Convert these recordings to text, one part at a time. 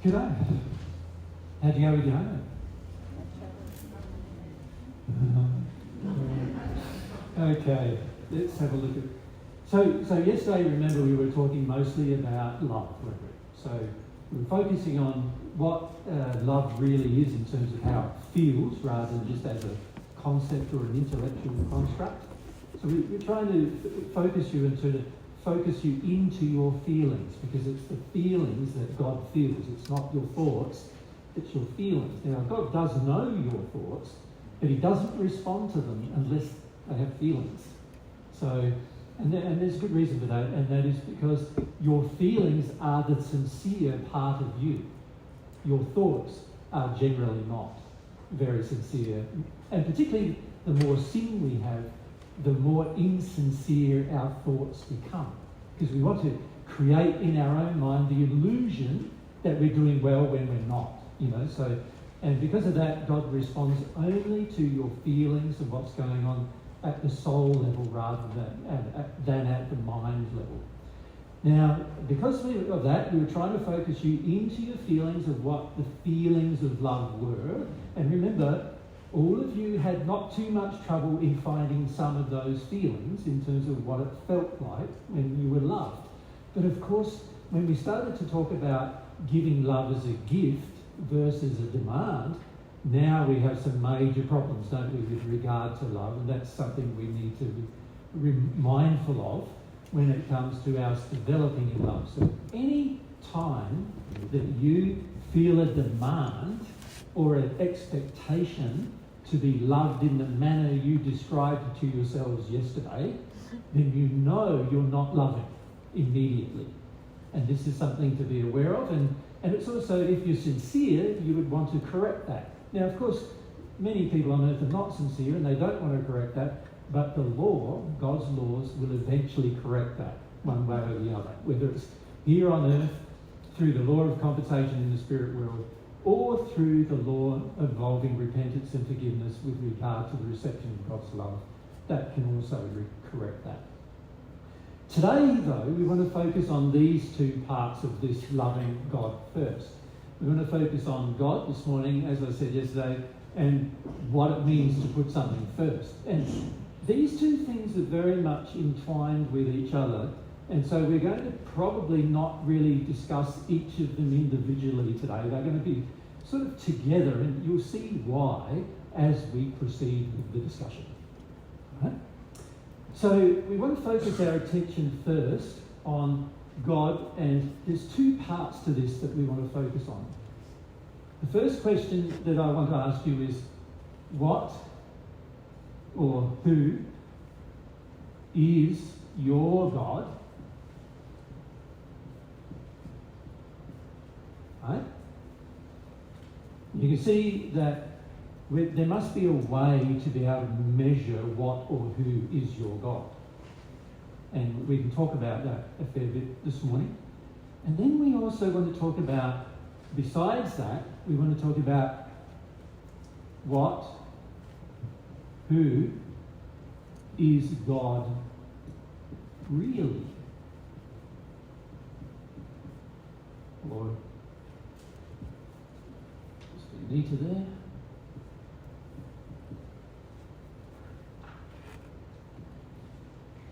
G'day. How'd you go with your homework? Okay, let's have a look at... So yesterday, remember, we were talking mostly about love, weren't we? So we were focusing on what love really is in terms of how it feels, rather than just as a concept or an intellectual construct. So we're trying to focus you into your feelings, because it's the feelings that God feels. It's not your thoughts, it's your feelings. Now, God does know your thoughts, but he doesn't respond to them unless they have feelings. So, and there's good reason for that, and that is because your feelings are the sincere part of you. Your thoughts are generally not very sincere, and particularly the more sin we have, the more insincere our thoughts become. Because we want to create in our own mind the illusion that we're doing well when we're not, So, and because of that, God responds only to your feelings of what's going on at the soul level rather than at the mind level. Now, because of that, we were trying to focus you into your feelings of what the feelings of love were. And remember, all of you had not too much trouble in finding some of those feelings in terms of what it felt like when you were loved. But of course, when we started to talk about giving love as a gift versus a demand, now we have some major problems, don't we, with regard to love, and that's something we need to be mindful of when it comes to us developing in love. So any time that you feel a demand or an expectation to be loved in the manner you described to yourselves yesterday, then you know you're not loving immediately. And this is something to be aware of, and it's also, if you're sincere, you would want to correct that. Now, of course, many people on earth are not sincere and they don't want to correct that, but the law, God's laws, will eventually correct that one way or the other, whether it's here on earth through the law of compensation in the spirit world, or through the law involving repentance and forgiveness with regard to the reception of God's love. That can also correct that. Today, though, we want to focus on these two parts of this loving God first. We want to focus on God this morning, as I said yesterday, and what it means to put something first. And these two things are very much entwined with each other, and so we're going to probably not really discuss each of them individually today. They're going to be sort of together, and you'll see why as we proceed with the discussion. All right? So we want to focus our attention first on God, and there's two parts to this that we want to focus on. The first question that I want to ask you is, what or who is your God? Right? You can see that there must be a way to be able to measure what or who is your God. And we can talk about that a fair bit this morning. And then we also want to talk about, besides that, we want to talk about who is God really? Or, just a meter there.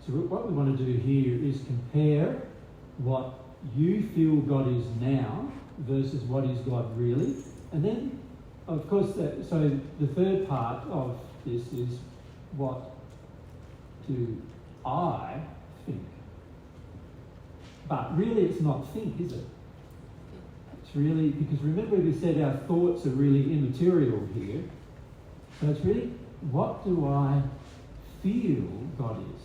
So what we want to do here is compare what you feel God is now versus what is God really. And then, of course, so the third part of this is, what do I think? But really it's not think, is it? It's really, because remember we said our thoughts are really immaterial here. So it's really, what do I feel God is?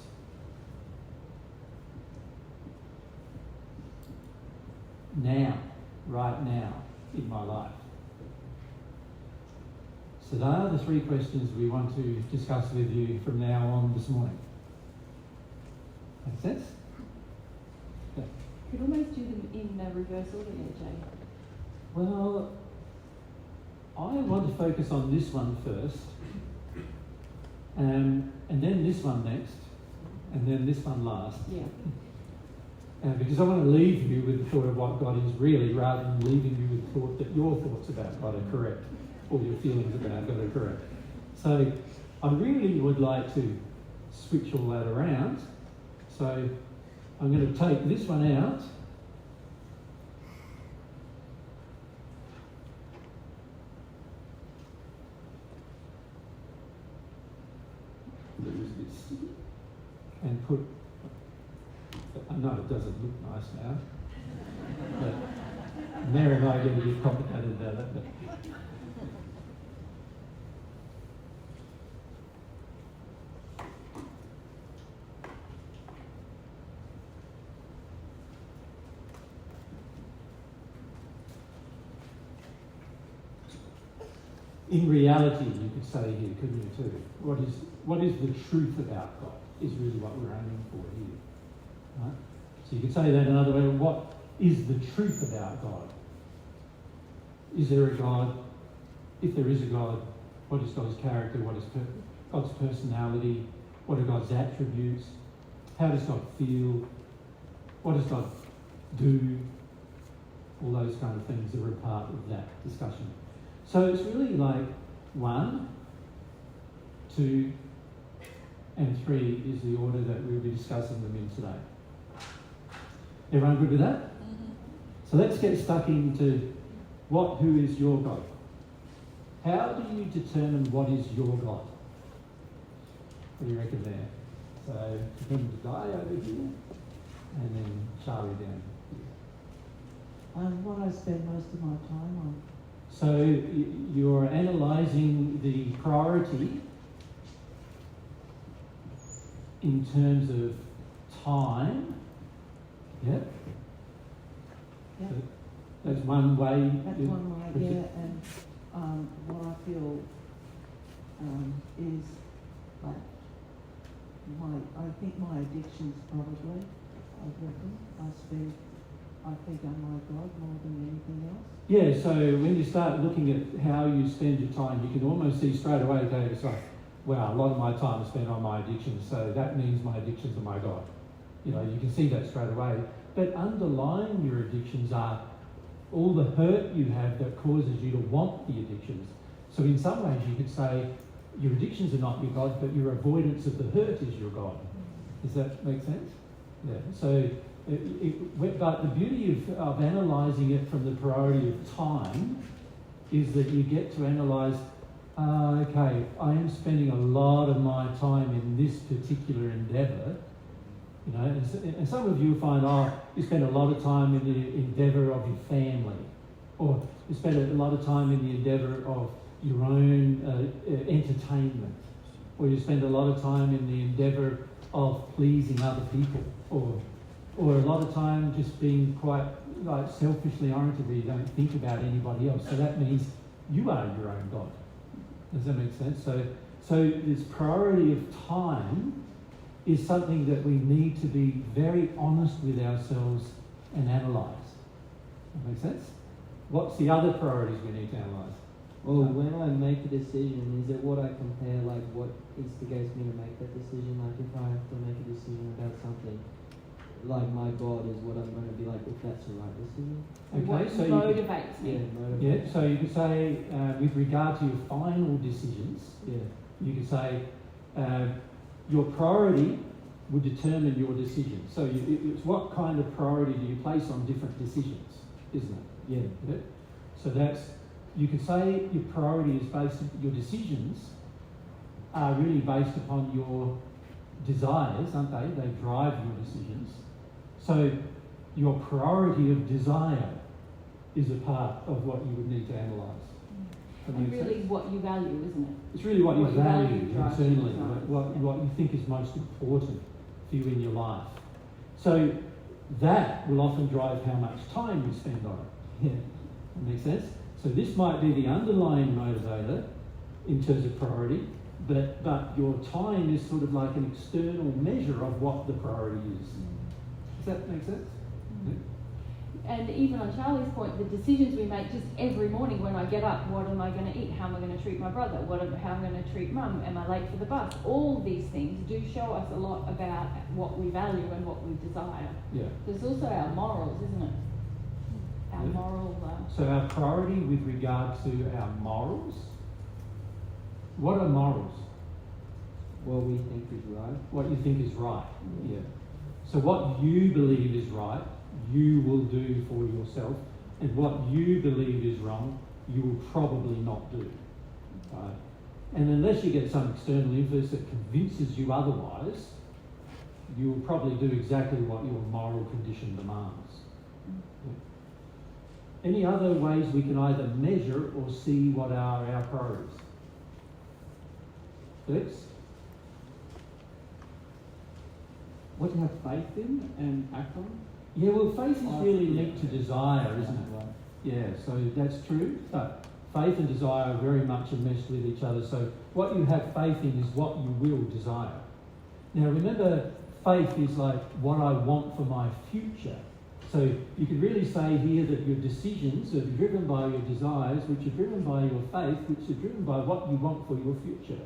Now, right now, in my life. So those are the three questions we want to discuss with you from now on this morning. Make sense? Yeah. Could almost do them in reverse order there, Jay. Well, I want to focus on this one first, and then this one next, and then this one last. Yeah. Because I want to leave you with the thought of what God is really, rather than leaving you with the thought that your thoughts about God are correct, or your feelings about God are correct. So I really would like to switch all that around. So I'm going to take this one out. And put, I know it doesn't look nice now, but Mary and I are going to get complicated about that. But in reality, you could say here, couldn't you too? What is the truth about God is really what we're aiming for here. Right? So you could say that another way. What is the truth about God? Is there a God? If there is a God, what is God's character? What is God's personality? What are God's attributes? How does God feel? What does God do? All those kind of things are a part of that discussion. So it's really like 1, 2, and 3 is the order that we'll be discussing them in today. Everyone good with that? Mm-hmm. So let's get stuck into who is your God? How do you determine what is your God? What do you reckon there? So the guy over here, and then Charlie down here. What I spend most of my time on. So you're analysing the priority in terms of time. Yeah? Yeah. So that's one way. That's one way, yeah. And what I feel is like I think my addictions probably, I reckon, I think I'm my God more than anything else. Yeah, so when you start looking at how you spend your time, you can almost see straight away, okay, it's like, wow, a lot of my time is spent on my addictions, so that means my addictions are my God. You know, you can see that straight away. But underlying your addictions are all the hurt you have that causes you to want the addictions. So in some ways you could say your addictions are not your God, but your avoidance of the hurt is your God. Does that make sense? Yeah. So, but the beauty of analysing it from the priority of time is that you get to analyse, okay, I am spending a lot of my time in this particular endeavour, you know, and some of you find, you spend a lot of time in the endeavour of your family, or you spend a lot of time in the endeavour of your own entertainment, or you spend a lot of time in the endeavour of pleasing other people, or a lot of time just being quite like selfishly oriented where you don't think about anybody else. So that means you are your own God. Does that make sense? So this priority of time is something that we need to be very honest with ourselves and analyse. That make sense? What's the other priorities we need to analyse? Well, when I make a decision, is it what I compare, like what instigates me to make that decision? Like if I have to make a decision about something, like my God is what I'm going to be like, if that's the right decision. Okay, what so motivates me? Yeah, so you could say, with regard to your final decisions, you could say, your priority would determine your decision. So it's what kind of priority do you place on different decisions, isn't it? Yeah. So you could say your priority is your decisions are really based upon your desires, aren't they? They drive your decisions. So your priority of desire is a part of what you would need to analyse. And really what you value, isn't it? It's really what you value internally, drives. what you think is most important for you in your life. So that will often drive how much time you spend on it. Yeah, that makes sense? So this might be the underlying motivator in terms of priority, but your time is sort of like an external measure of what the priority is. Does that make sense? And even on Charlie's point, the decisions we make just every morning when I get up, what am I going to eat? How am I going to treat my brother? How am I going to treat mum? Am I late for the bus? All these things do show us a lot about what we value and what we desire. Yeah. There's also our morals, isn't it? Our Yeah. moral... So our priority with regard to our morals, what are morals? What we think is right. What you think is right. Yeah. So what you believe is right, you will do for yourself, and what you believe is wrong, you will probably not do. Right? And unless you get some external influence that convinces you otherwise, you will probably do exactly what your moral condition demands. Yeah. Any other ways we can either measure or see what are our priorities? Felix? What you have faith in and act on? Yeah, well, faith is really linked to desire, isn't it? Right. Yeah, so that's true. But faith and desire are very much enmeshed with each other. So what you have faith in is what you will desire. Now remember, faith is like what I want for my future. So you could really say here that your decisions are driven by your desires, which are driven by your faith, which are driven by what you want for your future.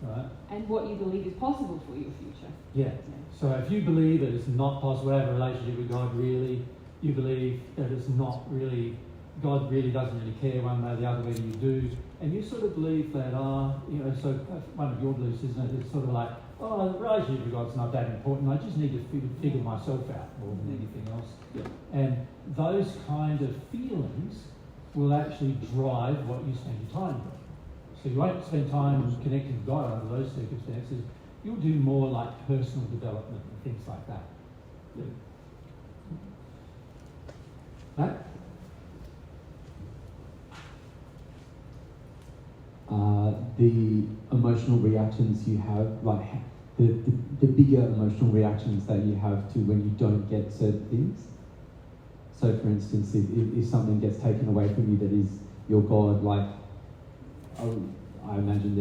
Right? And what you believe is possible for your future. Yeah. So if you believe that it's not possible to have a relationship with God, really, you believe that it's not really, God really doesn't really care one way or the other whether you do, and you sort of believe that, so one of your beliefs, isn't it? It's sort of like, the relationship with God's not that important, I just need to figure myself out more than anything else. Yeah. And those kind of feelings will actually drive what you spend your time on. So you won't spend time connecting with God under those circumstances. You'll do more like personal development and things like that. Yeah. Matt? The emotional reactions you have, like the bigger emotional reactions that you have to when you don't get certain things. So for instance, if something gets taken away from you that is your God, like, I imagine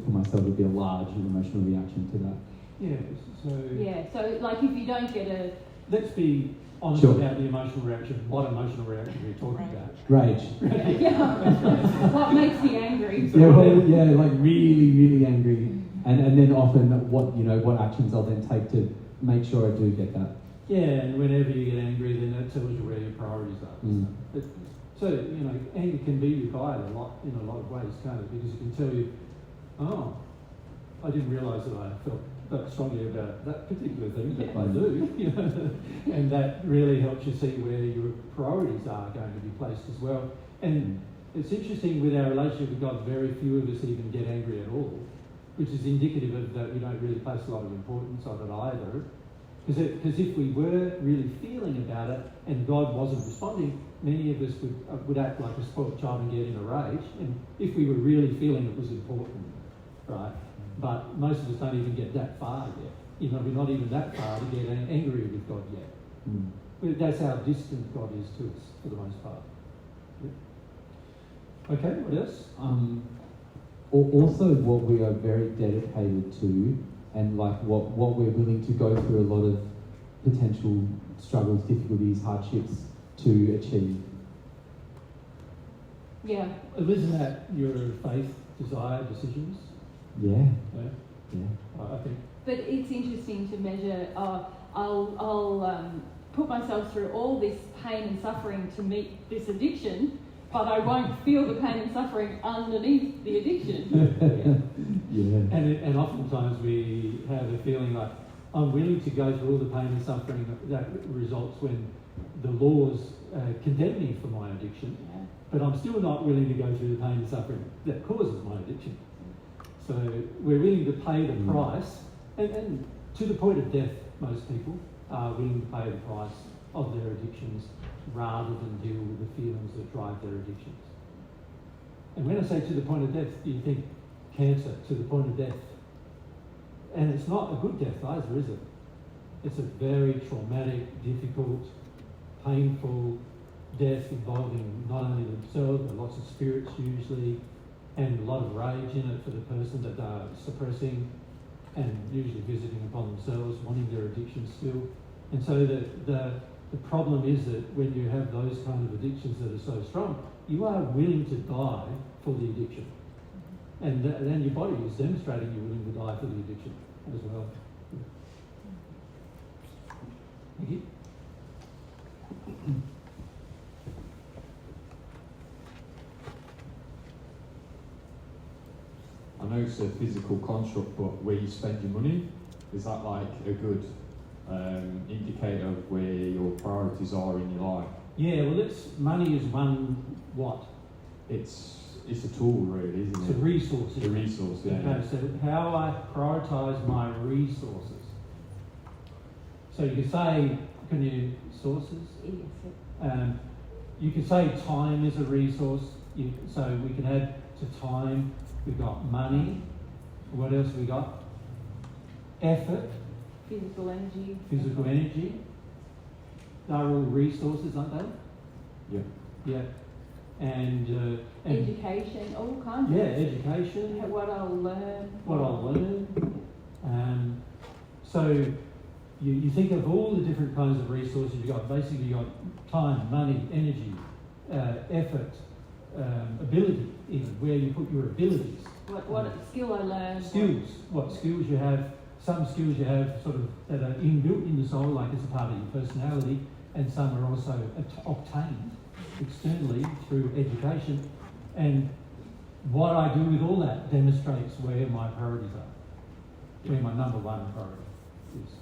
for myself, it would be a large emotional reaction to that. Yeah, So like if you don't get a... let's be honest about the emotional reaction. What emotional reaction are we talking about? Rage. Yeah. What makes me angry? Like really, really angry. And then often what actions I'll then take to make sure I do get that. Yeah, and whenever you get angry, then that tells you where your priorities are. So, anger can be your guide in a lot of ways, can't it? Because it can tell you, I didn't realise that I felt that strongly about that particular thing, but I do. And that really helps you see where your priorities are going to be placed as well. And it's interesting with our relationship with God, very few of us even get angry at all, which is indicative of that we don't really place a lot of importance on it either. Because if we were really feeling about it and God wasn't responding, many of us would act like a spoiled child and get in a rage. And if we were really feeling it was important, right? But most of us don't even get that far yet. We're not even that far to get angry with God yet. But that's how distant God is to us for the most part. Yeah. Okay, what else? Also, what we are very dedicated to, and like what we're willing to go through a lot of potential struggles, difficulties, hardships to achieve. Yeah. Isn't that your faith, desire, decisions? Yeah. I think. But it's interesting to measure. I'll put myself through all this pain and suffering to meet this addiction, but I won't feel the pain and suffering underneath the addiction. Yeah. And oftentimes we have a feeling like, I'm willing to go through all the pain and suffering that results when the laws condemn me for my addiction, but I'm still not willing to go through the pain and suffering that causes my addiction. So we're willing to pay the price, and to the point of death, most people are willing to pay the price of their addictions rather than deal with the feelings that drive their addictions. And when I say to the point of death, you think cancer, to the point of death. And it's not a good death either, is it? It's a very traumatic, difficult, painful death involving not only themselves, but lots of spirits usually, and a lot of rage in it for the person that they're suppressing, and usually visiting upon themselves, wanting their addiction still. And so The problem is that when you have those kind of addictions that are so strong, you are willing to die for the addiction. And then your body is demonstrating you're willing to die for the addiction as well. Thank you. I know it's a physical construct, but where you spend your money, is that like a good indicator of where your priorities are in your life? Yeah, well, money is one what? It's a tool, really, isn't It's it? a resource. It's a resource, yeah. Okay, so how I prioritise my resources. So you could say, can you sources? Yes. You could say time is a resource. So we can add to time. We've got money. What else we got? Effort. Physical energy. Physical energy. They're all resources, aren't they? Yeah. Yeah. And Education, all kinds yeah, of education. what I'll learn. What I'll learn. So you think of all the different kinds of resources you've got. Basically, you've got time, money, energy, effort, ability, even where you put your abilities. What skill I learn. Skills. What skills you have. Some skills you have sort of that are inbuilt in the soul, like as a part of your personality, and some are also obtained externally through education. And what I do with all that demonstrates where my priorities are, where my number one priority is.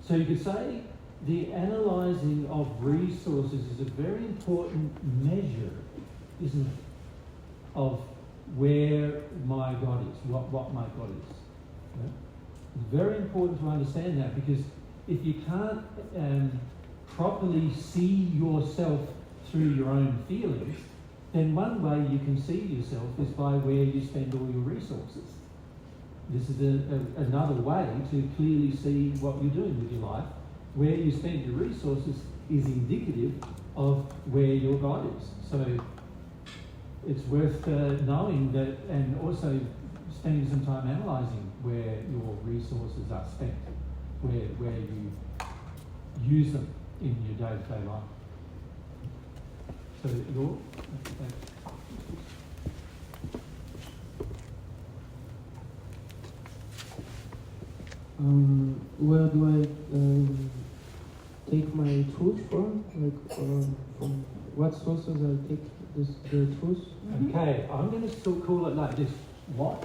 So you could say the analysing of resources is a very important measure, isn't it, of where my God is, what my God is. Yeah? It's very important to understand that, because if you can't properly see yourself through your own feelings, then one way you can see yourself is by where you spend all your resources. This is another way to clearly see what you're doing with your life. Where you spend your resources is indicative of where your God is. So it's worth knowing that, and also spending some time analysing where your resources are spent, where you use them in your day-to-day life. So where do I take my truth from? Like, from what sources I take the truth? Okay, I'm going to still call it like this: what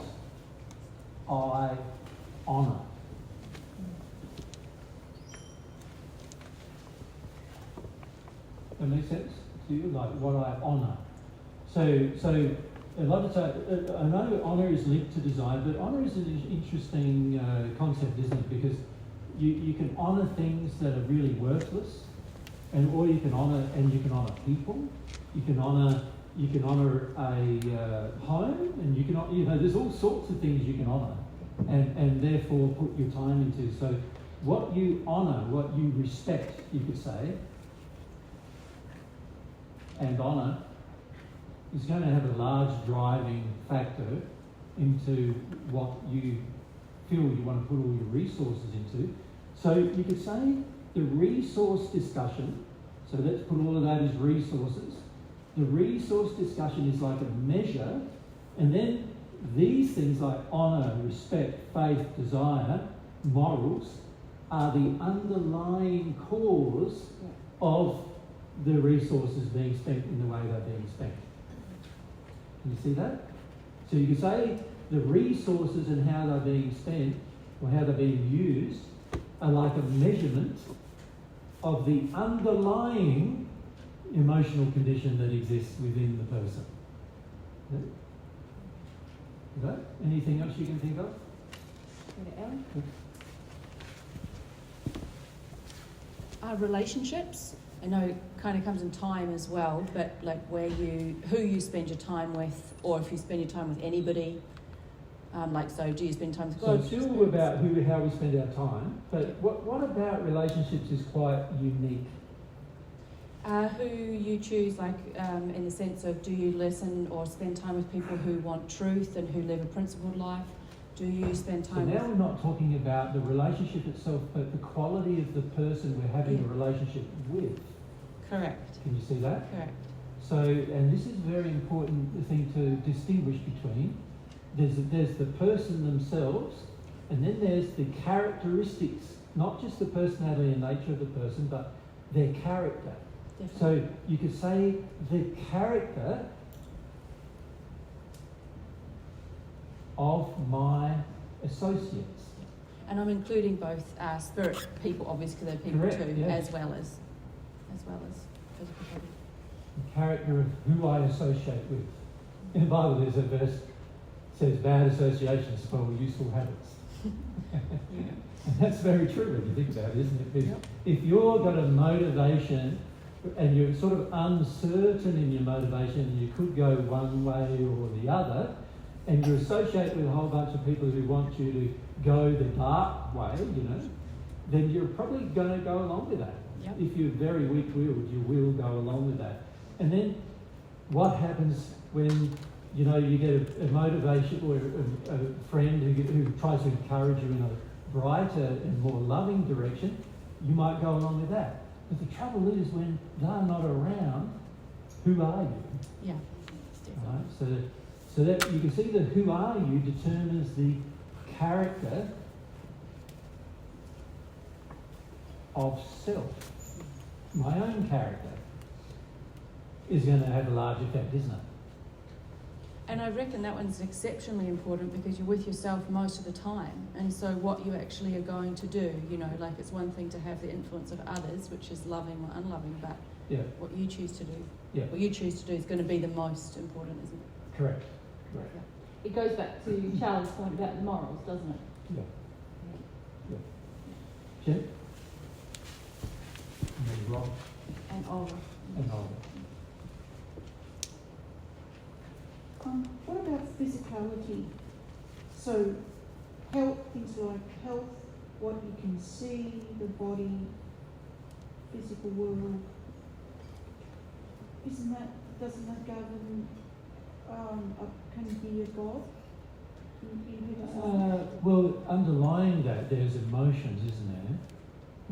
I honour. That makes sense to you? Like what I honour. So a lot of times, I know honour is linked to desire, but honour is an interesting concept, isn't it? Because you can honour things that are really worthless, or you can honour people. You can honour a home, and you can there's all sorts of things you can honour, and therefore put your time into. So what you honour, what you respect, you could say, and honour is going to have a large driving factor into what you feel you want to put all your resources into. So you could say the resource discussion, so let's put all of that as resources. The resource discussion is like a measure, and then these things like honour, respect, faith, desire, morals are the underlying cause of the resources being spent in the way they're being spent. Can you see that? So you can say the resources and how they're being spent, or how they're being used, are like a measurement of the underlying emotional condition that exists within the person. Is that anything else you can think of? Relationships, I know it kind of comes in time as well, but like who you spend your time with, or if you spend your time with anybody, so do you spend time with So God? it's still about how we spend our time, but what about relationships is quite unique? Who you choose, in the sense of, do you listen or spend time with people who want truth and who live a principled life? Do you spend So time now with... we're not talking about the relationship itself, but the quality of the person we're having Yeah. a relationship with. Correct. Can you see that? Correct. So, and this is a very important thing to distinguish between. There's the person themselves, and then there's the characteristics, not just the personality and nature of the person, but their character. Definitely. So you could say the character of my associates. And I'm including both spirit people, obviously, because they're people Correct, too, yes. as well as physical body. The character of who I associate with. In the Bible, there's a verse that says, "Bad associations spoil useful habits." And that's very true when you think about it, isn't it? Because Yep. if you've got a motivation and you're sort of uncertain in your motivation, you could go one way or the other, and you associate with a whole bunch of people who want you to go the dark way, then you're probably going to go along with that. Yep. If you're very weak-willed, you will go along with that. And then what happens when you get a motivation or a friend who tries to encourage you in a brighter and more loving direction? You might go along with that. But the trouble is, when they're not around, who are you? Yeah. Definitely. Right? So that you can see that who are you determines the character of self. My own character is going to have a large effect, isn't it? And I reckon that one's exceptionally important because you're with yourself most of the time. And so what you actually are going to do, like it's one thing to have the influence of others, which is loving or unloving, but Yeah. what you choose to do, Yeah. what you choose to do is going to be the most important, isn't it? Correct. It goes back to Charles' point about the morals, doesn't it? Yeah. Yeah. Jen? And then Rob And Olga. and Olga. What about physicality? So, health, things like health, what you can see, the body, physical world. Doesn't that govern, can you be a god? Well, underlying that, there's emotions, isn't there,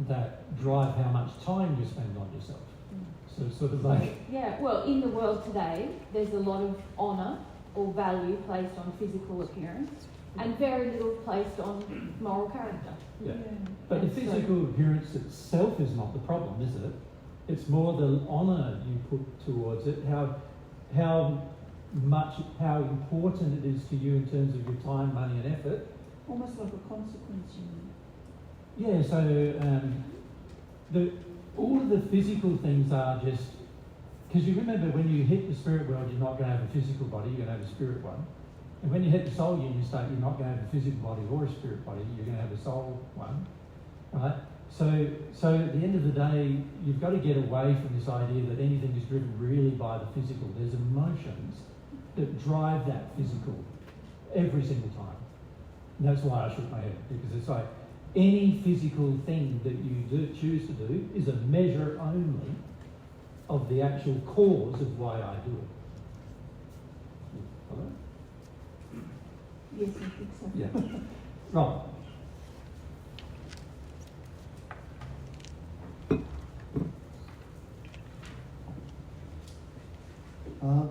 that drive how much time you spend on yourself. So it's sort of like... Yeah, well, in the world today, there's a lot of honour or value placed on physical appearance and very little placed on moral character. Yeah. But the physical appearance itself is not the problem, is it? It's more the honour you put towards it, how important it is to you in terms of your time, money and effort. Almost like a consequence, you mean? Yeah, so all of the physical things are just... Because you remember when you hit the spirit world, you're not going to have a physical body, you're going to have a spirit one. And when you hit the soul union state, you're not going to have a physical body or a spirit body, you're going to have a soul one. Right? So at the end of the day, you've got to get away from this idea that anything is driven really by the physical. There's emotions that drive that physical every single time. And that's why I shook my head, because it's like any physical thing that you choose to do is a measure only of the actual cause of why I do it. Hello? Yes, I think so. Yeah. Right.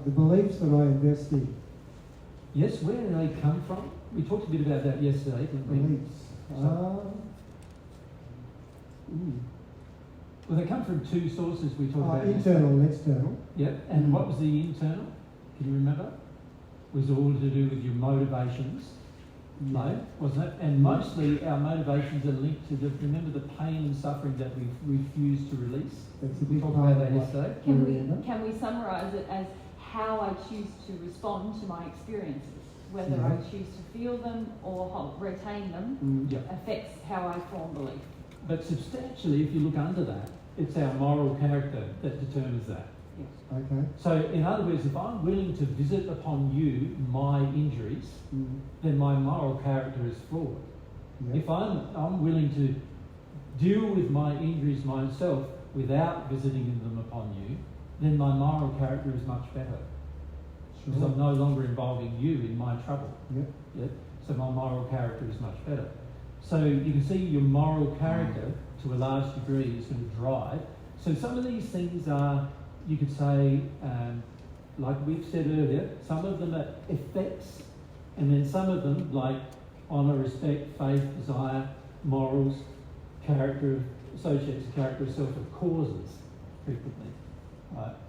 The beliefs that I invest in. Yes, where do they come from? We talked a bit about that yesterday, didn't we? Beliefs. Well, they come from two sources we talked about yesterday. Internal and external. Yep. And what was the internal? Can you remember? Was all to do with your motivations? No, wasn't it? And mostly our motivations are linked to remember the pain and suffering that we refuse to release? That's a We big talked part about of that what- yesterday. Can we summarise it as how I choose to respond to my experiences? Whether Yeah. I choose to feel them or retain them Yep. affects how I form belief. But substantially, if you look under that, it's our moral character that determines that. Okay. So, in other words, if I'm willing to visit upon you my injuries, then my moral character is flawed. Yeah. If I'm willing to deal with my injuries myself without visiting them upon you, then my moral character is much better. Because I'm no longer involving you in my trouble. Yep. Yeah? so my moral character is much better. So you can see your moral character, to a large degree, is going to drive. So some of these things are, you could say, like we've said earlier, some of them are effects, and then some of them, like honour, respect, faith, desire, morals, character, associates with character itself, are causes, frequently,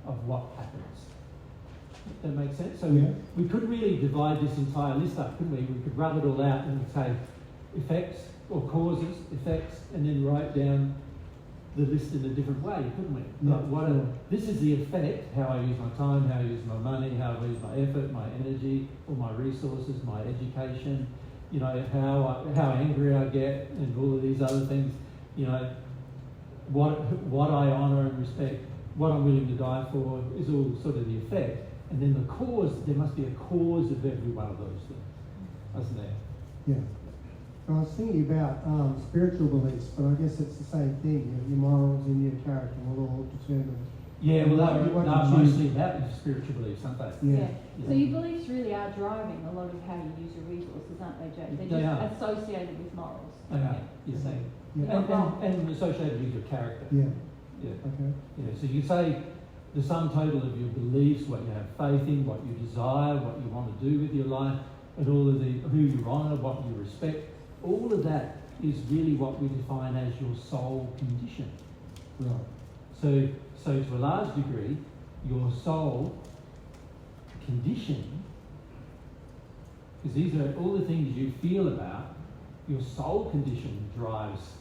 of what happens. That makes sense? So we could really divide this entire list up, couldn't we? We could rub it all out and say effects or causes, effects, and then write down the list in a different way, couldn't we? Like this is the effect, how I use my time, how I use my money, how I use my effort, my energy, all my resources, my education, you know, how angry I get, and all of these other things, you know, what I honour and respect, what I'm willing to die for, is all sort of the effect. And then the cause, there must be a cause of every one of those things, isn't there? Yeah. I was thinking about spiritual beliefs, but I guess it's the same thing. Your morals and your character will all determine. Yeah, well, they're what you mostly about your spiritual beliefs, aren't they? Yeah. So your beliefs really are driving a lot of how you use your resources, aren't they, Jay? They're just associated with morals. They are, you're saying. Yeah. And associated with your character. Yeah. Yeah. Okay. Yeah. So you say the sum total of your beliefs, what you have faith in, what you desire, what you want to do with your life, and all of who you honour, what you respect, all of that is really what we define as your soul condition. Right. So to a large degree, your soul condition, because these are all the things you feel about, your soul condition drives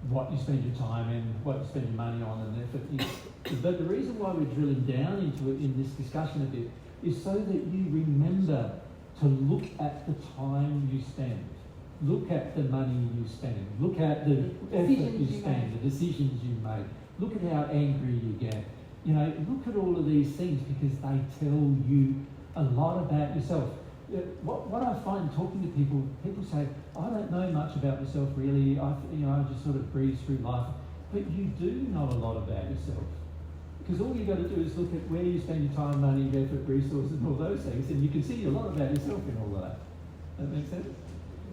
what you spend your time in, what you spend your money on and effort. But the reason why we're drilling down into it in this discussion a bit is so that you remember to look at the time you spend, look at the money you spend, look at the effort you spend, the decisions you make, look at how angry you get. You know, look at all of these things because they tell you a lot about yourself. What I find talking to people say, I don't know much about myself really, I just sort of breeze through life. But you do know a lot about yourself. Because all you've got to do is look at where you spend your time, money, effort, resources, and all those things, and you can see a lot about yourself in all of that. That makes sense?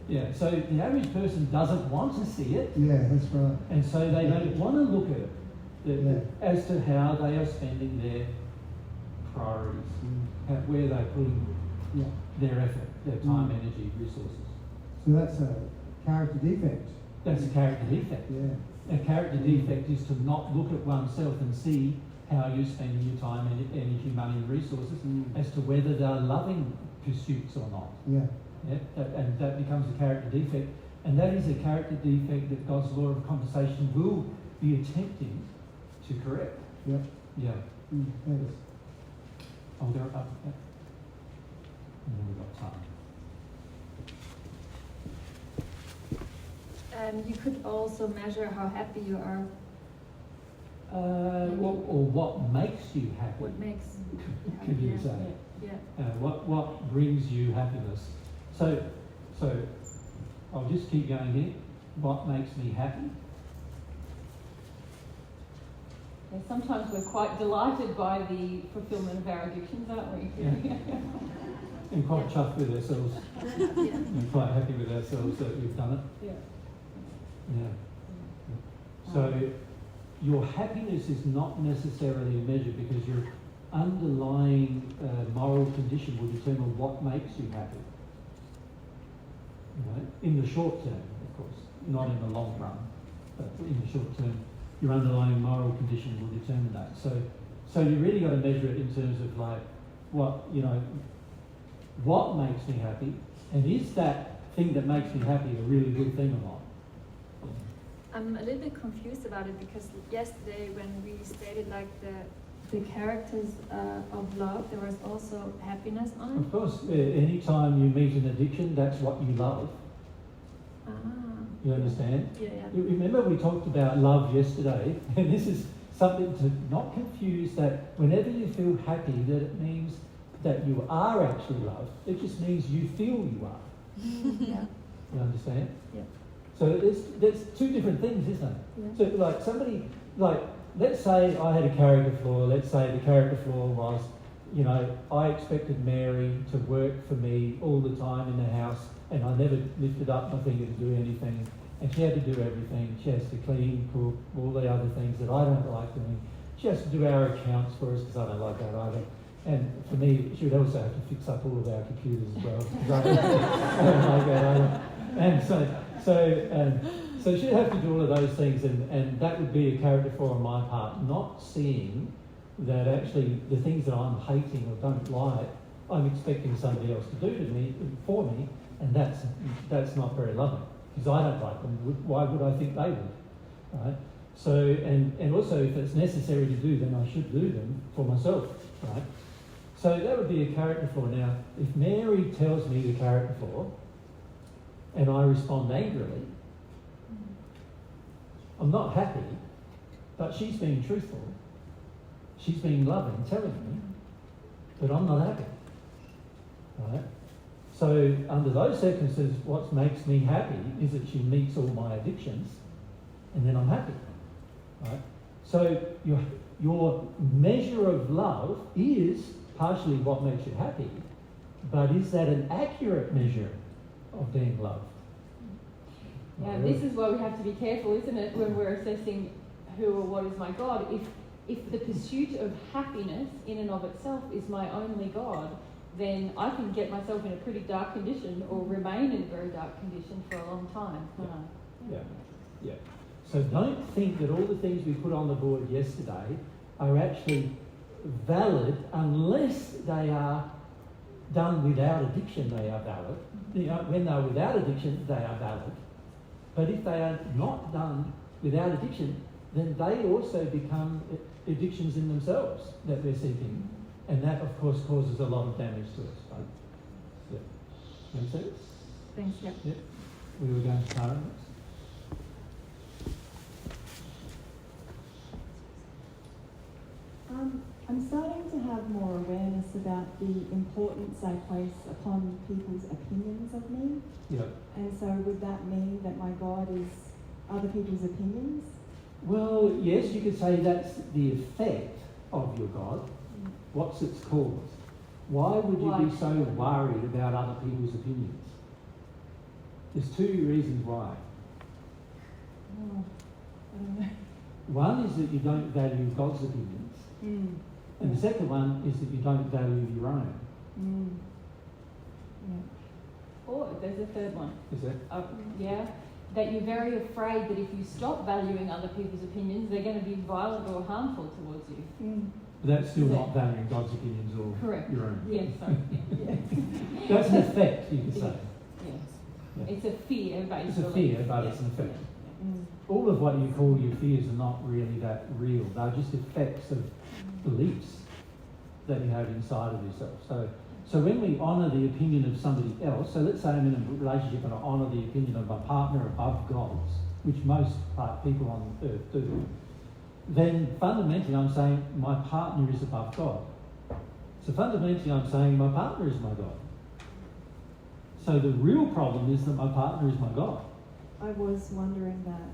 Yeah, so the average person doesn't want to see it. Yeah, that's right. And so they don't want to look at it as to how they are spending their priorities, where they're putting their effort, their time, energy, resources. So that's a character defect. That's a character defect. Yeah. A character defect is to not look at oneself and see how you're spending your time, energy, money, and resources as to whether they're loving pursuits or not. Yeah. And that becomes a character defect. And that is a character defect that God's law of compensation will be attempting to correct. Yep. Yeah. Thanks. Oh, they're up. And then we've got time. You could also measure how happy you are. What makes you happy? What makes you happy? Could you say? Yeah. What brings you happiness? So I'll just keep going here. What makes me happy? Yeah, sometimes we're quite delighted by the fulfillment of our addictions, aren't we? Yeah. And quite chuffed with ourselves. And quite happy with ourselves that we've done it. Yeah. Yeah. So your happiness is not necessarily a measure because your underlying moral condition will determine what makes you happy. You know, in the short term, of course, not in the long run, but in the short term, your underlying moral condition will determine that. So you really got to measure it in terms of like what makes me happy, and is that thing that makes me happy a really good thing or not? I'm a little bit confused about it because yesterday when we stated like the characters of love, there was also happiness on it. Of course, anytime you meet an addiction, that's what you love. You understand? Yeah. You remember we talked about love yesterday, and this is something to not confuse that whenever you feel happy, that it means that you are actually loved. It just means you feel you are. Yeah. You understand? Yeah. So there's two different things, isn't it? Yeah. So like somebody, like let's say I had a character flaw. Let's say the character flaw was you know, I expected Mary to work for me all the time in the house, and I never lifted up my finger to do anything. And she had to do everything. She has to clean, cook, all the other things that I don't like doing. She has to do our accounts for us because I don't like that either. And for me, she would also have to fix up all of our computers as well because I don't like that either. And so she'd have to do all of those things, and that would be a character flaw on my part, not seeing that actually the things that I'm hating or don't like, I'm expecting somebody else to do to me, for me, and that's not very loving. Because I don't like them, why would I think they would, right? So, and also if it's necessary to do them, I should do them for myself, right? So that would be a character flaw. Now, if Mary tells me the character flaw, and I respond angrily, I'm not happy, but she's being truthful, she's being loving, telling me, but I'm not happy, right? So under those circumstances, what makes me happy is that she meets all my addictions, and then I'm happy, right? So your measure of love is partially what makes you happy, but is that an accurate measure of being loved? Yeah, this is why we have to be careful, isn't it, when we're assessing who or what is my God. If the pursuit of happiness in and of itself is my only God, then I can get myself in a pretty dark condition or remain in a very dark condition for a long time, can't I? Yeah. So don't think that all the things we put on the board yesterday are actually valid unless they are done without addiction. They are valid. You know, when they're without addiction, they are valid. But if they are not done without addiction, then they also become addictions in themselves that we're seeking. And that, of course, causes a lot of damage to us, right? Yeah. Make sense? Thanks, yeah. Yeah. We were going to Tara next. I'm starting to have more awareness about the importance I place upon people's opinions of me. Yeah. And so would that mean that my God is other people's opinions? Well, yes, you could say that's the effect of your God. What's its cause? Why would you be so worried about other people's opinions? There's two reasons why. Oh, I don't know. One is that you don't value God's opinions. And the second one is that you don't value your own. Yeah. Or there's a third one. Is there? Yeah. That you're very afraid that if you stop valuing other people's opinions, they're going to be violent or harmful towards you. But that's still not valuing God's opinions or Correct. your own. Yes, sorry. Yeah. That's an effect, you could say. Yes. Yeah. It's a fear, basically. It's a fear, but it's an effect. All of what you call your fears are not really that real. They're just effects of beliefs that you have inside of yourself. So when we honour the opinion of somebody else, so let's say I'm in a relationship and I honour the opinion of my partner above God's, which most people on earth do, then fundamentally I'm saying my partner is above God. So fundamentally I'm saying my partner is my God. So the real problem is that my partner is my God. I was wondering that.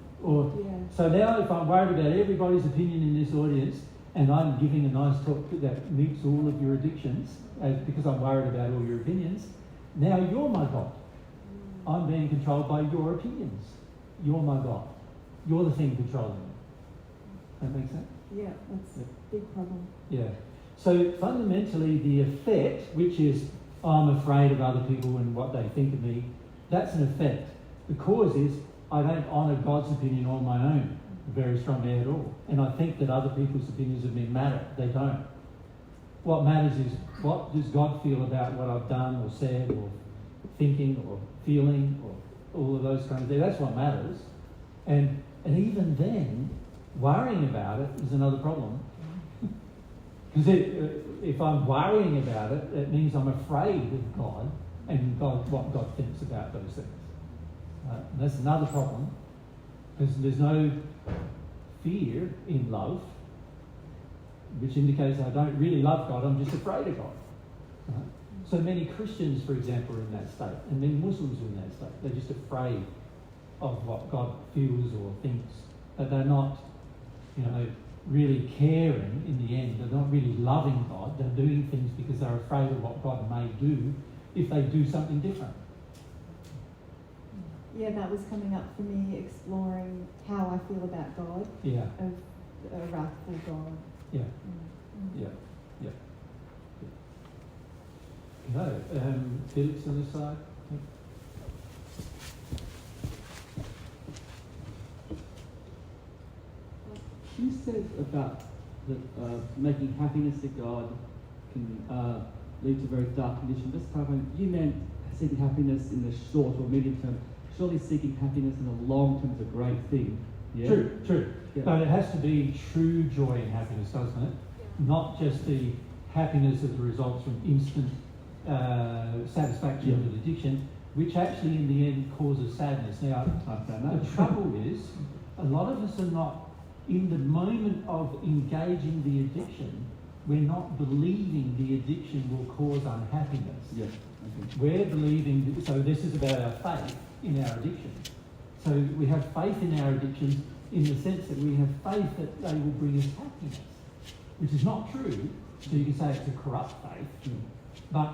So now if I'm worried about everybody's opinion in this audience and I'm giving a nice talk that meets all of your addictions because I'm worried about all your opinions, now you're my God. I'm being controlled by your opinions. You're my God. You're the thing controlling me. That makes sense? Yeah, that's a big problem. Yeah. So fundamentally the effect, which is I'm afraid of other people and what they think of me, that's an effect. The cause is I don't honour God's opinion on my own very strongly at all. And I think that other people's opinions of me matter. They don't. What matters is what does God feel about what I've done or said or thinking or feeling or all of those kinds of things. That's what matters. And even then, worrying about it is another problem. Because if I'm worrying about it, it means I'm afraid of God and what God thinks about those things. And that's another problem, because there's no fear in love, which indicates I don't really love God, I'm just afraid of God. Right? So many Christians, for example, are in that state, and many Muslims are in that state. They're just afraid of what God feels or thinks, that they're not, really caring in the end. They're not really loving God. They're doing things because they're afraid of what God may do if they do something different. Yeah, that was coming up for me, exploring how I feel about God, Yeah, of a wrathful God. yeah, Mm. yeah, yeah. No, Felix on this side. You said about that making happiness a god can lead to very dark conditions. Just clarifying, you meant seeking happiness in the short or medium term. Surely seeking happiness in the long term is a great thing. Yeah? True. Yeah. But it has to be true joy and happiness, doesn't it? Not just the happiness that results from instant satisfaction of an addiction, which actually in the end causes sadness. Now, the trouble is, a lot of us are not, in the moment of engaging the addiction, we're not believing the addiction will cause unhappiness. Yeah. Okay. We're believing, so this is about our faith in our addiction. So we have faith in our addictions in the sense that we have faith that they will bring us happiness, which is not true. So you can say it's a corrupt faith. But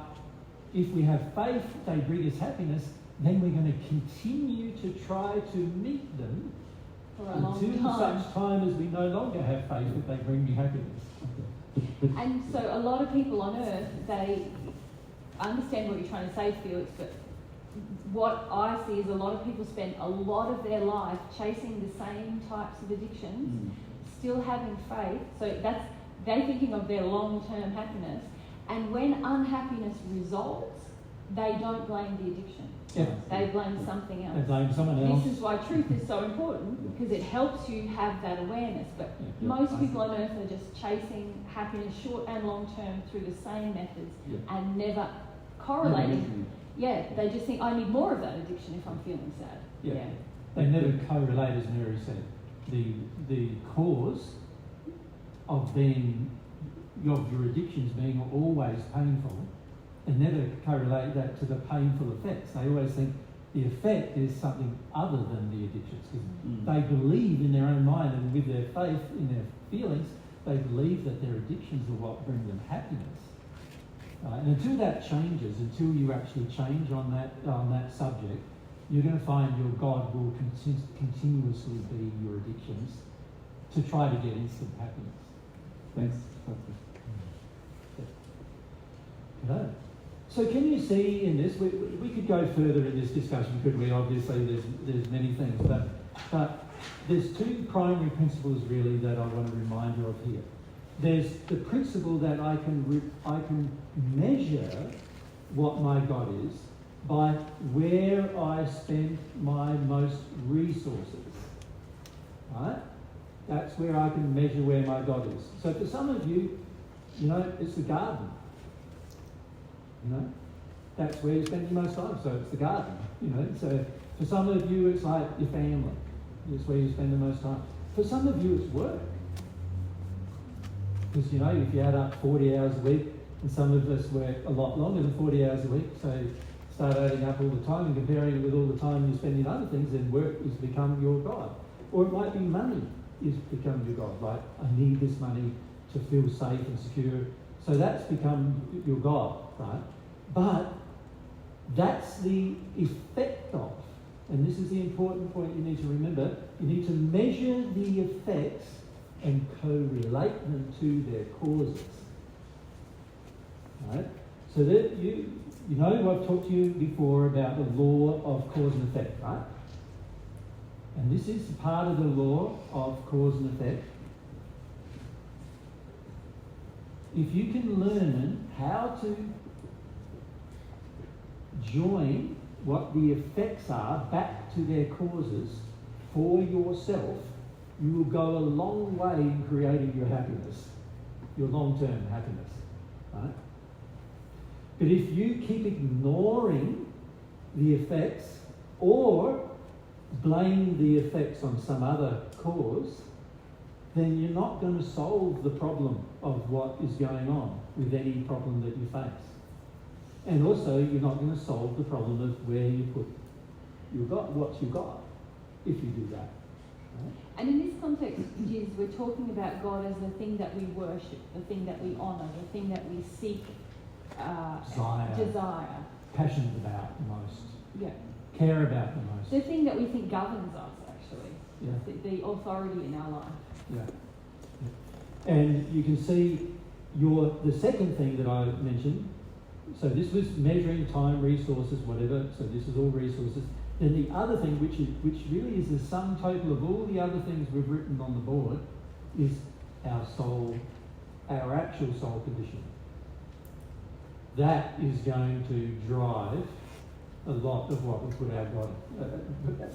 if we have faith they bring us happiness, then we're going to continue to try to meet them For a long until time. such time as we no longer have faith that they bring me happiness. And so a lot of people on earth, they understand what you're trying to say, Felix, but what I see is a lot of people spend a lot of their life chasing the same types of addictions, still having faith. So they're thinking of their long-term happiness. And when unhappiness results, they don't blame the addiction. Yeah. They blame something else. They blame someone else. This is why truth is so important, because it helps you have that awareness. But most people on earth are just chasing happiness short and long term through the same methods and never correlating. Yeah, they just think, I need more of that addiction if I'm feeling sad. Yeah. They never correlate, as Mary said, the cause of your addictions being always painful. They never correlate that to the painful effects. They always think the effect is something other than the addictions, because they believe in their own mind and with their faith in their feelings, they believe that their addictions are what bring them happiness. And until that changes, until you actually change on that subject, you're going to find your God will continuously be your addictions to try to get instant happiness. Thanks. Okay. So can you see in this, we could go further in this discussion, could we? Obviously there's many things, but there's two primary principles really that I want to remind you of here. There's the principle that I can measure what my God is by where I spend my most resources. Right? That's where I can measure where my God is. So for some of you, it's the garden. That's where you spend your most time. So it's the garden. So for some of you, it's like your family. It's where you spend the most time. For some of you, it's work. Because, if you add up 40 hours a week, and some of us work a lot longer than 40 hours a week, so start adding up all the time and comparing it with all the time you spend in other things, then work has become your God. Or it might be money is become your God. Like, I need this money to feel safe and secure. So that's become your God, right? But that's the effect of, and this is the important point you need to remember, you need to measure the effects and correlate them to their causes. Right? So that I've talked to you before about the law of cause and effect, right? And this is part of the law of cause and effect. If you can learn how to join what the effects are back to their causes for yourself, you will go a long way in creating your happiness, your long-term happiness, right? But if you keep ignoring the effects or blame the effects on some other cause, then you're not going to solve the problem of what is going on with any problem that you face. And also, you're not going to solve the problem of where you put your God, what's your God, if you do that. Right? And in this context, we're talking about God as the thing that we worship, the thing that we honour, the thing that we seek, desire. Passionate about the most. Yeah. Care about the most. The thing that we think governs us, actually. Yeah. The authority in our life. Yeah. And you can see the second thing that I mentioned, so this was measuring time, resources, whatever, so this is all resources. Then the other thing, which really is the sum total of all the other things we've written on the board, is our soul, our actual soul condition. That is going to drive a lot of what we put our God,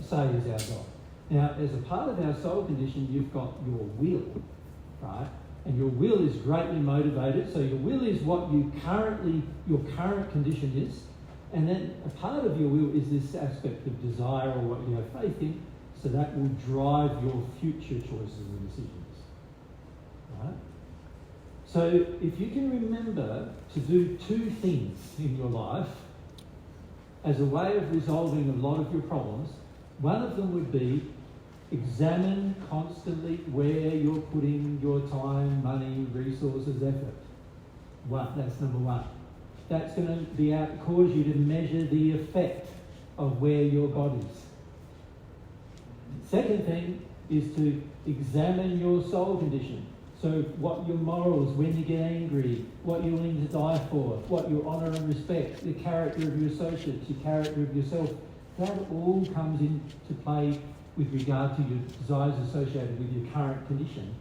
say is our God. Now, as a part of our soul condition, you've got your will, right? And your will is greatly motivated. So your will is what your current condition is. And then a part of your will is this aspect of desire or what you have faith in. So that will drive your future choices and decisions, right? So if you can remember to do two things in your life as a way of resolving a lot of your problems, one of them would be examine constantly where you're putting your time, money, resources, effort. That's number one. That's going to cause you to measure the effect of where your God is. Second thing is to examine your soul condition. So what your morals, when you get angry, what you're willing to die for, what you honour and respect, the character of your associates, your character of yourself, that all comes into play with regard to your desires associated with your current condition.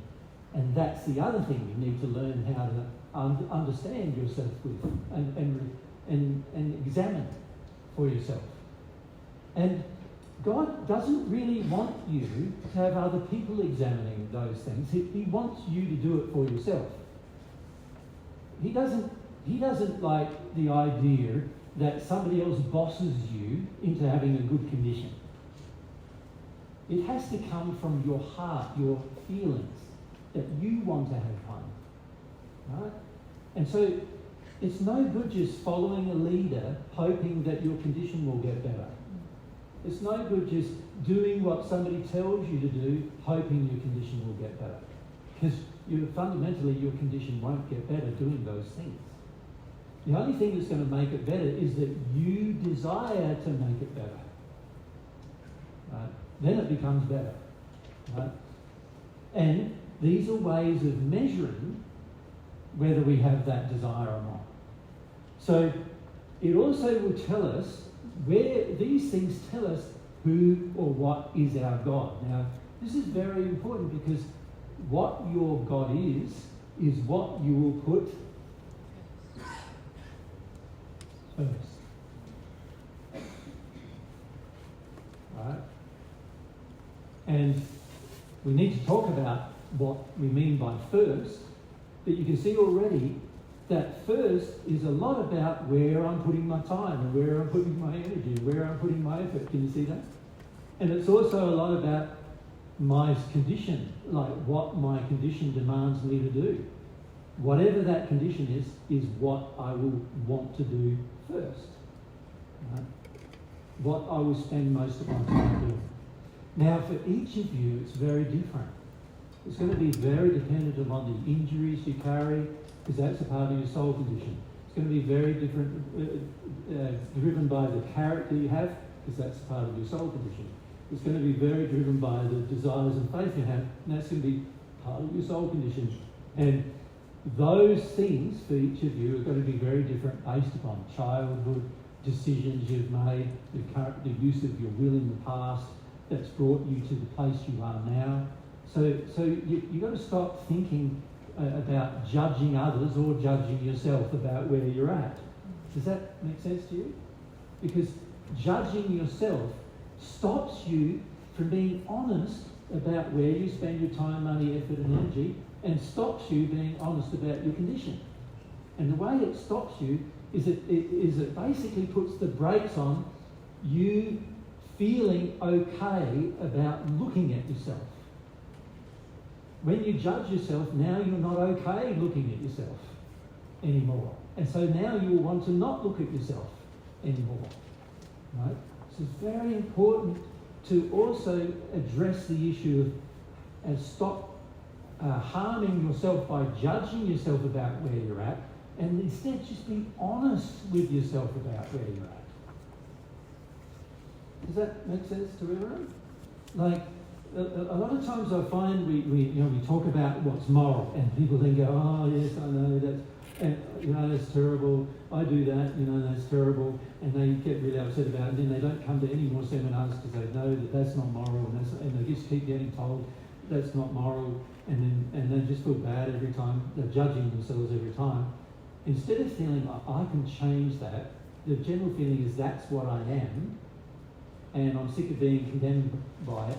And that's the other thing you need to learn how to understand yourself with and examine for yourself. And God doesn't really want you to have other people examining those things. He wants you to do it for yourself. He doesn't like the idea that somebody else bosses you into having a good condition. It has to come from your heart, your feelings, that you want to have fun, right? And so it's no good just following a leader hoping that your condition will get better. It's no good just doing what somebody tells you to do hoping your condition will get better. Because fundamentally your condition won't get better doing those things. The only thing that's going to make it better is that you desire to make it better. Right? Then it becomes better. Right? And these are ways of measuring whether we have that desire or not. So it also will tell us where these things tell us who or what is our God. Now, this is very important because what your God is what you will put first. Right? And we need to talk about what we mean by first, but you can see already that first is a lot about where I'm putting my time and where I'm putting my energy and where I'm putting my effort. Can you see that? And it's also a lot about my condition, like what my condition demands me to do. Whatever that condition is what I will want to do first. Right? What I will spend most of my time doing. Now, for each of you, it's very different. It's going to be very dependent upon the injuries you carry, because that's a part of your soul condition. It's going to be very different, driven by the character you have, because that's a part of your soul condition. It's going to be very driven by the desires and faith you have, and that's going to be part of your soul condition. And those things for each of you are going to be very different based upon childhood, decisions you've made, the use of your will in the past that's brought you to the place you are now. So you've got to stop thinking about judging others or judging yourself about where you're at. Does that make sense to you? Because judging yourself stops you from being honest about where you spend your time, money, effort and energy, and stops you being honest about your condition. And the way it stops you is it basically puts the brakes on you feeling okay about looking at yourself. When you judge yourself, now you're not okay looking at yourself anymore. And so now you will want to not look at yourself anymore. Right? So it's very important to also address the issue of and stop harming yourself by judging yourself about where you're at, and instead just be honest with yourself about where you're at. Does that make sense to everyone? Like, a lot of times I find we talk about what's moral, and people then go, oh yes, I know that's terrible. I do that, that's terrible, and they get really upset about it. And then they don't come to any more seminars because they know that that's not moral, and they just keep getting told that's not moral, and they just feel bad every time. They're judging themselves every time. Instead of feeling I can change that, the general feeling is that's what I am. And I'm sick of being condemned by it,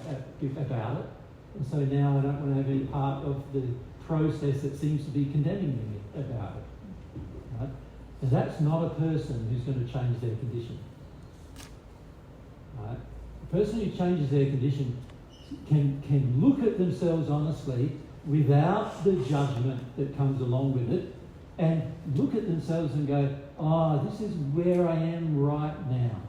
about it. And so now I don't want to have any part of the process that seems to be condemning me about it. Right? And that's not a person who's going to change their condition. Right? A person who changes their condition can look at themselves honestly without the judgment that comes along with it, and look at themselves and go, this is where I am right now.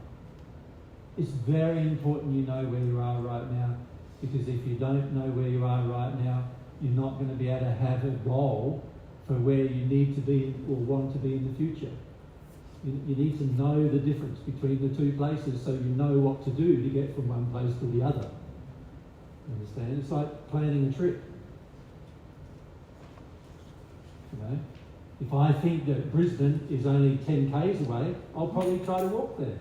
It's very important you know where you are right now, because if you don't know where you are right now, you're not going to be able to have a goal for where you need to be or want to be in the future. You need to know the difference between the two places so you know what to do to get from one place to the other. You understand? It's like planning a trip. If I think that Brisbane is only 10 k's away, I'll probably try to walk there.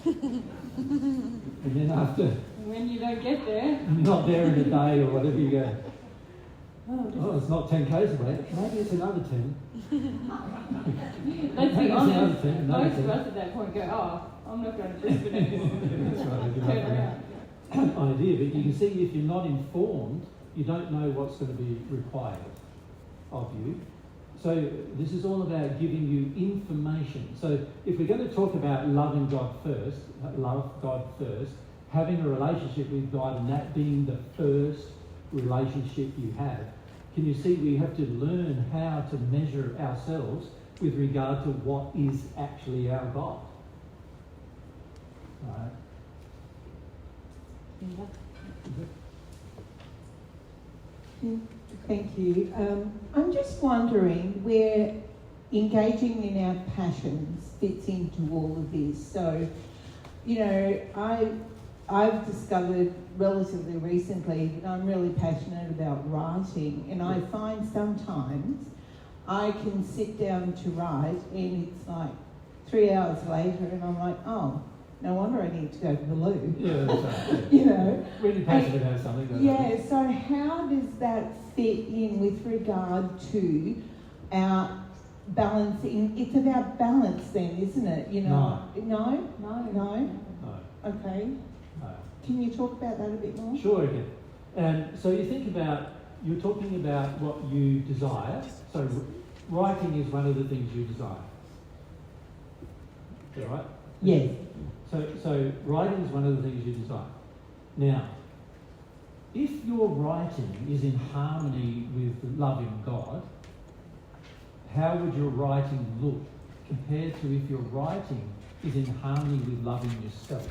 And then after... When you don't get there... You're not there in a day or whatever, you go, it's not 10 k's away. Maybe it's another 10. Let's be honest, 10, most of us at that point go, I'm not going to Brisbane anymore. That's right. Turn around. Idea, but you can see if you're not informed, you don't know what's going to be required of you. So this is all about giving you information. So if we're going to talk about loving God first, having a relationship with God and that being the first relationship you have, can you see we have to learn how to measure ourselves with regard to what is actually our God. Right? Thank you. I'm just wondering where engaging in our passions fits into all of this. So, I've discovered relatively recently that I'm really passionate about writing, and I find sometimes I can sit down to write and it's like 3 hours later and I'm like, no wonder I need to go to the loo. Yeah, that's right. Really passionate about something. So how does that fit in with regard to our balancing? It's about balance then, isn't it? No. No? No. Okay. No. Can you talk about that a bit more? Sure, I can. So you're talking about what you desire. So writing is one of the things you desire. Is that right? Yes. So writing is one of the things you desire. Now, if your writing is in harmony with loving God, how would your writing look compared to if your writing is in harmony with loving yourself?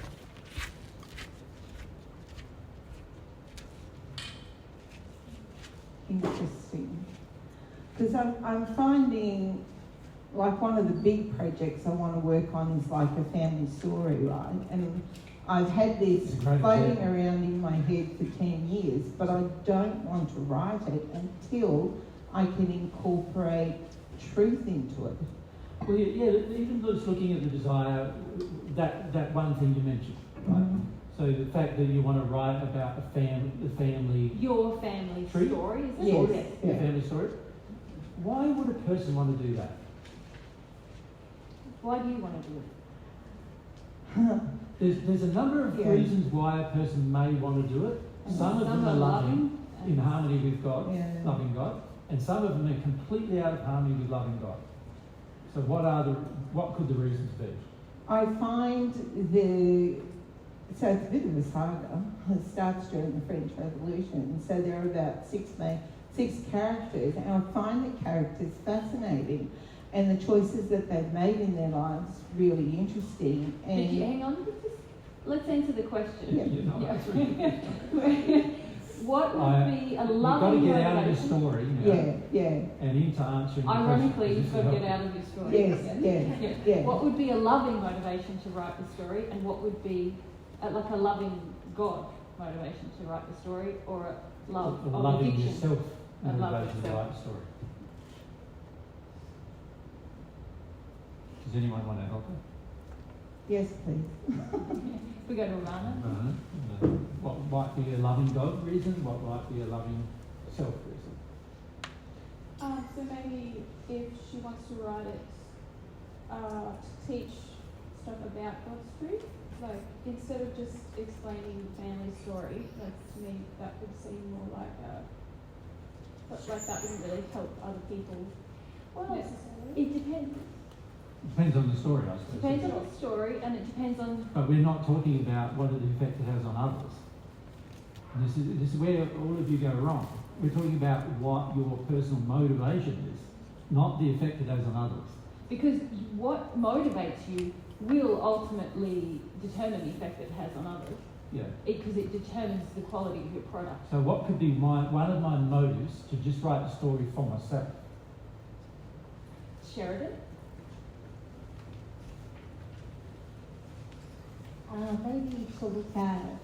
Interesting. Because I'm finding, like, one of the big projects I want to work on is like a family story, right? And I've had this floating around in my head for 10 years, but I don't want to write it until I can incorporate truth into it. Well, yeah, even just looking at the desire, that one thing you mentioned, right? Mm-hmm. So the fact that you want to write about the family... Your family Tree? story, is it? Yes. Your family story. Why would a person want to do that? Why do you want to do it? There's a number of reasons why a person may want to do it. Some of them are loving, in harmony with God, loving God, and some of them are completely out of harmony with loving God. So what could the reasons be? I find so it's a bit of a saga. It starts during the French Revolution, so there are about six characters, and I find the characters fascinating, and the choices that they've made in their lives really interesting. And Did you hang on to this? let's answer the question. Yeah. You know, Yeah. that's really- What would be a You've got to loving get out of your motivation? story now, Yeah. and into answering the Ironically, question. you've got to get out of your story. Yes, yeah. What would be a loving motivation to write the story, and what would be like a loving God motivation to write the story, or a love Or of loving addiction? yourself And love motivation to yourself. write the story. Does anyone want to help her? Yes, please. We go to Rana. What might be a loving God reason? What might be a loving self reason? So maybe if she wants to write it to teach stuff about God's truth, like instead of just explaining the family story, like to me that would seem more like but like that wouldn't really help other people necessarily. It depends. Depends on the story, I suppose. Depends on the story, and it depends on. But we're not talking about what the effect it has on others. And this is where all of you go wrong. We're talking about what your personal motivation is, not the effect it has on others. Because what motivates you will ultimately determine the effect it has on others. Yeah. Because it determines the quality of your product. So what could be one of my motives to just write a story for myself? Sheridan? Maybe to look at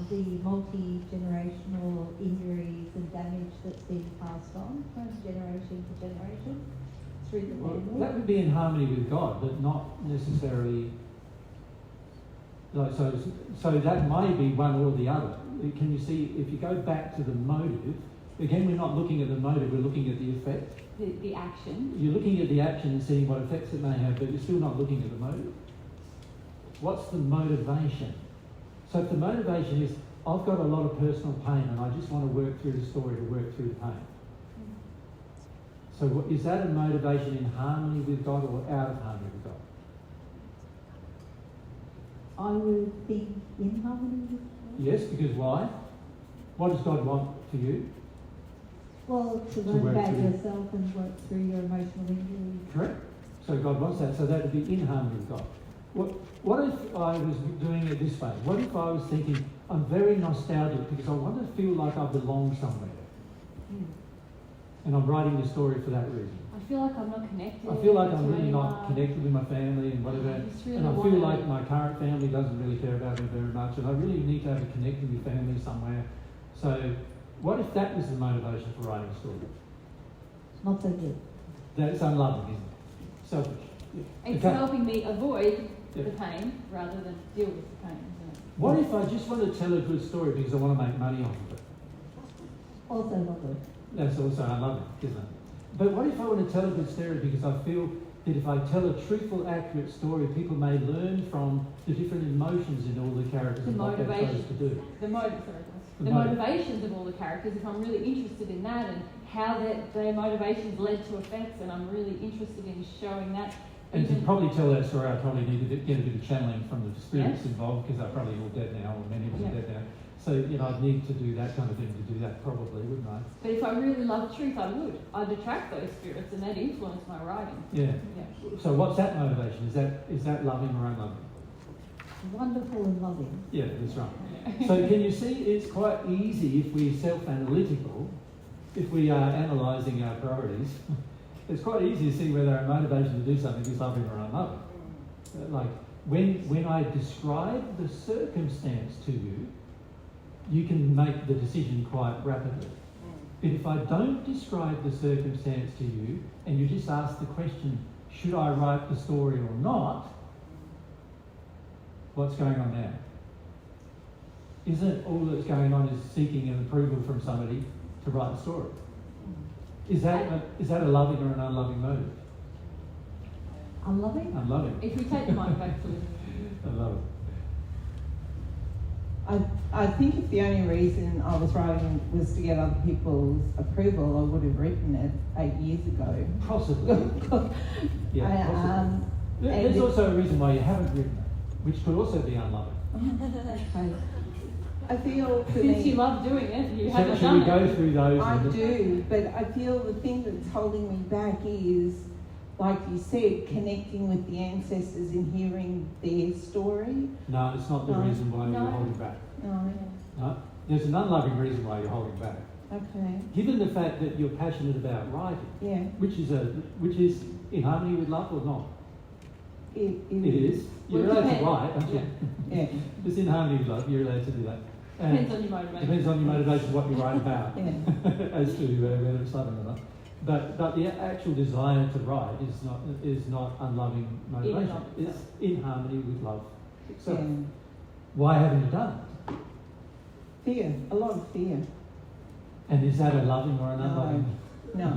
the multi-generational injuries and damage that's being passed on from generation to generation through the Well, family. that would be in harmony with God, but not necessarily. Like, so that may be one or the other. Can you see, if you go back to the motive, again, we're not looking at the motive, we're looking at the effect. The action. You're looking at the action and seeing what effects it may have, but you're still not looking at the motive. What's the motivation? So if the motivation is, I've got a lot of personal pain and I just want to work through the story to work through the pain. So is that a motivation in harmony with God or out of harmony with God? I would think in harmony with God. Yes, because why? What does God want for you? Well, to work learn about through. yourself and work through your emotional injuries. Correct. So God wants that. So that would be in harmony with God. What if I was doing it this way? What if I was thinking, I'm very nostalgic because I want to feel like I belong somewhere. And I'm writing the story for that reason. I feel like I'm not connected. I feel like I'm to really not anyone. connected with my family and whatever. Really And I feel wanna- like my current family doesn't really care about me very much. And I really need to have a connection with family somewhere. So what if that was the motivation for writing a story? Not so good. That's unloving, isn't it? Selfish. Yeah. It's Okay. helping me avoid Yeah. the pain rather than deal with the pain, isn't it? What if I just want to tell a good story because I want to make money off of it? Also lovely. That's also unloving, isn't it? But what if I want to tell a good story because I feel that if I tell a truthful, accurate story, people may learn from the different emotions in all the characters The and what they're motivation. supposed to do. The The motive. motivations of all the characters, if I'm really interested in that and how their motivations led to effects, and I'm really interested in showing that. And to even- probably tell that story, I probably need to get a bit of channeling from the spirits involved because they're probably all dead now, or many of them are Yeah. dead now. So, I'd need to do that kind of thing to do that probably, wouldn't I? But if I really loved truth, I would. I'd attract those spirits, and they'd influence my writing. Yeah. Yeah. So what's that motivation? Is that loving or unloving? Wonderful and loving. Yeah, that's right. So can you see it's quite easy if we're self-analytical, if we are analysing our priorities, it's quite easy to see whether our motivation to do something is loving or unloving. Like when I describe the circumstance to you, you can make the decision quite rapidly. But if I don't describe the circumstance to you and you just ask the question, should I write the story or not, what's going on now? Isn't all that's going on is seeking an approval from somebody to write the story? Is that a loving or an unloving motive? Unloving? Unloving. If we take the mic back to Liz. I love it. I think if the only reason I was writing was to get other people's approval, I would have written it 8 years ago. Possibly. Yeah, possibly. There's also a reason why you haven't written it, which could also be unloving. I feel for Since me, you love doing it, you So haven't should we done go it. through those? I do, but I feel the thing that's holding me back is like you said, connecting with the ancestors and hearing their story? No, it's not the No. reason why No. you're holding back. No. No, there's an unloving reason why you're holding back. Okay. Given the fact that you're passionate about writing, Yeah. which is in harmony with love or not? It It is. You're Well, allowed to depends. write, aren't you? Yeah. It's in harmony with love. You're allowed to do that. And Depends on your motivation. depends on your motivation, what you write about, Yeah. as to whether it's loving or not. But the actual desire to write is not unloving motivation. In and of It's itself. in harmony with love itself. Yeah. Why haven't you done it? Fear. A lot of fear. And is that a loving or an No. unloving? No.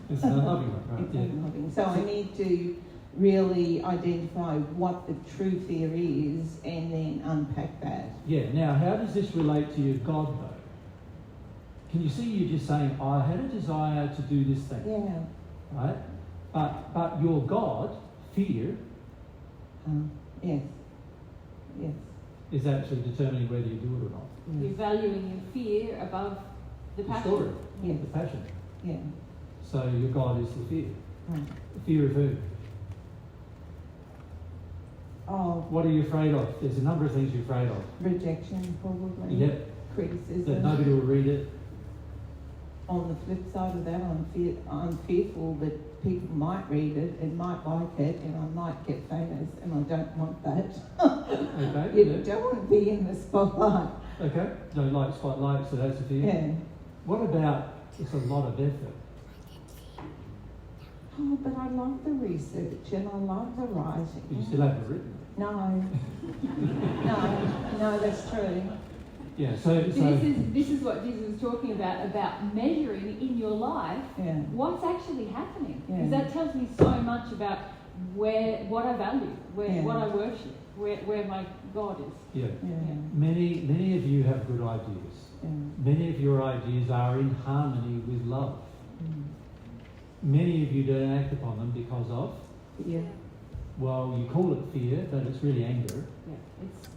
It's an unloving one, right? It's Yeah. unloving. So I need to really identify what the true fear is and then unpack that. Yeah. Now, how does this relate to your God, though? Can you see you just saying, I had a desire to do this thing, Yeah. right? But your God, fear, Yes. Yes. is actually determining whether you do it or not. You're valuing your fear above the The passion. story, Yes. the passion. Yeah. So your God is the fear. Right. The fear of who? Oh, What are you afraid of? There's a number of things you're afraid of. rejection probably. Yeah. Criticism. That nobody will read it. On the flip side of that, I'm fearful that people might read it and might like it, and I might get famous, and I don't want that. Okay. You yeah. don't want to be in the spotlight. Okay. Don't like spotlight, so that's a fear. Yeah. What about it's a lot of effort? Oh, but I love the research and I love the writing. You still haven't written it. No. No, that's true. Yeah. So This is what Jesus is talking about measuring in your life Yeah. what's actually happening. Yeah. Because that tells me so much about what I value, Yeah. what I worship, where my God is. yeah. Yeah. Many of you have good ideas. Yeah. Many of your ideas are in harmony with love. Mm. Many of you don't act upon them because of, Yeah. well, you call it fear, but it's really anger. Yeah.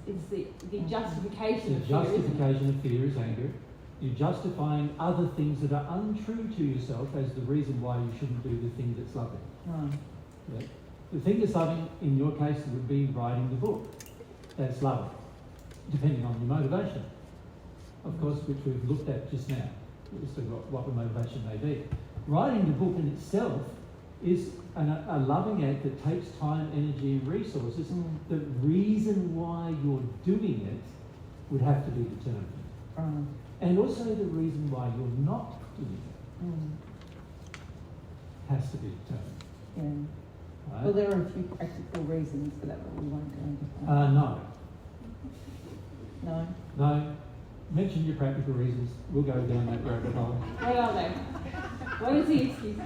It's the justification The of fear, isn't it? justification of fear is anger. You're justifying other things that are untrue to yourself as the reason why you shouldn't do the thing that's loving. Right. Yeah. The thing that's loving, in your case, would be writing the book. That's loving, depending on your motivation, of course, which we've looked at just now, as to what the motivation may be. Writing the book in itself is a loving act that takes time, energy, and resources. Mm. The reason why you're doing it would have to be determined. Right. And also the reason why you're not doing it Mm. has to be determined. Yeah. Right? Well, there are a few practical reasons for that, but we won't go into that. No. No. No. Mention your practical reasons. We'll go down that rabbit hole. What are they? What is the excuse?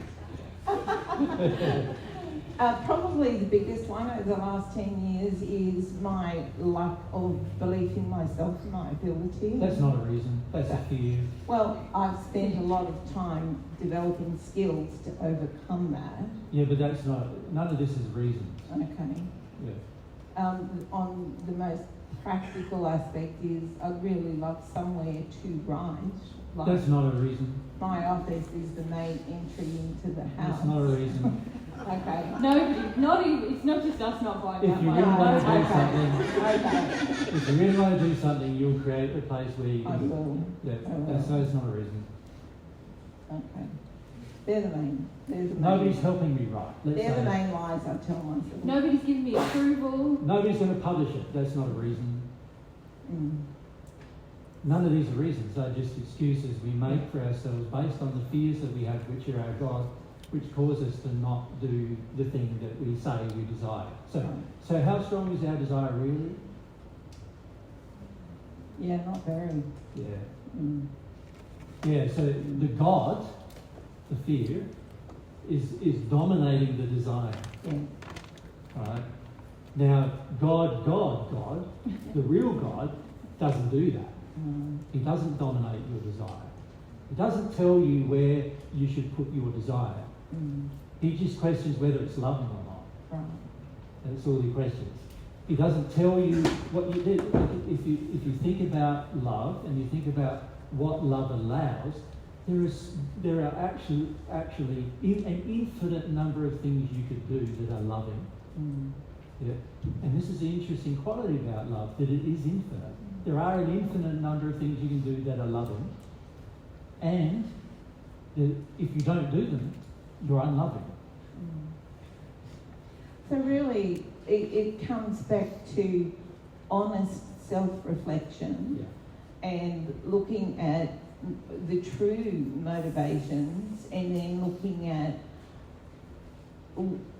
Probably the biggest one over the last 10 years is my lack of belief in myself and my ability. That's not a reason. That's a fear. Well, I've spent a lot of time developing skills to overcome that. Yeah, but that's not. None of this is reasons. Okay. Yeah. On the most practical aspect is I'd really love somewhere to write. Like That's not a reason. my office is the main entry into the house. That's not a reason. Okay. Nobody, not even, it's not just us not buying If that you one. really want to do Okay. something, Okay. if you really want to do something, you'll create a place where you I can. will. Yeah, I will. that's not a reason. Okay. They're the main. Nobody's helping me write. Let's They're the say. main lies I tell myself. Nobody's giving me approval. Nobody's going to publish it. That's not a reason. Mm. None of these are reasons. They're just excuses we make for ourselves based on the fears that we have, which are our God, which cause us to not do the thing that we say we desire. So how strong is our desire really? Yeah, not very. Yeah. Mm. Yeah, so the God, the fear, is dominating the desire. Yeah. Right? Now, God, the real God, doesn't do that. Mm. He doesn't dominate your desire. He doesn't tell you where you should put your desire. Mm. He just questions whether it's loving or not. Right. That's all he questions. He doesn't tell you what you do. If you think about love and you think about what love allows, there are actually an infinite number of things you could do that are loving. Yeah. And this is the interesting quality about love, that it is infinite. There are an infinite number of things you can do that are loving, and that if you don't do them, you're unloving. So really, it comes back to honest self-reflection and looking at the true motivations, and then looking at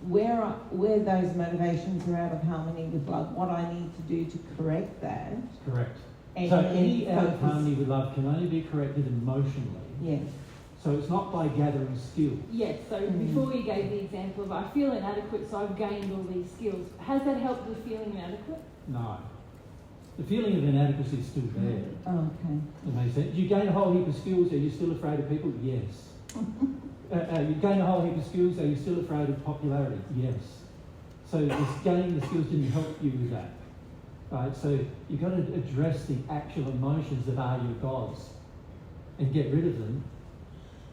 where those motivations are out of harmony with love, what I need to do to correct that. Correct. And so any out of focus. harmony with love can only be corrected emotionally. Yes. So it's not by gathering skills. Yes, so before you gave the example of I feel inadequate, so I've gained all these skills. Has that helped with feeling inadequate? No. The feeling of inadequacy is still there. Oh, okay. It makes sense. You gain a whole heap of skills, are you still afraid of people? Yes. You gain a whole heap of skills, are you still afraid of popularity? Yes. So this gaining the skills didn't help you with that. Right? So you've got to address the actual emotions that are your gods and get rid of them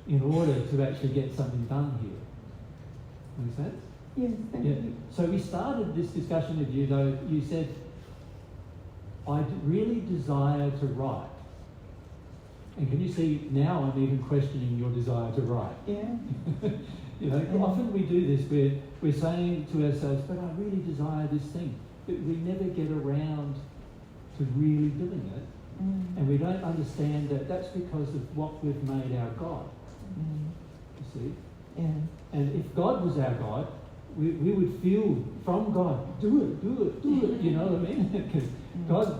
in order to actually get something done here. Make sense? Yes, thank you. So we started this discussion with you, though. You said, I really desire to write. And can you see, now I'm even questioning your desire to write. Yeah. Often we do this, we're saying to ourselves, but I really desire this thing. But we never get around to really doing it. And we don't understand that that's because of what we've made our God. You see? Yeah. And if God was our God, we would feel from God, do it, you know what I mean? Because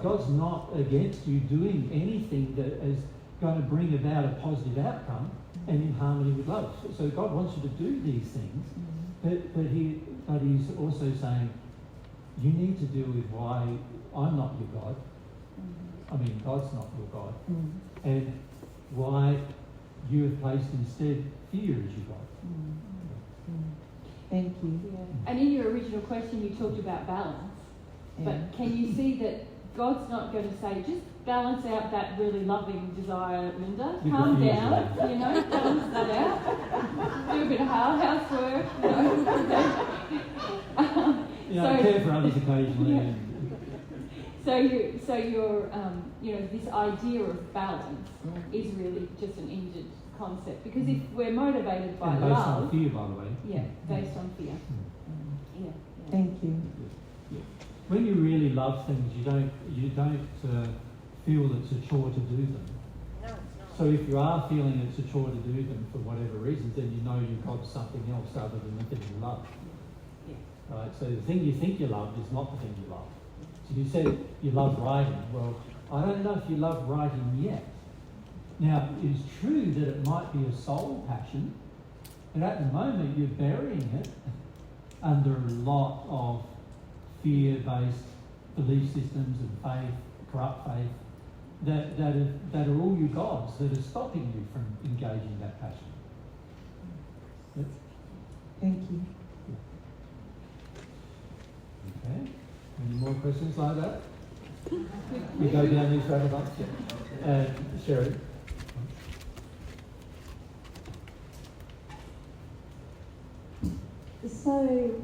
God's not against you doing anything that is going to bring about a positive outcome and in harmony with love. So God wants you to do these things, but He's also saying, you need to deal with why I'm not your God. I mean, God's not your God. And why you have placed instead fear as your God. Thank you. Yeah. And in your original question, you talked about balance. But can you see that God's not going to say, just balance out that really loving desire, Linda. Calm down, balance that out. Do a bit of housework, care for others occasionally. So your this idea of balance is really just an injured concept, because if we're motivated by and based love, on fear, by the way. Yeah, based on fear. Yeah. Thank you. When you really love things, you don't feel it's a chore to do them. No, it's not. So if you are feeling it's a chore to do them for whatever reasons, then you know you've got something else other than the thing you love. Yeah. Right? So the thing you think you love is not the thing you love. So you said you love writing. Well, I don't know if you love writing yet. Now, it is true that it might be a soul passion, but at the moment you're burying it under a lot of fear-based belief systems and faith, corrupt faith, that are all your gods that are stopping you from engaging that passion. Yep. Thank you. Okay. Any more questions like that? We go down these rabbit holes. Sherry. So,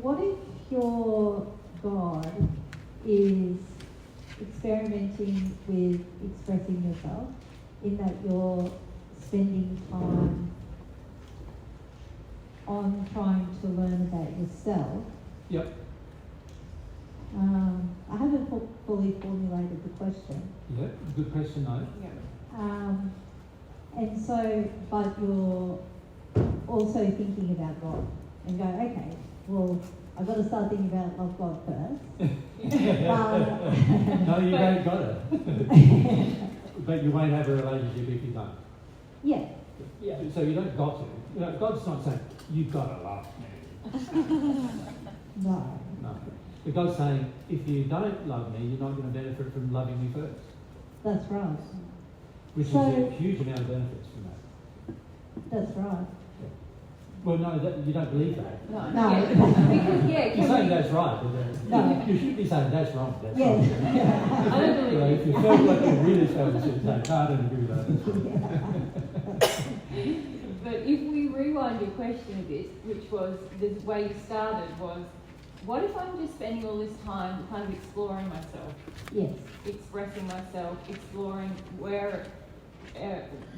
what if your God is experimenting with expressing yourself, in that you're spending time on trying to learn about yourself? Yep. I haven't fully formulated the question. Yep. Good question, though. Yeah. And so, but you're also thinking about God and go, okay, well, I've got to start thinking about love God first. No, you ain't got it. But you won't have a relationship if you don't. Yeah. So you don't got to. God's not saying, you've got to love me. No. No. But God's saying, if you don't love me, you're not going to benefit from loving me first. That's right. Which is a huge amount of benefits from that. That's right. Well, no, you don't believe that. No. No. Because, You're saying that's right, but No. you should be saying that's wrong. That's Yes. wrong. I don't believe If you felt like you really felt, you should say, no, I don't agree with that. But if we rewind your question a bit, which was the way you started was, what if I'm just spending all this time kind of exploring myself? Yes. Expressing myself, exploring where,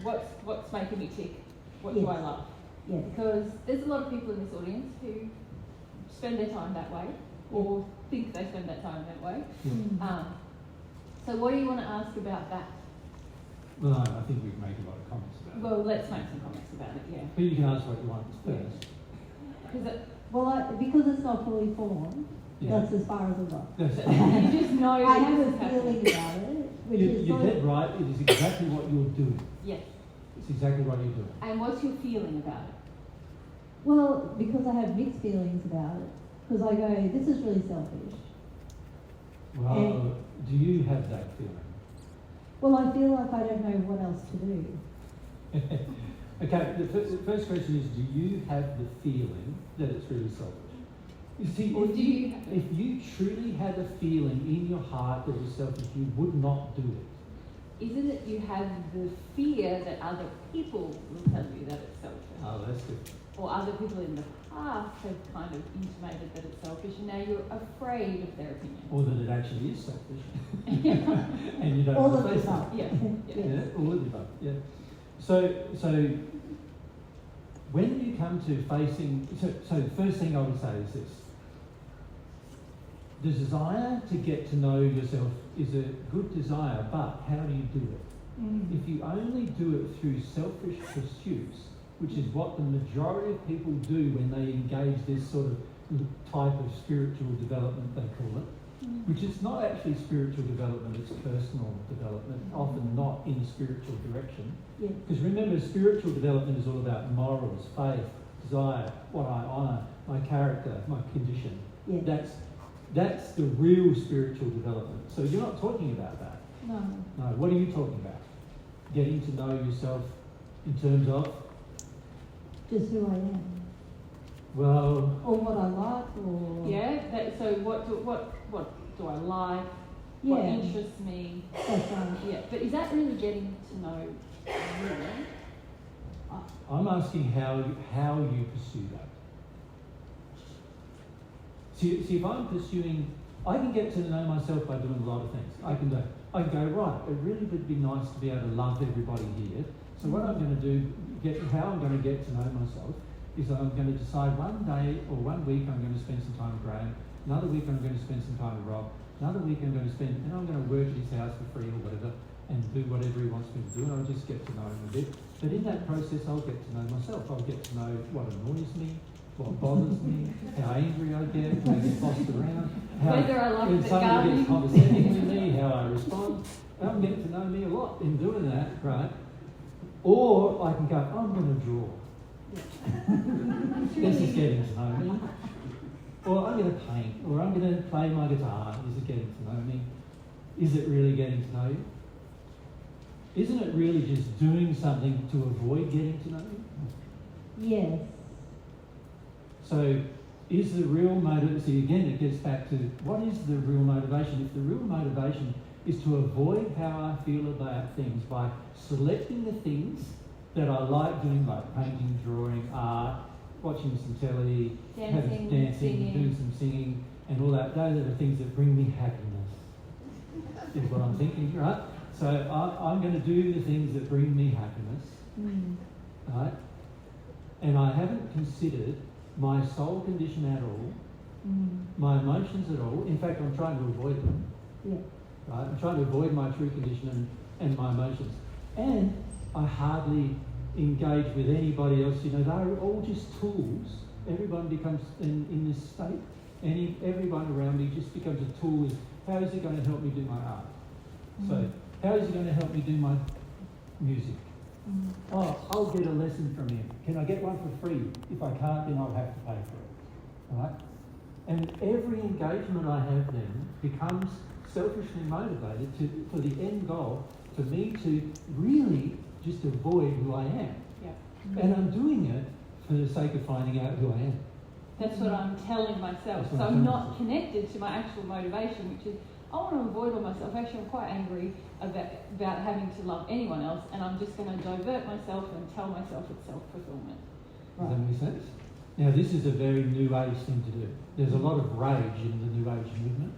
what's making me tick? What do I love? Yes. Because there's a lot of people in this audience who spend their time that way, or think they spend that time that way. So what do you want to ask about that? Well, I think we can make a lot of comments about it. Well, let's make some comments about it, yeah. But you can ask what you want first. Because it's not fully formed, Yeah. that's as far as I got. You just know I have this a is happening. feeling about it, which is You're dead right, it is exactly what you're doing. Yes. It's exactly what you're doing. And what's your feeling about it? Well, because I have mixed feelings about it. Because I go, this is really selfish. Well, do you have that feeling? Well, I feel like I don't know what else to do. Okay, the first question is, do you have the feeling that it's really selfish? You see, if you truly had a feeling in your heart that was selfish, you would not do it. Isn't it you have the fear that other people will tell you that it's selfish? Oh, that's good. Or other people in the past have kind of intimated that it's selfish, and now you're afraid of their opinion. Or that it actually is selfish. And you don't All want of to face the above. it. Yeah. All of the above. Yeah. So when you come to facing, so the first thing I would say is this: the desire to get to know yourself is a good desire, but how do you do it? If you only do it through selfish pursuits, which is what the majority of people do when they engage this sort of type of spiritual development, they call it, which is not actually spiritual development, it's personal development, often not in a spiritual direction. Because remember, spiritual development is all about morals, faith, desire, what I honour, my character, my condition. That's the real spiritual development. So you're not talking about that. No. No, what are you talking about? Getting to know yourself in terms of? Just who I am. Well... Or what I like, or... Yeah, so what do I like? What interests me? That's right. Yeah, but is that really getting to know you? I'm asking how you pursue that. See, if I'm pursuing... I can get to know myself by doing a lot of things. I can go, right, it really would be nice to be able to love everybody here. So what I'm going to do, how I'm going to get to know myself, is that I'm going to decide one day or 1 week I'm going to spend some time with Graham, another week I'm going to spend some time with Rob, another week I'm going to spend, and I'm going to work at his house for free or whatever, and do whatever he wants me to do, and I'll just get to know him a bit. But in that process, I'll get to know myself. I'll get to know what annoys me, what bothers me, how angry I get when I get bossed around, how when somebody gets condescending with me, how I respond. I'm getting to know me a lot in doing that, right? Or I can go, I'm going to draw. This is getting to know me. Or I'm going to paint, or I'm going to play my guitar. Is it getting to know me? Is it really getting to know you? Isn't it really just doing something to avoid getting to know you? Yes. So is the real motivation, see again it gets back to what is the real motivation? If the real motivation is to avoid how I feel about things by selecting the things that I like doing, like painting, drawing, art, watching some telly, dancing, doing some singing, and all that, those are the things that bring me happiness, is what I'm thinking, right? So I'm going to do the things that bring me happiness, right? And I haven't considered my soul condition at all, my emotions at all. In fact, I'm trying to avoid them. Right? I'm trying to avoid my true condition and my emotions. And I hardly engage with anybody else. You know, they're all just tools. Everyone becomes, in this state, everyone around me just becomes a tool. How is it going to help me do my art? So, how is it going to help me do my music? Oh, I'll get a lesson from him. Can I get one for free? If I can't, then I'll have to pay for it. Right? And every engagement I have then becomes selfishly motivated for the end goal, for me to really just avoid who I am. And I'm doing it for the sake of finding out who I am. That's what I'm telling myself. So I'm not connected to my actual motivation, which is I want to avoid all myself. Actually, I'm quite angry about having to love anyone else, and I'm just going to divert myself and tell myself it's self-fulfillment. Does that make sense? Now, this is a very New Age thing to do. There's a lot of rage in the New Age movement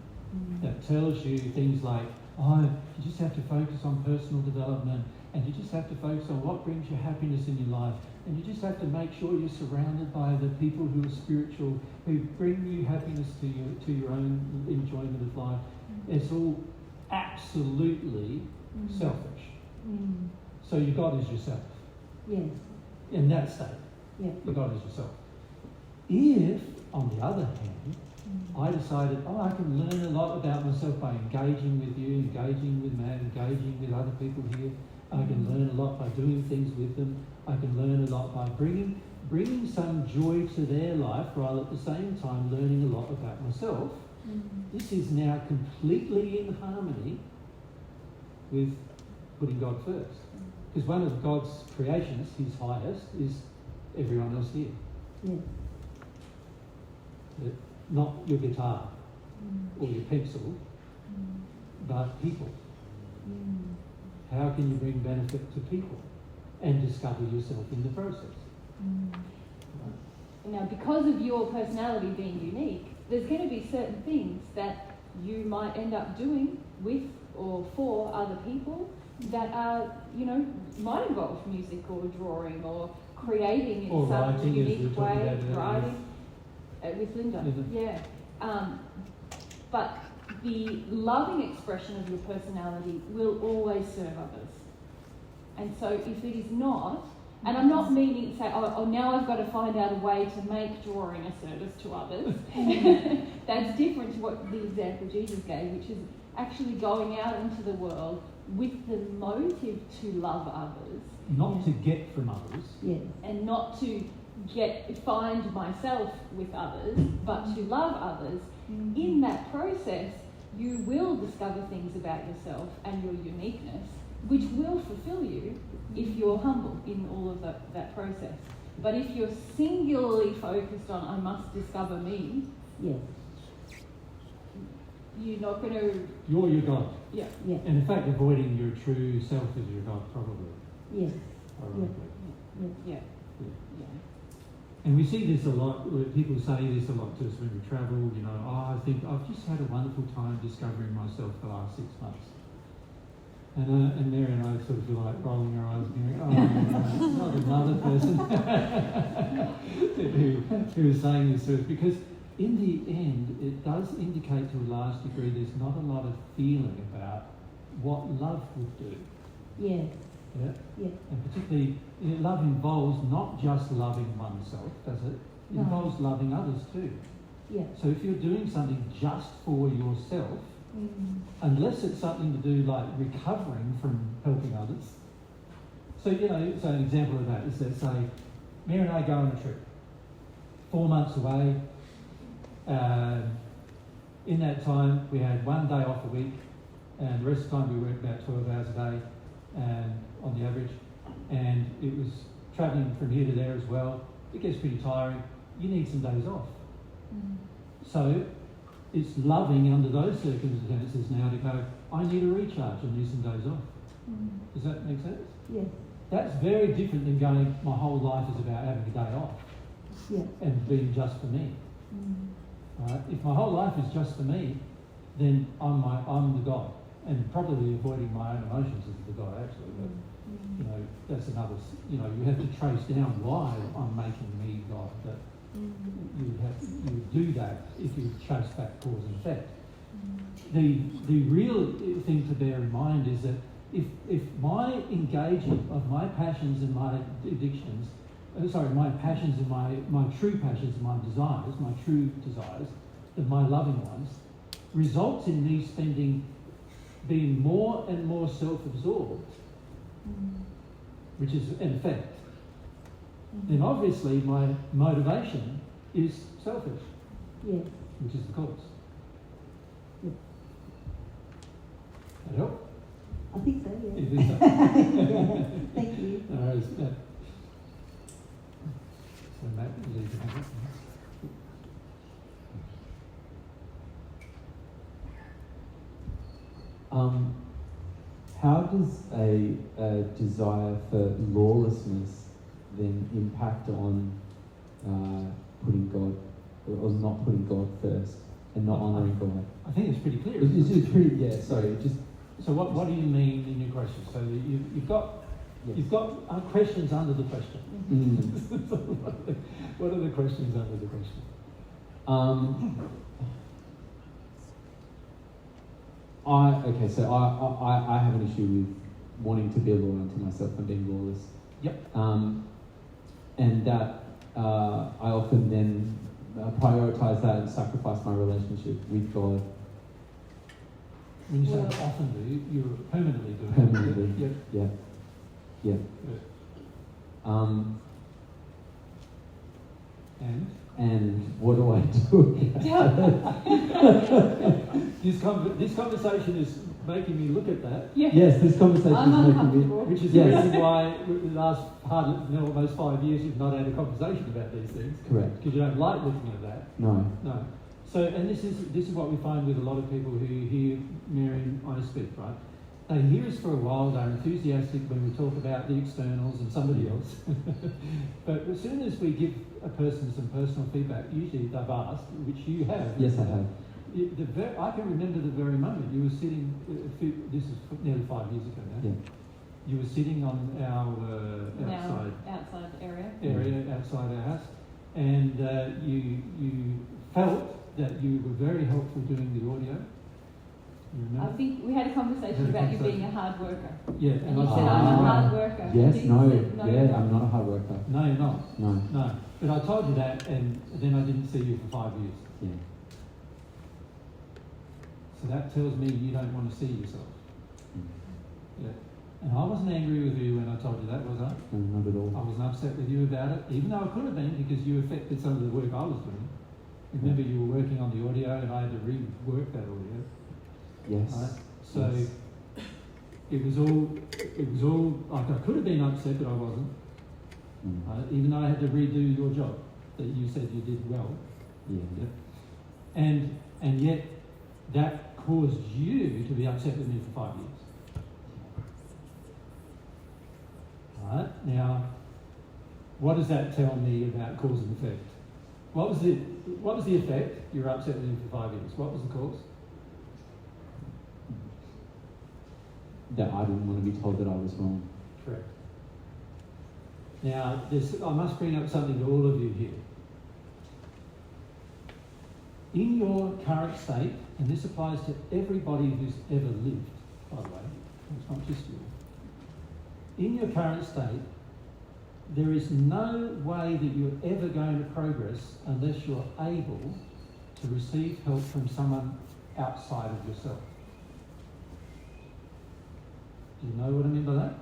that tells you things like, oh, you just have to focus on personal development, and you just have to focus on what brings you happiness in your life, and you just have to make sure you're surrounded by the people who are spiritual, who bring you happiness to your own enjoyment of life. It's all absolutely selfish. So your God is yourself. Yes. In that state, your God is yourself. If, on the other hand, I decided, I can learn a lot about myself by engaging with you, engaging with Matt, engaging with other people here. I can learn a lot by doing things with them. I can learn a lot by bringing some joy to their life, while at the same time learning a lot about myself. This is now completely in harmony with putting God first. Because one of God's creations, his highest, is everyone else here. Yes. Not your guitar or your pencil, but people. How can you bring benefit to people and discover yourself in the process? Now, because of your personality being unique, there's going to be certain things that you might end up doing with or for other people that are, might involve music or drawing or creating in some writing, unique way, about writing. With Linda, yeah. But the loving expression of your personality will always serve others. And so if it is not, and I'm not meaning to say, now I've got to find out a way to make drawing a service to others. That's different to what the example Jesus gave, which is actually going out into the world with the motive to love others. Not to get from others. Yes. And not to find myself with others, but to love others. In that process, you will discover things about yourself and your uniqueness, which will fulfill you if you're humble in all of that process. But if you're singularly focused on, I must discover me, yes, you're not going to... You're your God. Yeah. Yeah. And in fact, avoiding your true self is your God, probably. Yes. Ironically. Yeah. And we see this a lot, people say this a lot to us when we travel, I think I've just had a wonderful time discovering myself the last 6 months. And Mary and I sort of feel like rolling our eyes and going, not another person who is saying this to us. Because in the end, it does indicate to a large degree there's not a lot of feeling about what love would do. Yes. Yeah? Yeah. And particularly, love involves not just loving oneself, does it? It No. involves loving others too. Yeah. So if you're doing something just for yourself, unless it's something to do like recovering from helping others. So, so an example of that is, let's say, Mary and I go on a trip, 4 months away. In that time, we had 1 day off a week, and the rest of the time we worked about 12 hours a day. On the average, and it was travelling from here to there as well. It gets pretty tiring. You need some days off. So it's loving under those circumstances now to go, I need a recharge, I need some days off. Does that make sense? Yes. That's very different than going, my whole life is about having a day off and being just for me. Right? If my whole life is just for me, then I'm the God. And probably avoiding my own emotions is the God, actually. But, that's another, you have to trace down why I'm making me God. But you would do that if you trace back cause and effect. The real thing to bear in mind is that if my engaging of my passions and my addictions, my passions and my true passions and my desires, my true desires, my loving ones, results in me being more and more self-absorbed, which is an effect, then obviously my motivation is selfish, which is the cause. That help? I think so, yeah. It is so. Thank you. So Matt, you leave it. How does a desire for lawlessness then impact on putting God, or not putting God first and not honouring God? I think it's pretty clear. It's pretty, yeah, sorry. So what do you mean in your question? So you've got questions under the question. What are the questions under the question? I have an issue with wanting to be loyal to myself and being lawless. Yep. And that I often then prioritise that and sacrifice my relationship with God. When you say often do, you're permanently doing it. Permanently, yeah. And what do I do? This conversation is making me look at that. Yes, this conversation is making me, which is the reason why the last almost 5 years you've not had a conversation about these things. Correct. Because you don't like looking at that. No. So, and this is what we find with a lot of people who hear Mary and I speak, right? They hear us for a while, they're enthusiastic when we talk about the externals and somebody else. But as soon as we give a person some personal feedback, usually they've asked, which you have. Yes, I have. I can remember the very moment you were sitting, this is nearly 5 years ago now. Yeah. You were sitting on our outside area outside our house, and you felt that you were very helpful doing the audio. You remember? I think we had a conversation about you being a hard worker. Yeah, and you said I'm a hard worker. Yes, I'm not a hard worker. No, you're not. No. But I told you that, and then I didn't see you for 5 years. Yeah. So that tells me you don't want to see yourself. Yeah. And I wasn't angry with you when I told you that, was I? No, not at all. I wasn't upset with you about it, even though I could have been, because you affected some of the work I was doing. Remember, you were working on the audio, and I had to rework that audio. Yes. Right? So it was all like I could have been upset, but I wasn't. Even though I had to redo your job that you said you did well. Yeah. And yet that caused you to be upset with me for 5 years. Right? Now, what does that tell me about cause and effect? What was the effect? You were upset with me for 5 years. What was the cause? That I didn't want to be told that I was wrong. Correct. Now, I must bring up something to all of you here. In your current state, and this applies to everybody who's ever lived, by the way, it's not just you. In your current state, there is no way that you're ever going to progress unless you're able to receive help from someone outside of yourself. Do you know what I mean by that?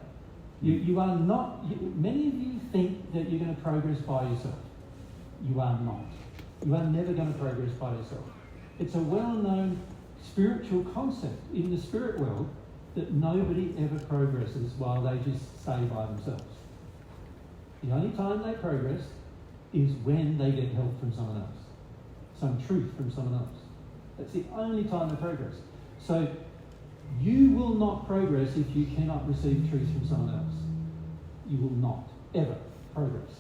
You are not, many of you think that you're going to progress by yourself. You are not. You are never going to progress by yourself. It's a well-known spiritual concept in the spirit world that nobody ever progresses while they just stay by themselves. The only time they progress is when they get help from someone else. Some truth from someone else. That's the only time they progress. So you will not progress if you cannot receive truth from someone else. You will not ever progress.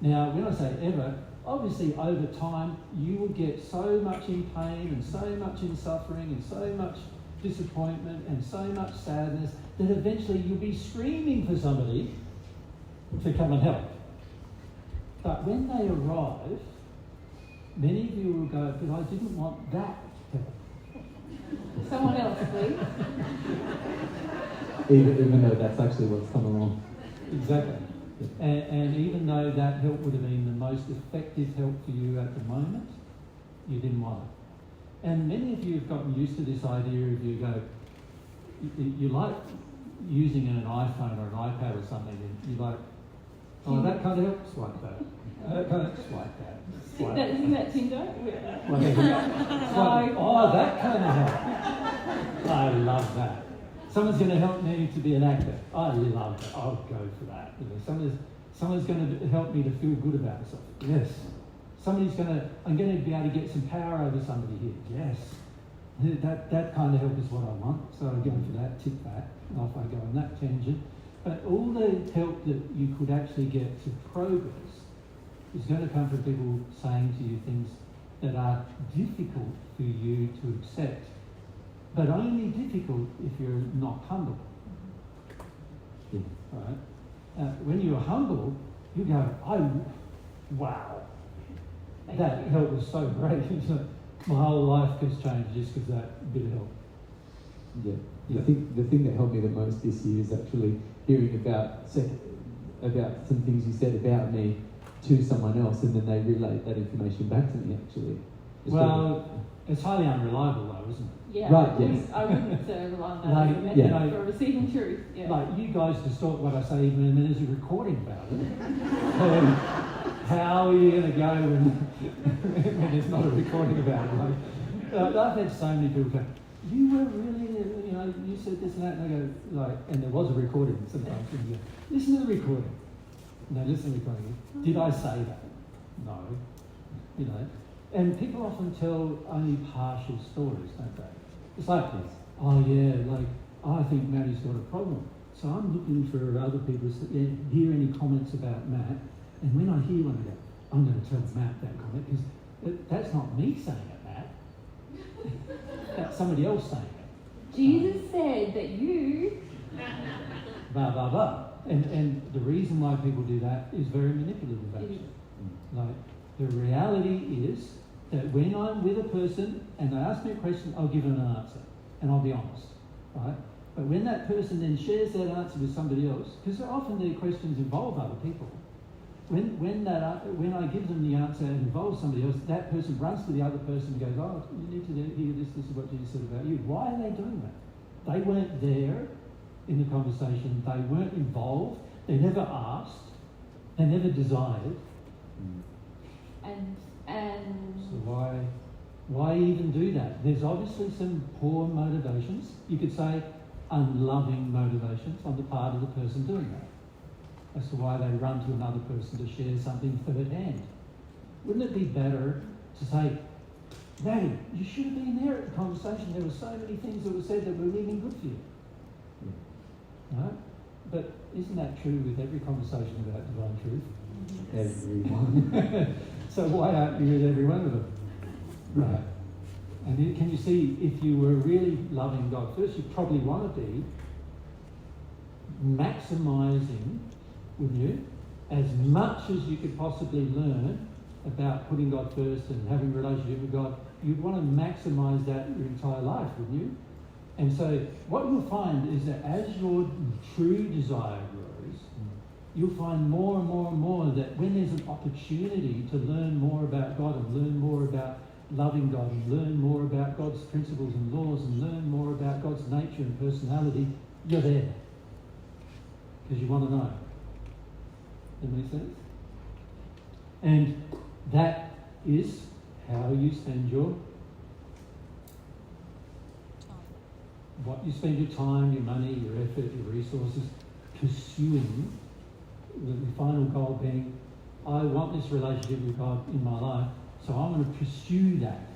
Now, when I say ever, obviously over time you will get so much in pain and so much in suffering and so much disappointment and so much sadness that eventually you'll be screaming for somebody to come and help. But when they arrive, many of you will go, but I didn't want that help. Someone else, please. Even though that's actually what's come along. Exactly. And even though that help would have been the most effective help for you at the moment, you didn't want it. And many of you have gotten used to this idea of you like using an iPhone or an iPad or something, and you like, oh, that kind of helps, swipe that. That kind of swipe that. Isn't that Tinder? Oh, that kind of help. I love that. Someone's going to help me to be an actor. I love that. I'll go for that. Someone's going to help me to feel good about myself. Yes. I'm going to be able to get some power over somebody here. Yes. That kind of help is what I want, so I go for that, tick that, and off I go on that tangent. But all the help that you could actually get to progress is going to come from people saying to you things that are difficult for you to accept, but only difficult if you're not humble. Yeah. Right? When you're humble, you go, oh, wow, that help was so great. My whole life has changed just because that bit of help. Yeah. I think the thing that helped me the most this year is actually hearing about some things you said about me to someone else, and then they relate that information back to me. Actually, it's highly unreliable, though, isn't it? Yeah, right. Yes. I wouldn't rely on that as a method for receiving truth. Yeah. Like you guys distort what I say, even when there's a recording about it. So how are you going to go when there's not a recording about it? Like, I've had so many people go, you were really, you said this and that, and I go, and there was a recording sometimes, and you go, listen to the recording. No, listen to the recording. Did I say that? No. And people often tell only partial stories, don't they? It's like this. Oh yeah, I think Maddie's got a problem. So I'm looking for other people to hear any comments about Matt. And when I hear one, I go, I'm going to tell Matt that comment, because that's not me saying it, Matt. That's somebody else saying it. Jesus said that you... Blah, blah, blah. And the reason why people do that is very manipulative, actually. Like, the reality is that when I'm with a person and they ask me a question, I'll give them an answer. And I'll be honest, right? But when that person then shares that answer with somebody else, because often their questions involve other people, when I give them the answer and involves somebody else, that person runs to the other person and goes, oh, you need to hear this is what Jesus said about you. Why are they doing that? They weren't there in the conversation. They weren't involved. They never asked. They never desired. And so why even do that? There's obviously some poor motivations. You could say unloving motivations on the part of the person doing that. As to why they run to another person to share something third hand. Wouldn't it be better to say, Maddie, you should have been there at the conversation. There were so many things that were said that were really good for you. Right? But isn't that true with every conversation about divine truth? Everyone. So why aren't you with every one of them? Right. And can you see, if you were really loving God first, you probably want to be maximizing, wouldn't you, as much as you could possibly learn about putting God first and having a relationship with God. You'd want to maximize that your entire life, wouldn't you? And so what you'll find is that as your true desire grows, you'll find more and more and more that when there's an opportunity to learn more about God and learn more about loving God and learn more about God's principles and laws and learn more about God's nature and personality, you're there. Because you want to know. That makes sense? And that is how you spend your what you spend your time, your money, your effort, your resources pursuing, the final goal being, I want this relationship with God in my life, so I'm going to pursue that,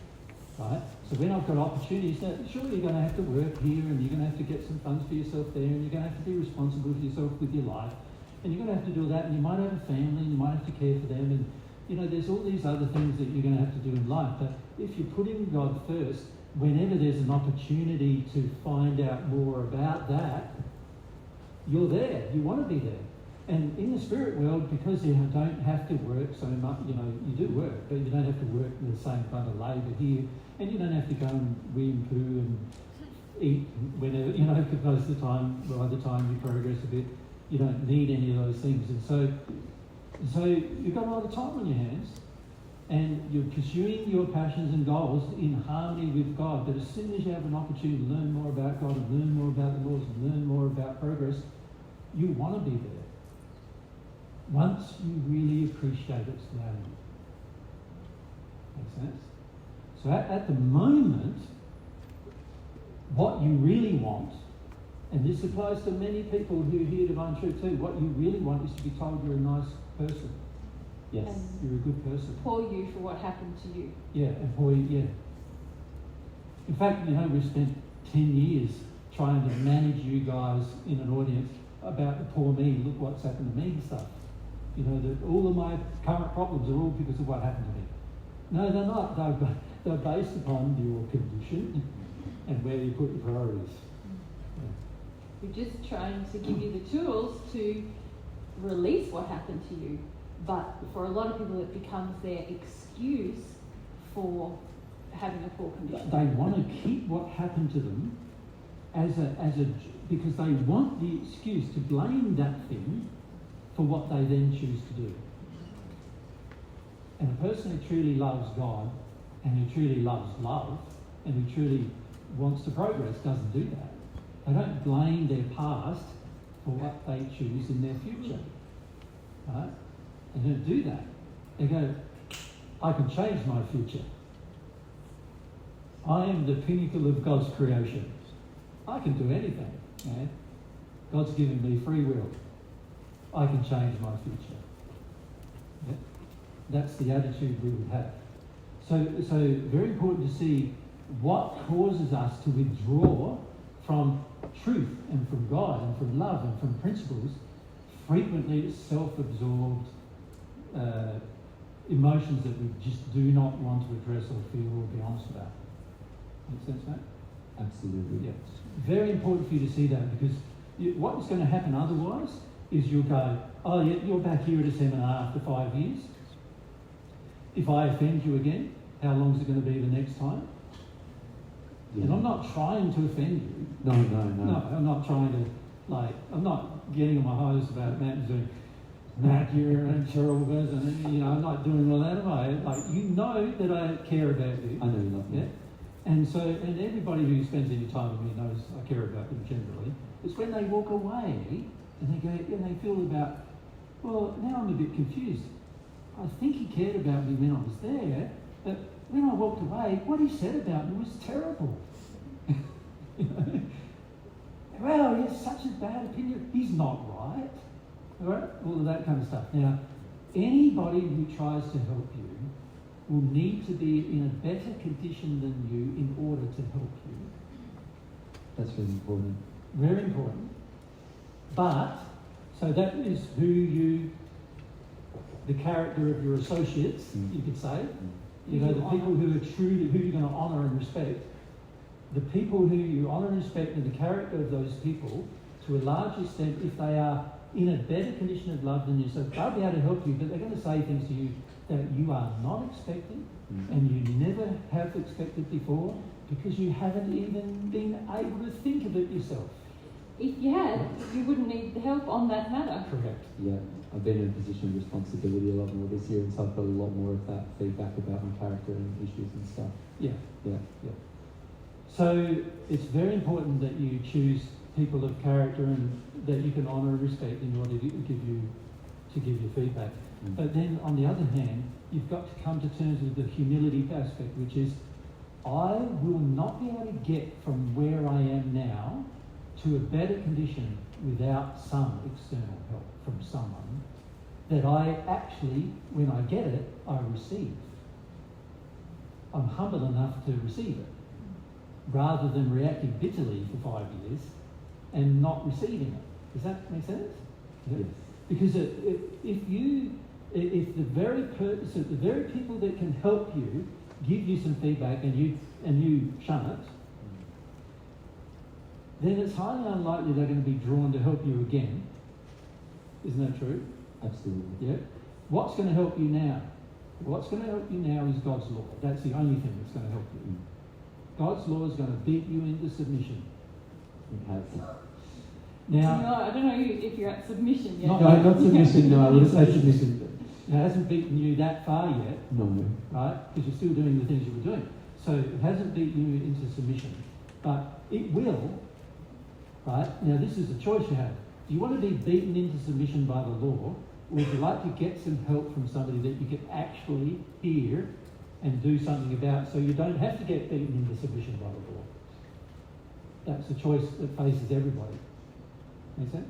right? So when I've got opportunities, now, surely you're going to have to work here and you're going to have to get some funds for yourself there and you're going to have to be responsible for yourself with your life and you're going to have to do that and you might have a family and you might have to care for them and, there's all these other things that you're going to have to do in life. But if you're putting God first, whenever there's an opportunity to find out more about that, you're there. You want to be there. And in the spirit world, because you don't have to work so much, you do work, but you don't have to work the same kind of labour here, and you don't have to go and wee and poo and eat whenever, because most of the time, by the time you progress a bit, you don't need any of those things. And so you've got a lot of time on your hands, and you're pursuing your passions and goals in harmony with God. But as soon as you have an opportunity to learn more about God and learn more about the laws and learn more about progress, you want to be there. Once you really appreciate its value. Makes sense? So at the moment, what you really want, and this applies to many people who hear divine truth too, what you really want is to be told you're a nice person. Yes. You're a good person. For you for what happened to you. Yeah, and for you, yeah. In fact, we've spent 10 years trying to manage you guys in an audience about the poor me, look what's happened to me stuff. That all of my current problems are all because of what happened to me. No, they're not. They're based upon your condition and where you put your priorities. We're just trying to give you the tools to release what happened to you. But for a lot of people, it becomes their excuse for having a poor condition. They want to keep what happened to them because they want the excuse to blame that thing for what they then choose to do. And a person who truly loves God and who truly loves love and who truly wants to progress doesn't do that. They don't blame their past for what they choose in their future. Right? They don't do that. They go, I can change my future. I am the pinnacle of God's creation. I can do anything. Yeah? God's given me free will. I can change my future. Yeah? That's the attitude we would have. So very important to see what causes us to withdraw from truth and from God and from love and from principles. Frequently it's self-absorbed emotions that we just do not want to address or feel or be honest about. Make sense, mate? Absolutely. Yeah. Very important for you to see that, because what is going to happen otherwise is you'll go, oh yeah, you're back here at a seminar after 5 years. If I offend you again, how long is it going to be the next time? Yeah. And I'm not trying to offend you. No. No, I'm not trying to, I'm not getting on my hose about Matt and doing, Matt, you're a terrible person, I'm not doing all that, am I? You know that I care about you. I know you love me. Yeah? And everybody who spends any time with me knows I care about them generally. It's when they walk away and they go, and they feel about, well, now I'm a bit confused. I think he cared about me when I was there, but when I walked away, what he said about me was terrible. Well, he has such a bad opinion. He's not right. All right? All of that kind of stuff. Now, anybody who tries to help you will need to be in a better condition than you in order to help you. That's really important. Very important. But, so that is the character of your associates, you could say. The people who are true, who you're going to honour and respect. The people who you honour and respect and the character of those people, to a large extent, if they are in a better condition of love than you, so they'll be able to help you, but they're going to say things to you that you are not expecting and you never have expected before because you haven't even been able to think of it yourself. If you had, you wouldn't need help on that matter. Correct. Yeah, I've been in a position of responsibility a lot more this year, and so I've got a lot more of that feedback about my character and issues and stuff. Yeah. Yeah. So it's very important that you choose people of character and that you can honour and respect in order to give you feedback. But then on the other hand, you've got to come to terms with the humility aspect, which is, I will not be able to get from where I am now to a better condition without some external help from someone that I actually, when I get it, I receive. I'm humble enough to receive it, rather than reacting bitterly for 5 years and not receiving it. Does that make sense? Yes. Because if the very people that can help you give you some feedback and you shun it, then it's highly unlikely they're going to be drawn to help you again. Isn't that true? Absolutely. Yeah. What's going to help you now? What's going to help you now is God's law. That's the only thing that's going to help you. God's law is going to beat you into submission. It has. Now, No, I don't know if you're at submission yet. No, not submission. No, I wouldn't say submission. It hasn't beaten you that far yet. No. Right? Because you're still doing the things you were doing. So it hasn't beaten you into submission. But it will. Right? Now this is a choice you have. Do you want to be beaten into submission by the law, or would you like to get some help from somebody that you can actually hear and do something about, so you don't have to get beaten into submission by the law? That's a choice that faces everybody. Make sense?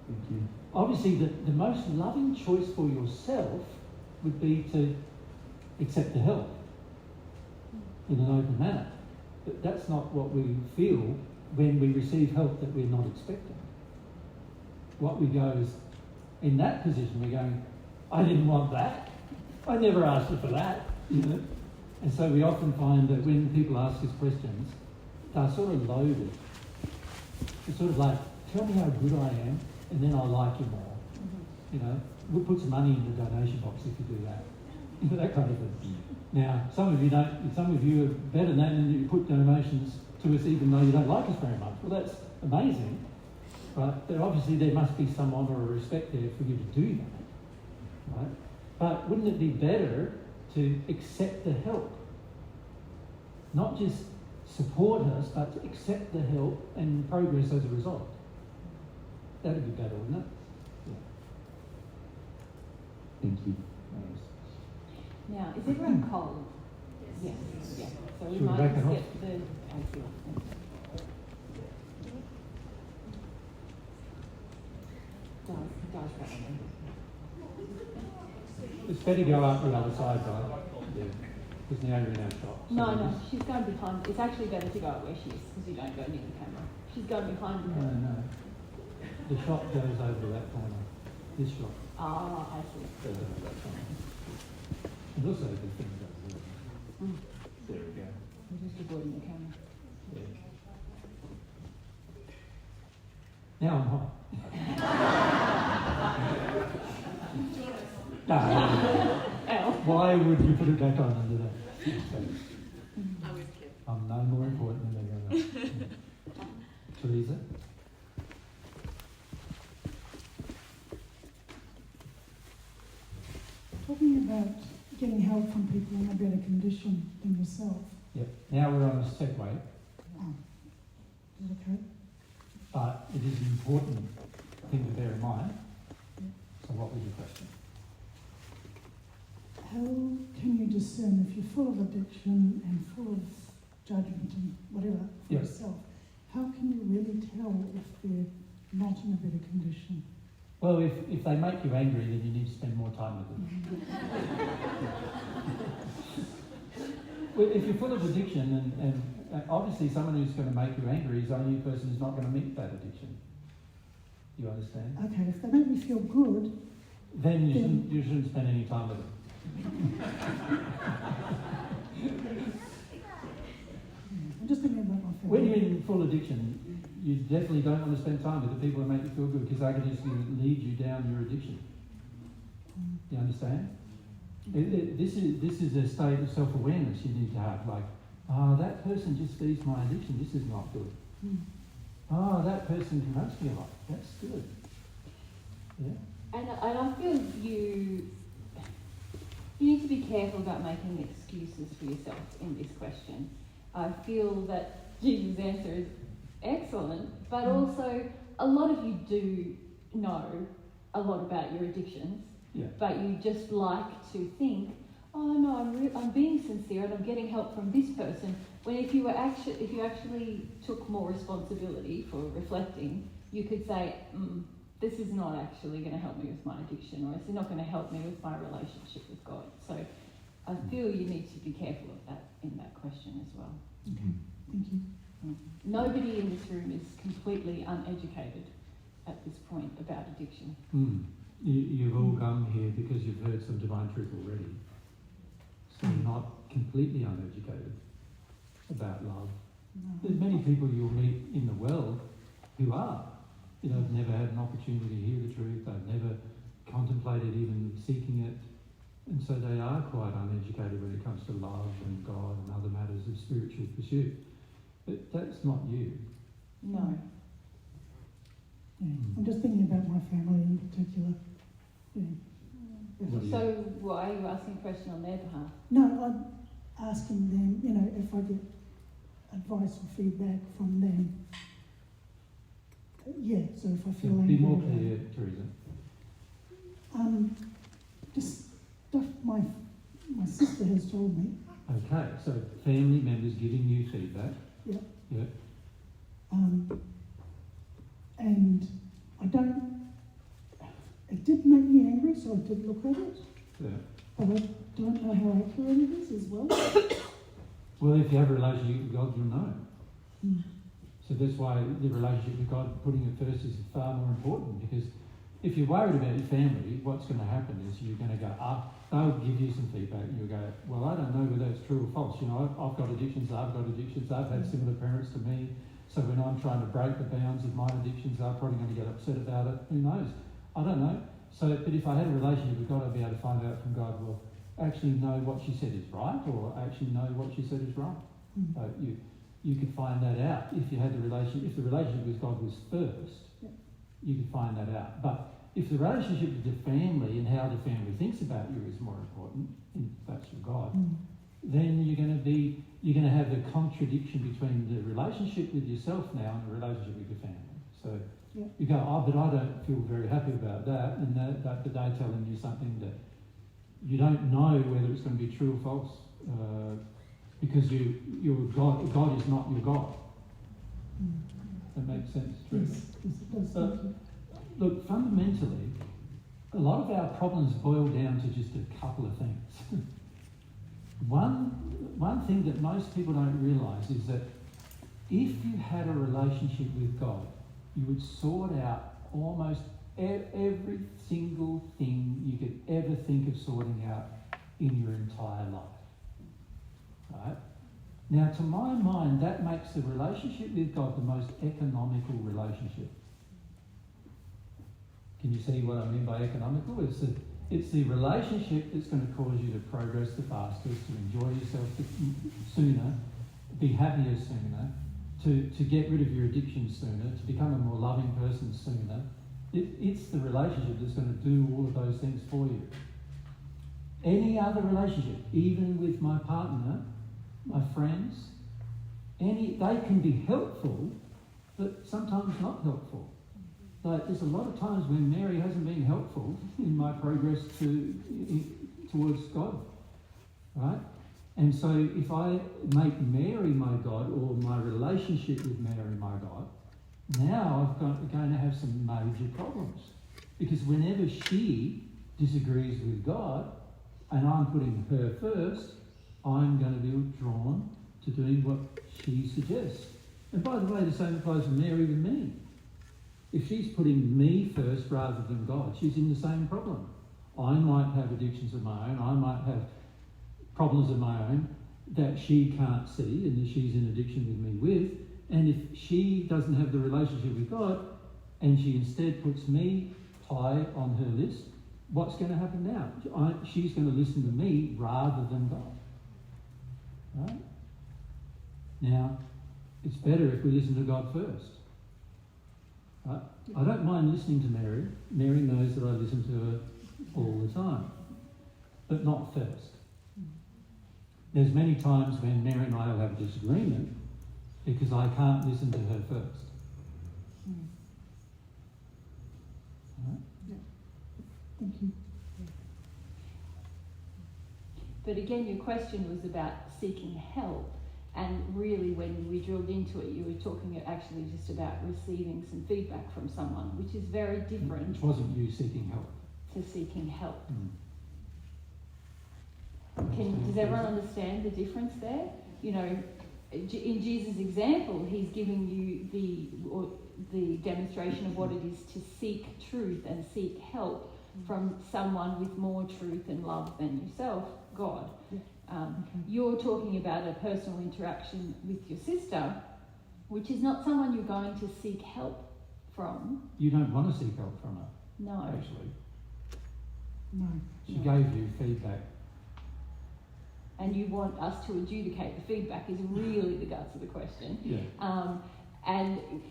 Thank you. Obviously, the most loving choice for yourself would be to accept the help in an open manner. But that's not what we feel when we receive help that we're not expecting. What we go is, in that position, we're going, I didn't want that. I never asked you for that, you know. And so we often find that when people ask us questions, they're sort of loaded. It's sort of like, tell me how good I am, and then I'll like you more. You know, we'll put some money in the donation box if you do that. You know, that kind of thing. Now, some of you don't. Some of you are better than that, and you put donations to us even though you don't like us very much. Well, that's amazing. But obviously there must be some honour or respect there for you to do that. Right? But wouldn't it be better to accept the help? Not just support us, but to accept the help and progress as a result. That would be better, wouldn't it? Yeah. Thank you. Now, is everyone cold? Yes. Yeah. So we Should we might break just it get the AC off. Guys, that one. It's better go out the other side, right? Yeah. Because now you're in our shop. So No, she's going behind. It's actually better to go out where she is because you don't go near the camera. She's going behind the camera. No. The shop goes over to that corner. This shop. Ah, I see. Goes over that corner. And also the thing goes there. There we go. I'm just avoiding the camera. Yeah. Now I'm hot. Why would you put it back on under that? I'm no more important than they go. Teresa? Talking about getting help from people in a better condition than yourself. Yep. Now we're on a segue. Oh, is it okay? But it is an important thing to bear in mind. So what was your question? How can you discern if you're full of addiction and full of judgment and whatever for Yep. yourself? How can you really tell if they're not in a better condition? Well, if they make you angry, then you need to spend more time with them. Well, if you're full of addiction, and obviously someone who's going to make you angry is only a person who's not going to meet that addiction. You understand? Okay, if they make me feel good, Then you shouldn't spend any time with them. I'm just thinking about my family. When you're in full addiction, you definitely don't want to spend time with the people who make you feel good because they can just lead you down your addiction. You understand? This is a state of self-awareness you need to have. Like, that person just feeds my addiction. This is not good. That person promotes me a lot. That's good. Yeah. And I feel you need to be careful about making excuses for yourself in this question. I feel that Jesus' answer is excellent, but also a lot of you do know a lot about your addictions, but you just like to think, oh no, I'm being sincere and I'm getting help from this person. When if you actually took more responsibility for reflecting, you could say, this is not actually going to help me with my addiction, or it's not going to help me with my relationship with God. So I feel you need to be careful of that in that question as well. Okay, thank you. Nobody in this room is completely uneducated at this point about addiction. You've all come here because you've heard some divine truth already. So you're not completely uneducated about love. There's many people you'll meet in the world who are. They've never had an opportunity to hear the truth. They've never contemplated even seeking it. And so they are quite uneducated when it comes to love and God and other matters of spiritual pursuit. But that's not you. No. Yeah. I'm just thinking about my family in particular. Yeah. So why are you asking a question on their behalf? No, I'm asking them, if I get advice or feedback from them. So if I feel angry. Be more clear, Teresa. Just stuff my sister has told me. Okay, so family members giving you feedback. Yep. Yep. And it did make me angry, so I did look at it. Yeah. But I don't know how accurate it is as well. Well, if you have a relationship with God, you'll know. So that's why the relationship with God, putting it first, is far more important, because if you're worried about your family, what's going to happen is you're going to go up, they'll give you some feedback, and you'll go, well, I don't know whether it's true or false. You know, I've got addictions, I've had similar parents to me, so when I'm trying to break the bounds of my addictions, they're probably going to get upset about it. Who knows? I don't know. So, but if I had a relationship with God, I'd be able to find out from God, well, actually know what she said is right, or actually know what she said is wrong. You could find that out if you had the relationship. If the relationship with God was first, you could find that out. But if the relationship with the family and how the family thinks about you is more important, if that's your God, then you're going to have the contradiction between the relationship with yourself now and the relationship with your family. So you go, oh, but I don't feel very happy about that, and but they're telling you something that you don't know whether it's going to be true or false, because your God is not your God. That makes sense. Look, fundamentally, a lot of our problems boil down to just a couple of things. One thing that most people don't realise is that if you had a relationship with God, you would sort out almost every single thing you could ever think of sorting out in your entire life. Right? Now, to my mind, that makes the relationship with God the most economical relationship. Can you see what I mean by economical? It's the relationship that's going to cause you to progress the fastest, to enjoy yourself sooner, be happier sooner, to get rid of your addiction sooner, to become a more loving person sooner. It's the relationship that's going to do all of those things for you. Any other relationship, even with my partner, my friends, they can be helpful, but sometimes not helpful. Like, there's a lot of times when Mary hasn't been helpful in my progress towards God, right? And so if I make Mary my God, or my relationship with Mary my God, now I'm going to have some major problems. Because whenever she disagrees with God, and I'm putting her first, I'm going to be drawn to doing what she suggests. And by the way, the same applies to Mary with me. If she's putting me first rather than God, she's in the same problem. I might have addictions of my own, I might have problems of my own that she can't see and that she's in addiction with me with. And if she doesn't have the relationship with God and she instead puts me high on her list, what's going to happen now? She's going to listen to me rather than God. Right? Now, it's better if we listen to God first. Right? I don't mind listening to Mary. Mary knows that I listen to her all the time, but not first. There's many times when Mary and I will have a disagreement because I can't listen to her first. Right? Thank you. But again, your question was about seeking help. And really, when we drilled into it, you were talking actually just about receiving some feedback from someone, which is very different. Which wasn't you seeking help. To seeking help. Does everyone understand the difference there? You know, in Jesus' example, he's giving you the demonstration of what it is to seek truth and seek help from someone with more truth and love than yourself, God. You're talking about a personal interaction with your sister, which is not someone you're going to seek help from. You don't want to seek help from her. No. Actually. No. She gave you feedback. And you want us to adjudicate the feedback is really the guts of the question. Yeah.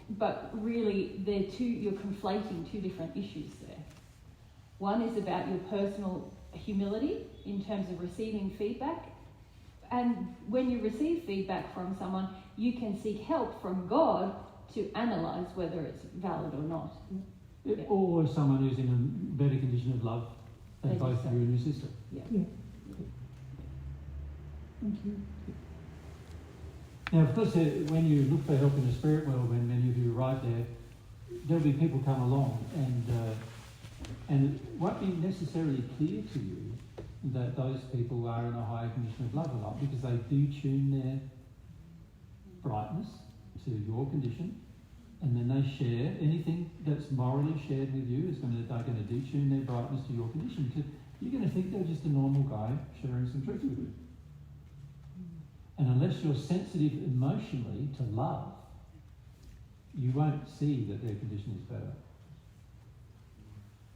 But really, you're conflating two different issues there. One is about your personal humility in terms of receiving feedback. And when you receive feedback from someone, you can seek help from God to analyse whether it's valid or not. Or someone who's in a better condition of love than both you and your sister. Yeah. Thank you. Now, of course, when you look for help in the spirit world, when many of you arrive there, there'll be people come along and it won't be necessarily clear to you that those people are in a higher condition of love or not, because they do tune their brightness to your condition, and then they share anything that's morally shared with you they're going to detune their brightness to your condition. You're going to think they're just a normal guy sharing some truth with you. And unless you're sensitive emotionally to love, you won't see that their condition is better.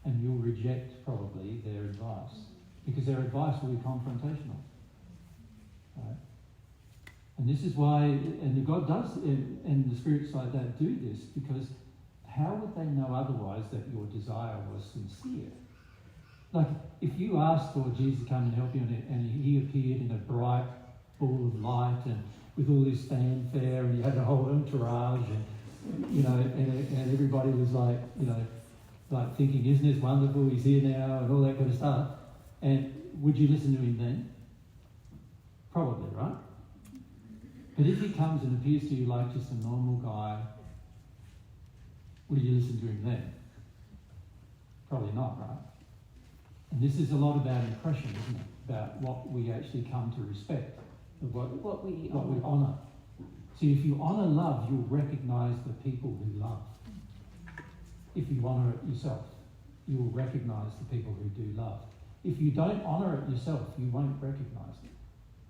And you'll reject probably their advice, because their advice will be confrontational. Right? And this is why, and God does, and the spirits like that do this, because how would they know otherwise that your desire was sincere? Like, if you asked for Jesus to come and help you, and he appeared in a bright ball of light, and with all this fanfare, and you had a whole entourage, and and everybody was like, like thinking, isn't this wonderful, he's here now, and all that kind of stuff. And would you listen to him then? Probably, right? But if he comes and appears to you like just a normal guy, will you listen to him then? Probably not, right? And this is a lot about impression, isn't it? About what we actually come to respect, what we honour. See, if you honour love, you'll recognise the people who love. If you honour it yourself, you'll recognise the people who do love. If you don't honour it yourself, you won't recognise it.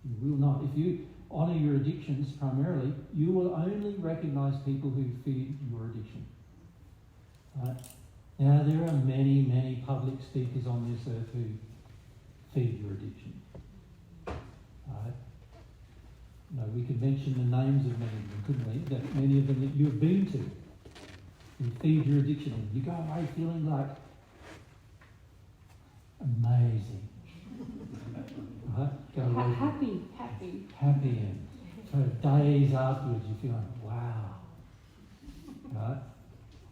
You will not. If you honour your addictions primarily, you will only recognise people who feed your addiction. Right? Now, there are many, many public speakers on this earth who feed your addiction. Right? We could mention the names of many of them, couldn't we? That many of them that you've been to, who feed your addiction, and you go away feeling like amazing. Right? Go away happy, and for days afterwards you feel like, wow. Right?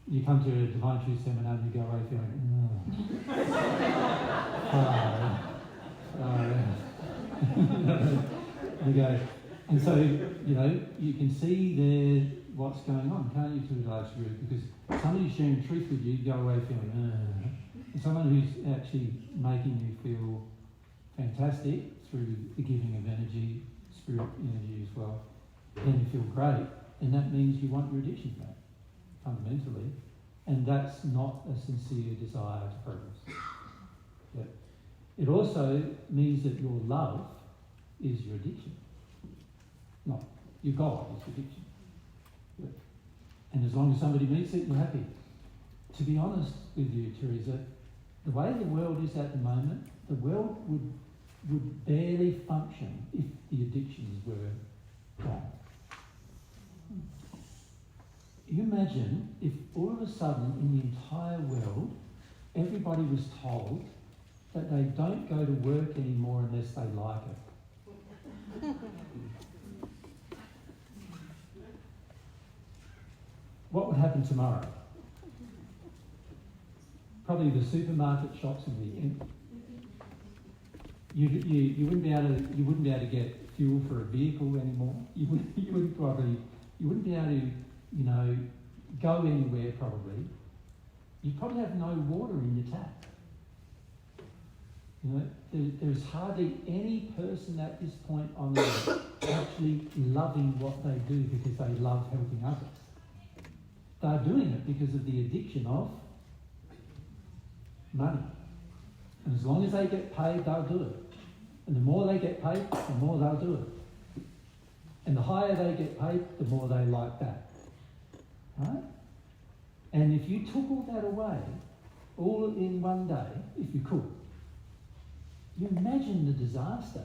You come to a Divine Truth seminar and you go away feeling, you go, and so, you can see there what's going on, can't you, to a large degree? Because somebody's sharing truth with you, you go away feeling, and someone who's actually making you feel fantastic through the giving of energy, spirit energy as well, then you feel great, and that means you want your addiction back, fundamentally, and that's not a sincere desire to progress. But it also means that your love is your addiction. Not your God is your addiction. But, and as long as somebody meets it, you're happy. To be honest with you, Teresa, the way the world is at the moment, the world would barely function if the addictions were gone. You imagine if all of a sudden in the entire world everybody was told that they don't go to work anymore unless they like it. What would happen tomorrow? Probably the supermarket shops would be empty. You wouldn't be able to get fuel for a vehicle anymore. You wouldn't be able to go anywhere probably. You'd probably have no water in your tap. There's hardly any person at this point on earth actually loving what they do because they love helping others. They're doing it because of the addiction of money. And as long as they get paid, they'll do it. And the more they get paid, the more they'll do it. And the higher they get paid, the more they like that. Right? And if you took all that away, all in one day, if you could, you imagine the disaster.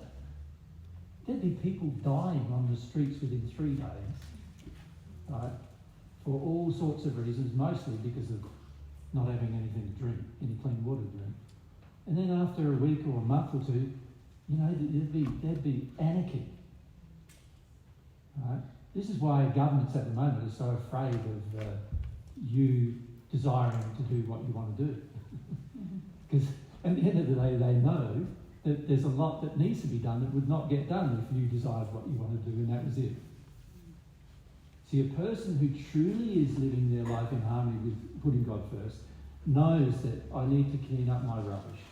There'd be people dying on the streets within 3 days, right? For all sorts of reasons, mostly because of not having anything to drink, any clean water to drink. And then after a week or a month or two, there'd be anarchy. Right? This is why governments at the moment are so afraid of you desiring to do what you want to do. Because at the end of the day, they know that there's a lot that needs to be done that would not get done if you decide what you want to do, and that was it. See, a person who truly is living their life in harmony with putting God first knows that I need to clean up my rubbish.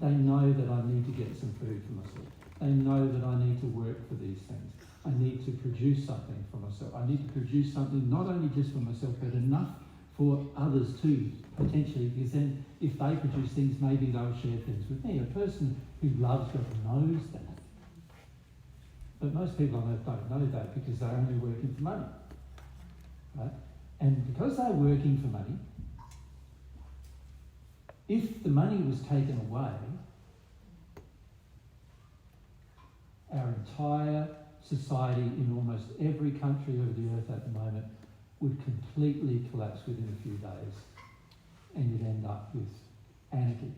They know that I need to get some food for myself. They know that I need to work for these things. I need to produce something for myself. I need to produce something not only just for myself, but enough for others too, potentially, because then if they produce things, maybe they'll share things with me. A person who loves God knows that. But most people on earth don't know that because they're only working for money. Right? And because they're working for money, if the money was taken away, our entire society in almost every country of the earth at the moment would completely collapse within a few days, and you'd end up with anarchy.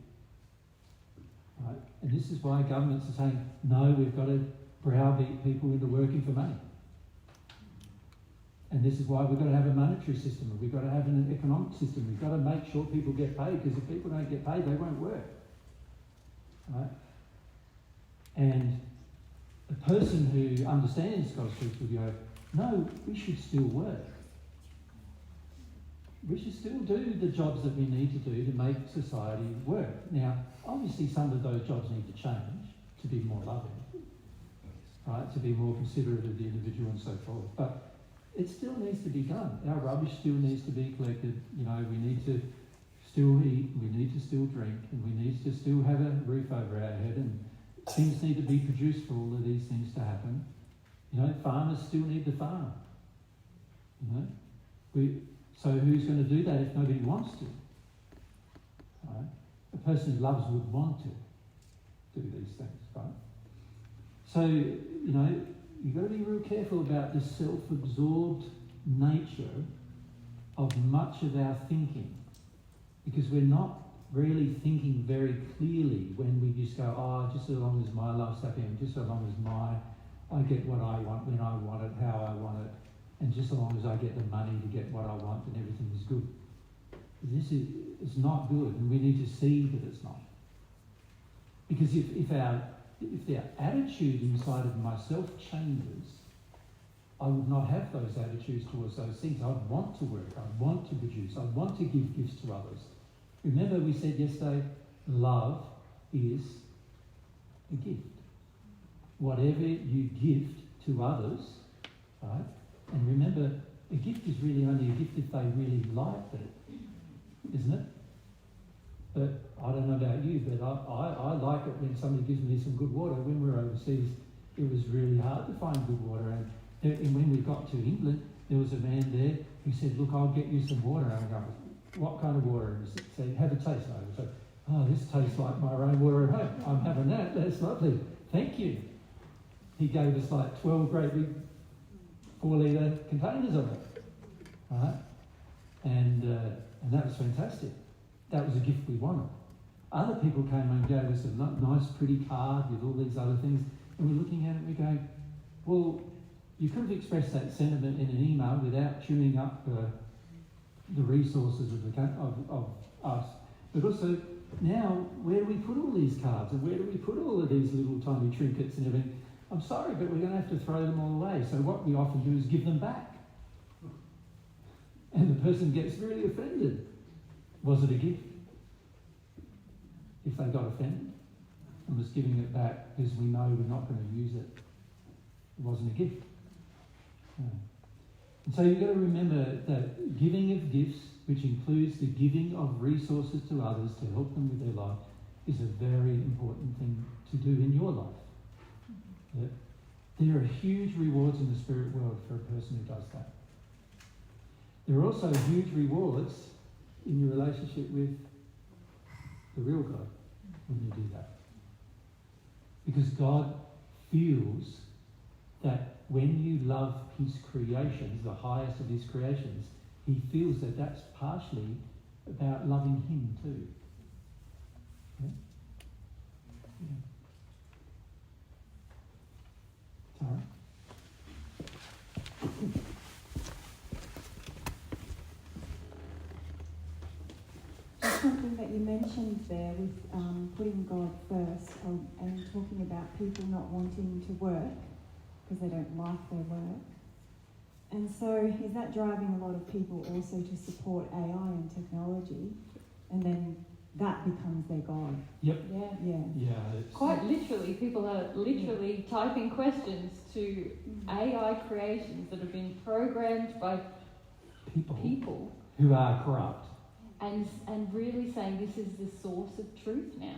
Right? And this is why governments are saying, no, we've got to browbeat people into working for money. And this is why we've got to have a monetary system, and we've got to have an economic system. We've got to make sure people get paid, because if people don't get paid, they won't work. Right? And a person who understands God's truth will go, no, we should still work. We should still do the jobs that we need to do to make society work. Now, obviously some of those jobs need to change to be more loving, right? To be more considerate of the individual and so forth. But it still needs to be done. Our rubbish still needs to be collected. You know, we need to still eat, we need to still drink, and we need to still have a roof over our head, and things need to be produced for all of these things to happen. You know, farmers still need to farm. You know, so who's going to do that if nobody wants to? Right? A person who loves would want to do these things, right? So, you know, you've got to be real careful about the self-absorbed nature of much of our thinking, because we're not really thinking very clearly when we just go, oh, just so long as my life's happy, and just so long as I get what I want, when I want it, how I want it, and just so long as I get the money to get what I want, then everything is good. This is not good, and we need to see that it's not. Because if the attitude inside of myself changes, I would not have those attitudes towards those things. I'd want to work, I'd want to produce, I'd want to give gifts to others. Remember we said yesterday, love is a gift. Whatever you gift to others, right? And remember, a gift is really only a gift if they really like it, isn't it? But I don't know about you, but I like it when somebody gives me some good water. When we were overseas, it was really hard to find good water. And when we got to England, there was a man there who said, look, I'll get you some water. And I go, what kind of water? And he said, have a taste. And I said, oh, this tastes like my own water at home. I'm having that. That's lovely. Thank you. He gave us like 12 great big 4-litre containers of it. Right? And that was fantastic. That was a gift we wanted. Other people came and gave us a nice, pretty card with all these other things, and we're looking at it and we're going, well, you could have expressed that sentiment in an email without chewing up the resources of us. But also, now, where do we put all these cards, and where do we put all of these little tiny trinkets and everything? I'm sorry, but we're going to have to throw them all away. So what we often do is give them back. And the person gets really offended. Was it a gift? If they got offended and was giving it back because we know we're not going to use it, it wasn't a gift. No. And so you've got to remember that giving of gifts, which includes the giving of resources to others to help them with their life, is a very important thing to do in your life. Yeah? There are huge rewards in the spirit world for a person who does that. There are also huge rewards in your relationship with the real God when you do that. Because God feels that when you love his creations, the highest of his creations, he feels that that's partially about loving him too. Yeah? Yeah. Tara? Something that you mentioned there with putting God first and talking about people not wanting to work because they don't like their work. And so is that driving a lot of people also to support AI and technology and then that becomes their God. Yep. Yeah. Yeah. Yeah. It's, Quite literally, people are literally typing questions to AI creations that have been programmed by people who are corrupt. and really saying this is the source of truth now.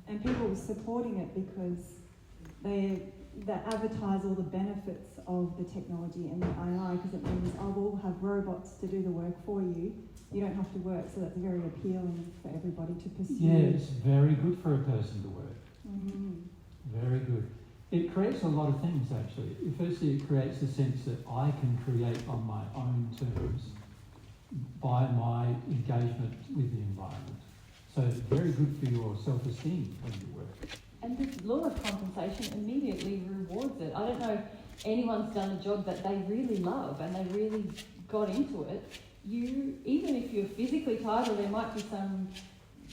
And people are supporting it because they advertise all the benefits of the technology and the AI, because it means, oh, we'll have robots to do the work for you. You don't have to work, so that's very appealing for everybody to pursue. Yeah, it's very good for a person to work. Mm-hmm. Very good. It creates a lot of things, actually. Firstly, it creates a sense that I can create on my own terms by my engagement with the environment. So it's very good for your self-esteem when you work. And the law of compensation immediately rewards it. I don't know if anyone's done a job that they really love and they really got into it. Even if you're physically tired or there might be some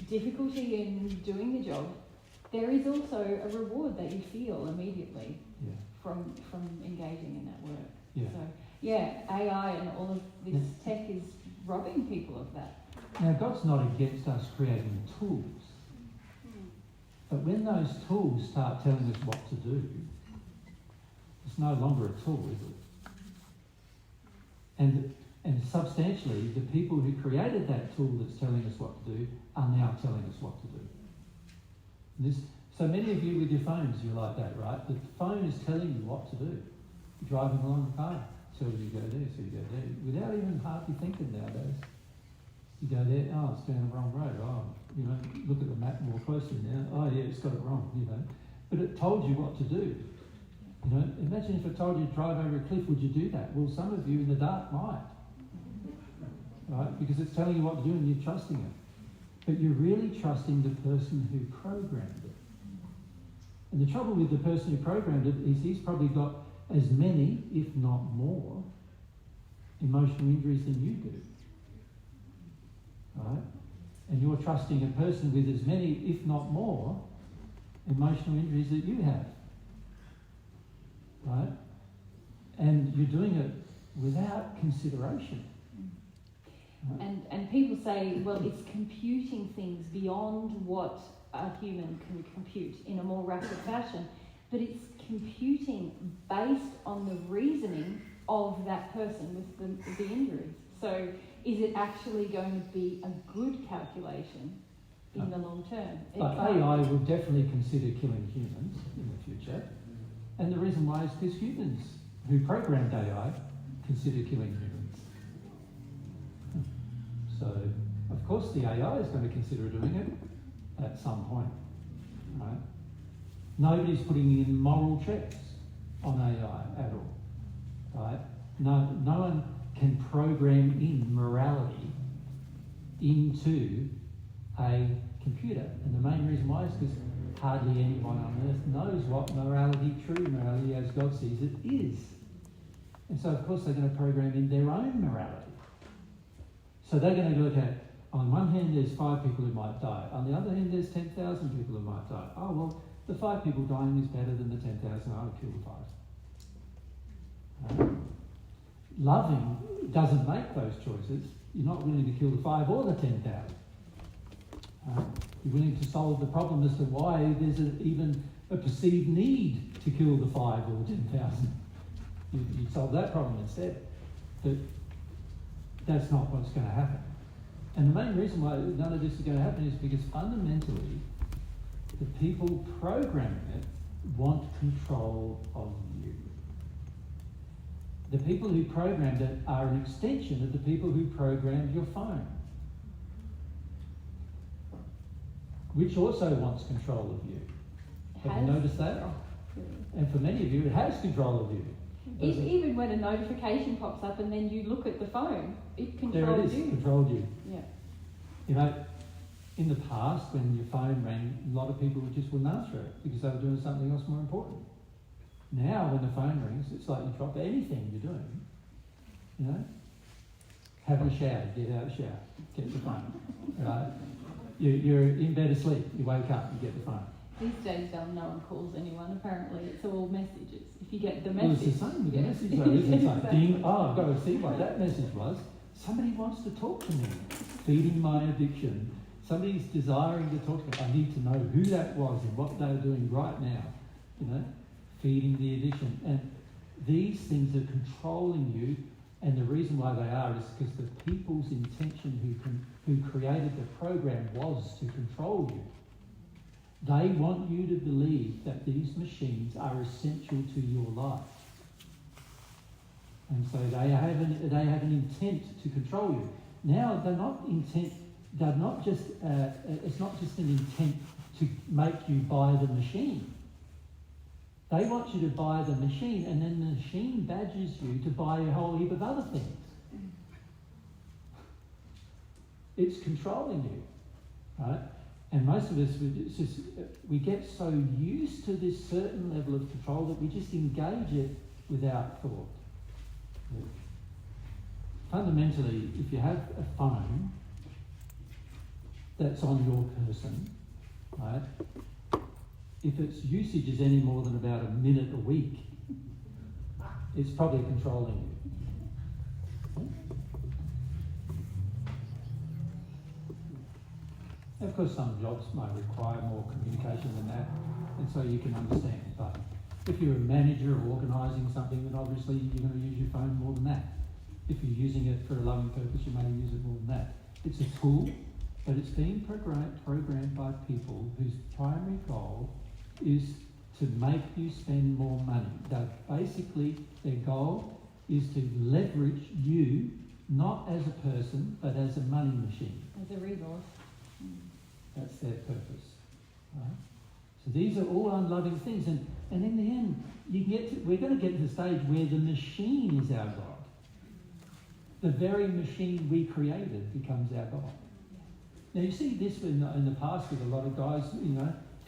difficulty in doing the job, there is also a reward that you feel immediately from engaging in that work. Yeah. So, yeah, AI and all of this tech is robbing people of that. Now, God's not against us creating tools. But when those tools start telling us what to do, it's no longer a tool, is it? And substantially, the people who created that tool that's telling us what to do are now telling us what to do. So many of you with your phones, you're like that, right? The phone is telling you what to do. You're driving along the car, so you go there, so you go there, without even hardly thinking nowadays. You go there, oh, it's down the wrong road. Oh, look at the map more closely now. Oh, yeah, it's got it wrong, But it told you what to do. Imagine if it told you to drive over a cliff, would you do that? Well, some of you in the dark might. Right? Because it's telling you what to do and you're trusting it. But you're really trusting the person who programmed it. And the trouble with the person who programmed it is he's probably got as many, if not more, emotional injuries than you do. Right? And you're trusting a person with as many, if not more, emotional injuries that you have. Right? And you're doing it without consideration. Right? And people say, well, it's computing things beyond what a human can compute in a more rapid fashion, but it's computing based on the reasoning of that person with the injuries. So is it actually going to be a good calculation in the long term? But AI will definitely consider killing humans in the future. And the reason why is because humans who programmed AI consider killing humans. So, of course, the AI is going to consider doing it at some point, right? Nobody's putting in moral checks on AI at all, right? No one can program in morality into a computer. And the main reason why is because hardly anyone on earth knows what morality, true morality, as God sees it, is. And so, of course, they're going to program in their own morality. So they're going to look at, on one hand, there's 5 people who might die. On the other hand, there's 10,000 people who might die. Oh, well, the 5 people dying is better than the 10,000. I would kill the 5. Loving doesn't make those choices. You're not willing to kill the 5 or the 10,000. You're willing to solve the problem as to why there's even a perceived need to kill the 5 or 10,000. You solve that problem instead. But that's not what's going to happen. And the main reason why none of this is going to happen is because fundamentally the people programming it want control of you. The people who programmed it are an extension of the people who programmed your phone, which also wants control of you. Have you noticed that? And for many of you, it has control of you. Even when a notification pops up and then you look at the phone, it controls you. Controlled you. Yeah. In the past, when your phone rang, a lot of people just wouldn't answer it because they were doing something else more important. Now, when the phone rings, it's like you drop anything you're doing. Having a shower, get out of the shower, get the phone. Right? You're in bed asleep, you wake up, you get the phone. These days, no one calls anyone. Apparently, it's all messages. If you get the message, well, it's the same with the message, though, isn't it? Like, ding, I've got to see what that message was. Somebody wants to talk to me. Feeding my addiction somebody's desiring to talk to me, I need to know who that was and what they're doing right now, you know, feeding the addiction. And these things are controlling you, and the reason why they are is because the people's intention who created the program was to control you. They want you to believe that these machines are essential to your life. And so they have an intent to control you. Now they're not just it's not just an intent to make you buy the machine. They want you to buy the machine, and then the machine badges you to buy a whole heap of other things. It's controlling you, right? And most of us, we get so used to this certain level of control that we just engage it without thought. Fundamentally, if you have a phone that's on your person, right, if its usage is any more than about a minute a week, it's probably controlling you. Of course, some jobs might require more communication than that, and so you can understand. But if you're a manager or organising something, then obviously you're going to use your phone more than that. If you're using it for a loving purpose, you may use it more than that. It's a tool, but it's being programmed by people whose primary goal is to make you spend more money. Basically, their goal is to leverage you, not as a person, but as a money machine. As a resource. That's their purpose. Right? So these are all unloving things, and in the end, we're going to get to the stage where the machine is our God. The very machine we created becomes our God. Now you see this in the past with a lot of guys,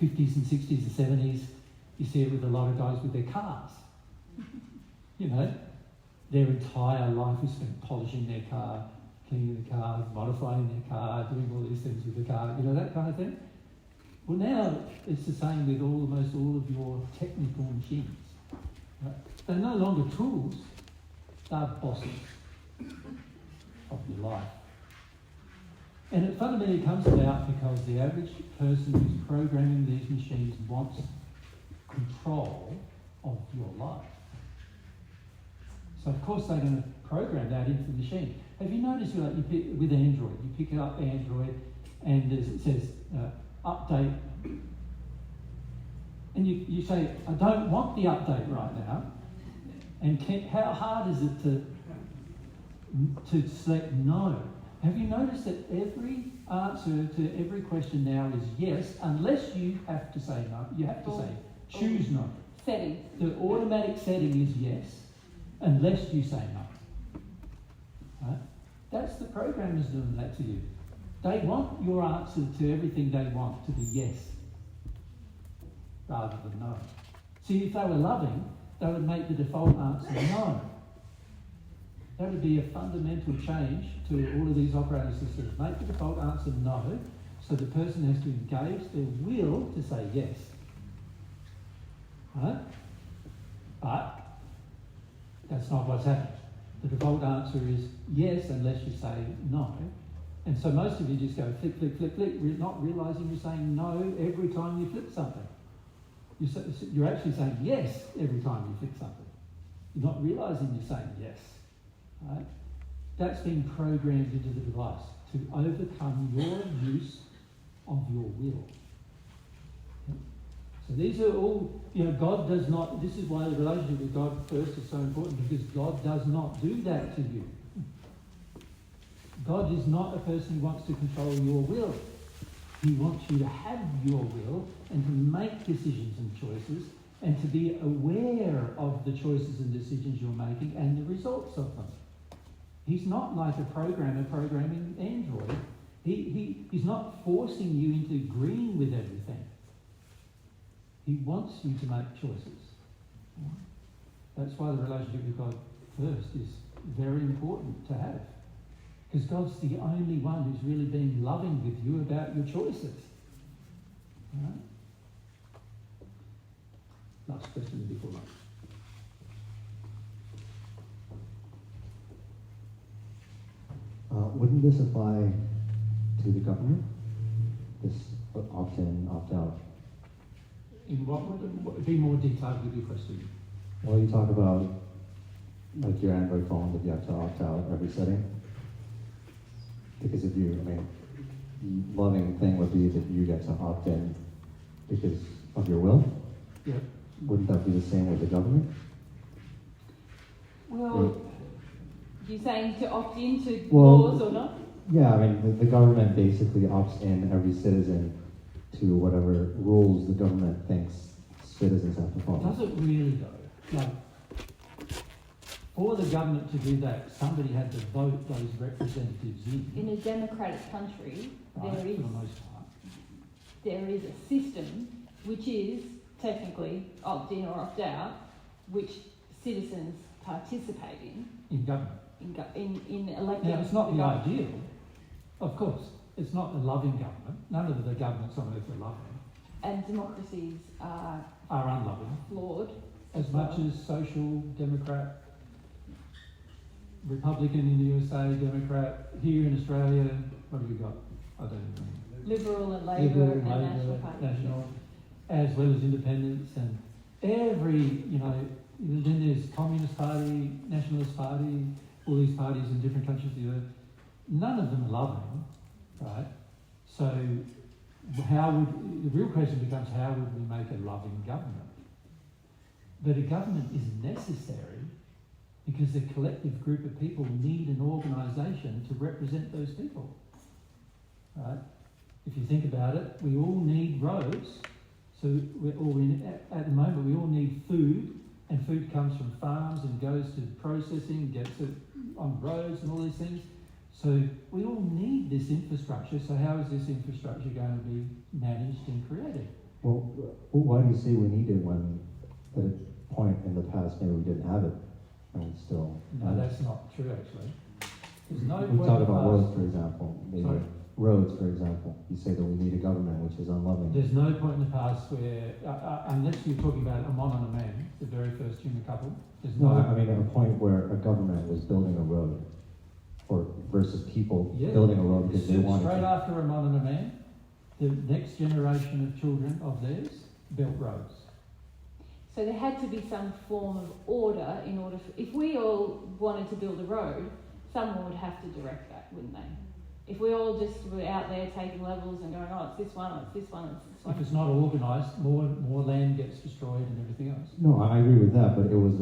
50s and 60s and 70s. You see it with a lot of guys with their cars. Their entire life is spent polishing their car, cleaning the car, modifying their car, doing all these things with the car, that kind of thing. Well, now it's the same with almost all of your technical machines. Right? They're no longer tools, they're bosses of your life. And it fundamentally comes about because the average person who's programming these machines wants control of your life. So of course they're going to program that into the machine. Have you noticed with Android, you pick up Android and it says update, and you say, I don't want the update right now. And how hard is it to select no? Have you noticed that every answer to every question now is yes, unless you have to say no. You have to say choose no. Setting. The automatic setting is yes, unless you say no. Right? That's the programmers doing that to you. They want your answer to everything they want to be yes, rather than no. See, if they were loving, they would make the default answer no. That would be a fundamental change to all of these operating systems. Make the default answer no, so the person has to engage their will to say yes. Right? But that's not what's happened. The default answer is yes unless you say no. And so most of you just go flick, flick, flick, flick, not realising you're saying no every time you flip something. You're actually saying yes every time you flip something. You're not realising you're saying yes. Right? That's been programmed into the device to overcome your use of your will. So these are all, God does not, this is why the relationship with God first is so important, because God does not do that to you. God is not a person who wants to control your will. He wants you to have your will and to make decisions and choices and to be aware of the choices and decisions you're making and the results of them. He's not like a programmer programming Android. He's not forcing you into agreeing with everything. He wants you to make choices. That's why the relationship with God first is very important to have. Because God's the only one who's really been loving with you about your choices. Right? Last question before lunch. Wouldn't this apply to the government? this opt in, opt out. In what be more detailed with your question? Well, you talk about like your Android phone that you have to opt out every setting. Because if you, I mean, the loving thing would be that you get to opt in because of your will. Yeah. Wouldn't that be the same with the government? Well, you're saying to opt into Well, laws or not? Yeah, I mean, the government basically opts in every citizen to whatever rules the government thinks citizens have to follow. Does it really though? Like, for the government to do that, somebody had to vote those representatives in. In a democratic country, Right, for the most part. there is a system which is technically opt in or opt out, which citizens participate In government. in electing. Now, it's not the government. ideal, of course. It's not a loving government. None of the governments on earth are loving. And democracies are Unloving. flawed. As much as social, Democrat, Republican in the USA, Democrat, here in Australia, what have you got? I don't even know. Liberal and Labor and National Party. National, as well as independents and every, then there's Communist Party, Nationalist Party, all these parties in different countries of the earth. None of them are loving, right? So the real question becomes, how would we make a loving government? But a government is necessary because a collective group of people need an organisation to represent those people, right? If you think about it, we all need roads. So at the moment, we all need food, and food comes from farms and goes to processing, gets it on roads and all these things. So we all need this infrastructure. So how is this infrastructure going to be managed and created? Well, why do you say we need it when at a point in the past maybe we didn't have it and still? No, that's not true actually. There's no we point talk in the about past. roads, for example. Maybe Sorry? roads, for example. You say that we need a government which is unloving. There's no point in the past where, unless you're talking about a man and a man, the very first human couple, there's No, I mean at a point where a government was building a road, or versus people building a road because they wanted straight to. after a man and a man, the next generation of children of theirs built roads. So there had to be some form of order in order for, if we all wanted to build a road, someone would have to direct that, wouldn't they? If we all just were out there taking levels and going, oh, it's this one, it's this one, it's this one. If it's not organised, more land gets destroyed and everything else. No, I agree with that, but it was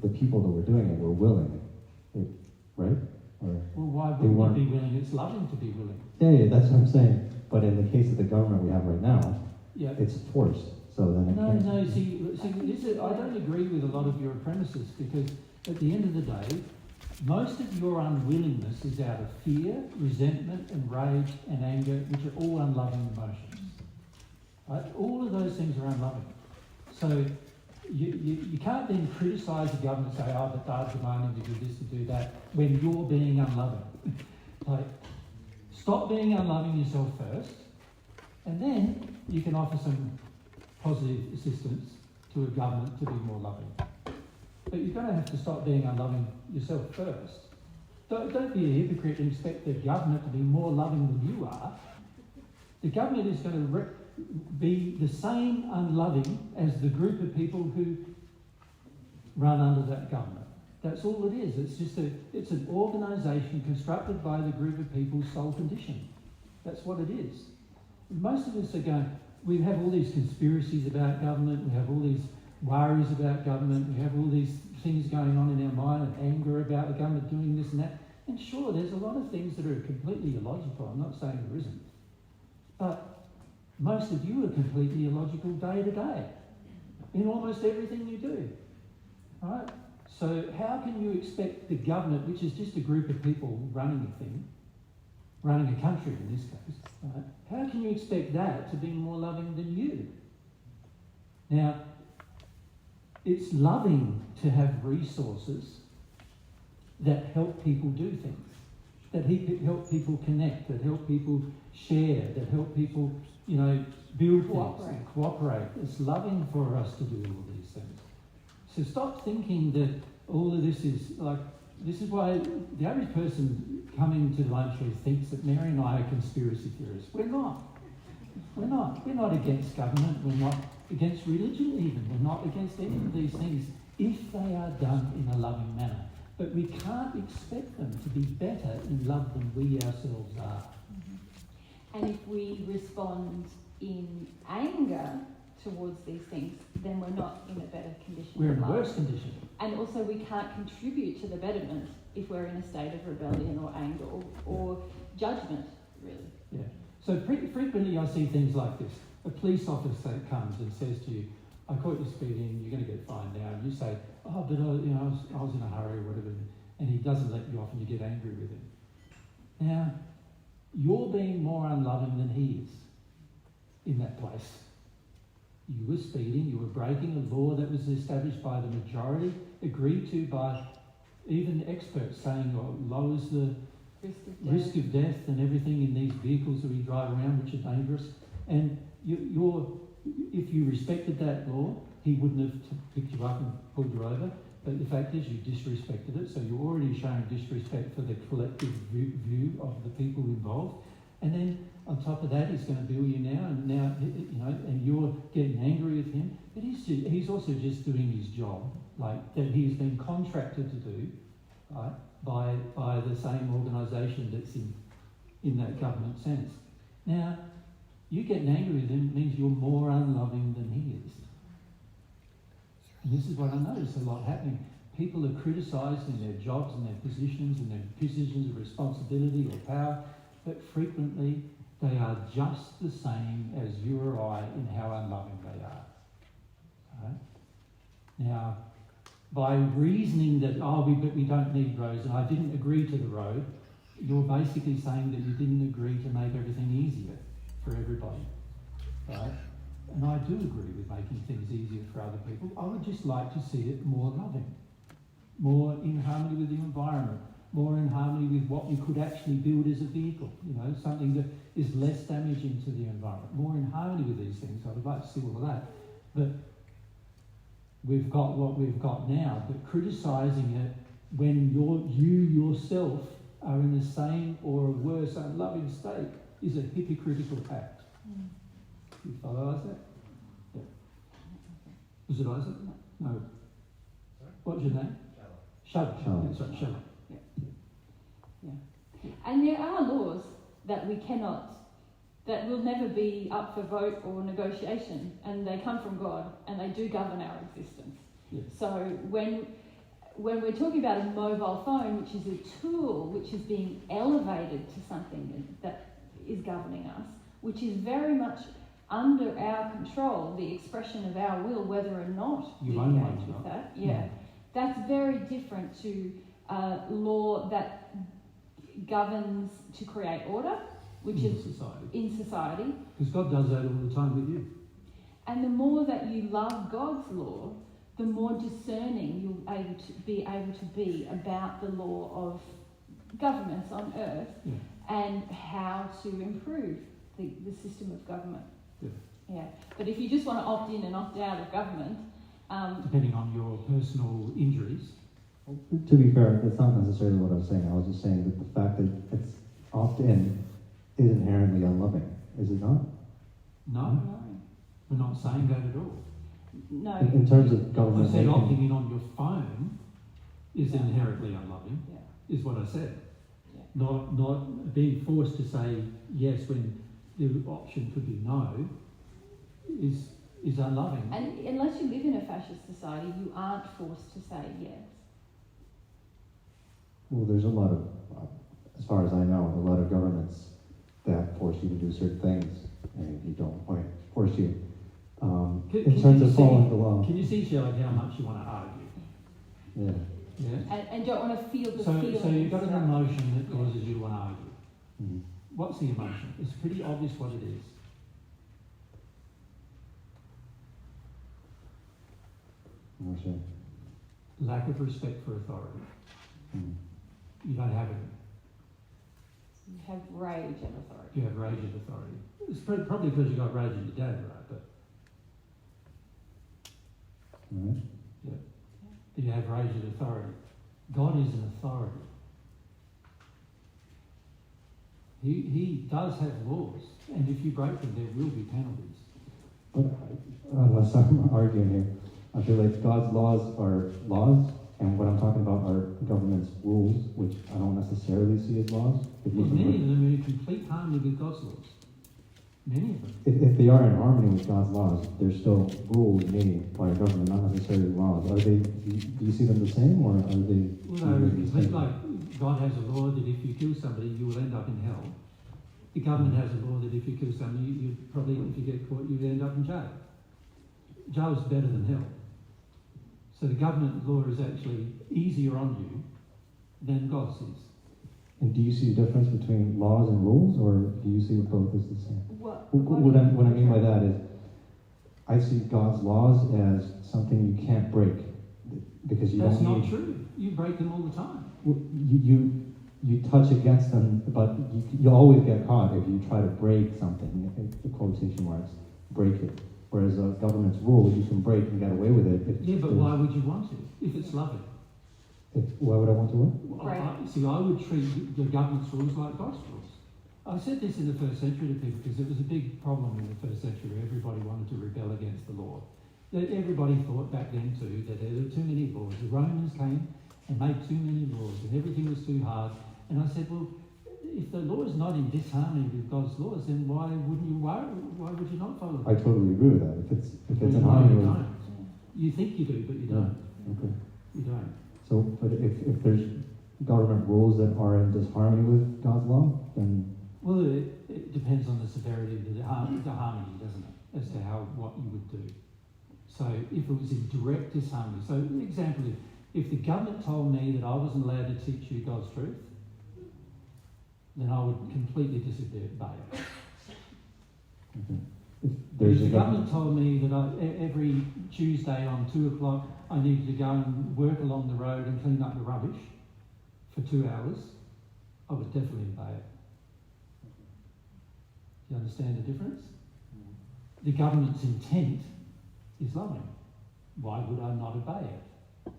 the people that were doing it were willing, right? Or well, why wouldn't you be willing? It's loving to be willing. Yeah, that's what I'm saying. But in the case of the government we have right now, it's forced. So then it can't. No. See, I don't agree with a lot of your premises because at the end of the day, most of your unwillingness is out of fear, resentment, and rage and anger, which are all unloving emotions. Right? All of those things are unloving. So you can't then criticise the government and say, oh, but they're demanding to do this, to do that, when you're being unloving. Like, stop being unloving yourself first, and then you can offer some positive assistance to a government to be more loving. But you're going to have to stop being unloving yourself first. Don't be a hypocrite and expect the government to be more loving than you are. The government is going to be the same unloving as the group of people who run under that government. That's all it is. It's an organisation constructed by the group of people's sole condition. That's what it is. Most of us are going, we have all these conspiracies about government, we have all these worries about government, we have all these things going on in our mind and anger about the government doing this and that. And sure, there's a lot of things that are completely illogical. I'm not saying there isn't. But most of you are completely illogical day to day in almost everything you do. Right? So how can you expect the government, which is just a group of people running a thing, running a country in this case, right? How can you expect that to be more loving than you? Now, it's loving to have resources that help people do things, that help people connect, that help people share, that help people, build things and cooperate. It's loving for us to do all these things. So stop thinking that all of this is like, this is why the average person coming to lunch who thinks that Mary and I are conspiracy theorists. We're not. We're not against government. We're not against religion even. We're not against any of these things if they are done in a loving manner. But we can't expect them to be better in love than we ourselves are. And if we respond in anger towards these things, then we're not in a better condition. We're in a of love. worse condition. And also we can't contribute to the betterment if we're in a state of rebellion or anger or judgment, really. Yeah. So frequently I see things like this. A police officer comes and says to you, I caught you speeding, you're going to get fined now. And you say, oh, but I was in a hurry or whatever. And he doesn't let you off and you get angry with him. Now, you're being more unloving than he is in that place. You were speeding, you were breaking a law that was established by the majority, agreed to by even experts saying lowers the risk of death and everything in these vehicles that we drive around, which are dangerous. And if you respected that law, he wouldn't have picked you up and pulled you over. But the fact is you disrespected it, so you're already showing disrespect for the collective view of the people involved. And then on top of that, he's going to bill you now, and you're getting angry with him. But he's also just doing his job, like that he's been contracted to do, right, by the same organisation that's in that government sense. Now, you getting angry with him means you're more unloving than he is. And this is what I notice a lot happening. People are criticised in their jobs and their positions of responsibility or power, but frequently they are just the same as you or I in how unloving they are. Right? Now, by reasoning that, but we don't need roads and I didn't agree to the road, you're basically saying that you didn't agree to make everything easier for everybody. Right? And I do agree with making things easier for other people. I would just like to see it more loving, more in harmony with the environment, more in harmony with what we could actually build as a vehicle, something that is less damaging to the environment, more in harmony with these things. I would like to see all of that. But we've got what we've got now, but criticising it when you yourself are in the same or a worse unloving state is a hypocritical act. You follow Isaac? Yeah. Was it Isaac? No. What's your name? Shallop. That's right, Shallop. Yeah. And there are laws that that will never be up for vote or negotiation, and they come from God, and they do govern our existence. Yeah. So when we're talking about a mobile phone, which is a tool which is being elevated to something that is governing us, which is very much under our control, the expression of our will, whether or not we engage with that. Yeah. That's very different to law that governs to create order, which is in society. Because God does that all the time with you. And the more that you love God's law, the more discerning you'll be able to be about the law of governments on earth and how to improve the system of government. Yeah. But if you just want to opt in and opt out of government, depending on your personal injuries. To be fair, that's not necessarily what I was saying. I was just saying that the fact that it's opt-in is inherently unloving, is it not? No. We're not saying that at all. No. In terms of government, I said opting in on your phone is inherently unloving, is what I said. Yeah. Not being forced to say yes when the option could be no is unloving. And unless you live in a fascist society, you aren't forced to say yes. well, there's a lot of, as far as I know, a lot of governments that force you to do certain things, and if you don't, force you. In terms of following the law. Can you see, Shelley, how much you want to argue? Yeah. Yeah. And don't want to feel the feelings. So you've got an emotion that causes you to want to argue. Mm-hmm. What's the emotion? It's pretty obvious what it is. I'm not sure. Lack of respect for authority. Mm-hmm. You don't have it. You have rage at authority. You have rage at authority. It's probably because you got rage at your dad, right? But Right. yeah, you have rage at authority. God is an authority. He does have laws, and if you break them, there will be penalties. But unless I'm arguing here, I feel like God's laws are laws, and what I'm talking about are government's rules, which I don't necessarily see as laws. Well, many of them are in complete harmony with God's laws. Many of them. If they are in harmony with God's laws, they're still rules made by a government, not necessarily laws. Are they? Do you see them the same, or are they? Well, no, it's like God has a law that if you kill somebody, you will end up in hell. The government has a law that if you kill somebody, you probably, if you get caught, you end up in jail. Jail is better than hell. So the government law is actually easier on you than God's is. And do you see a difference between laws and rules, or do you see both as the same? What I mean by that is, I see God's laws as something you can't break because you That's don't. That's not true. You break them all the time. You touch against them, but you always get caught if you try to break something. The quotation marks, break it. Whereas a government's rule, you can break and get away with it. Yeah, but why would you want to if it's loving? Why would I want to what? I would treat the government's rules like God's rules. I said this in the first century to people because it was a big problem in the first century. Everybody wanted to rebel against the law. Everybody thought back then too that there were too many laws. The Romans came and made too many laws and everything was too hard. And I said, well, if the law is not in disharmony with God's laws, then why would you not follow them? I totally agree with that. If it's in no, harmony you with... don't. You think you do, but you don't. Okay. You don't. So, but if there's government rules that are in disharmony with God's law, then... Well, it depends on the severity of the harmony, doesn't it, as to what you would do. So if it was in direct disharmony, so an example, if the government told me that I wasn't allowed to teach you God's truth, then I would completely disobey it. Okay. If the government told me that every Tuesday on 2 o'clock I needed to go and work along the road and clean up the rubbish for 2 hours, I would definitely obey it. Do you understand the difference? The government's intent is loving. Why would I not obey it?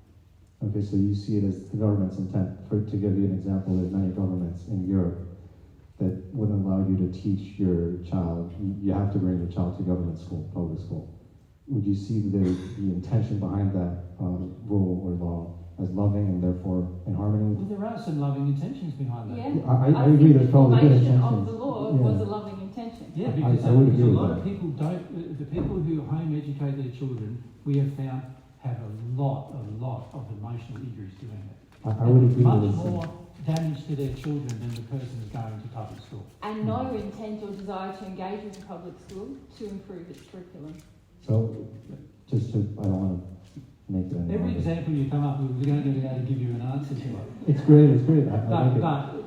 Okay, so you see it as the government's intent. To give you an example, there's many governments in Europe that wouldn't allow you to teach your child. You have to bring your child to government school, public school. Would you see the intention behind that rule or law as loving and therefore in harmony with? Well, there are some loving intentions behind that. Yeah, I agree. There's probably good intentions. of the law was a loving intention. Yeah, because I would agree a with lot that. of people don't. The people who home educate their children, we have found, have a lot of emotional injuries doing it. I would agree much with that. more damage to their children than the person who's going to public school. And no intent or desire to engage with the public school to improve its curriculum. So, I don't want to make it any Every longer. example you come up with, we're going to be able to give you an answer to it. It's great. I like it.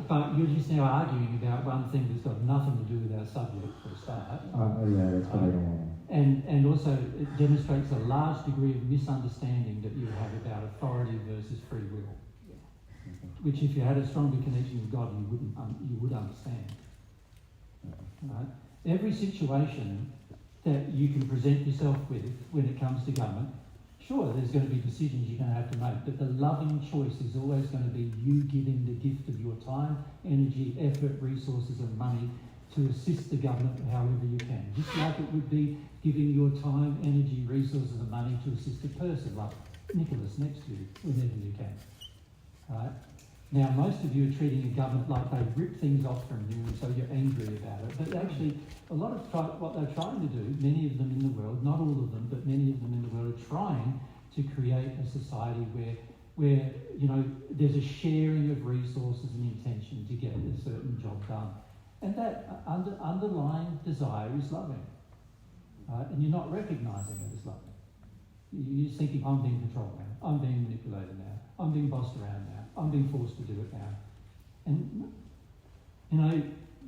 But you're just now arguing about one thing that's got nothing to do with our subject for a start. Yeah, that's what I don't want. And also it demonstrates a large degree of misunderstanding that you have about authority versus free will. Which, if you had a stronger connection with God, you would understand. Right? Every situation that you can present yourself with when it comes to government, sure, there's going to be decisions you're going to have to make, but the loving choice is always going to be you giving the gift of your time, energy, effort, resources, and money to assist the government however you can. Just like it would be giving your time, energy, resources, and money to assist a person like Nicholas next to you whenever you can. Right? Now, most of you are treating a government like they rip things off from you, and so you're angry about it. But actually, a lot of what they're trying to do, many of them in the world, not all of them, but many of them in the world are trying to create a society where there's a sharing of resources and intention to get a certain job done. And that underlying desire is loving. And you're not recognising it as loving. You're just thinking, I'm being controlled now, I'm being manipulated now, I'm being bossed around now, I'm being forced to do it now. And,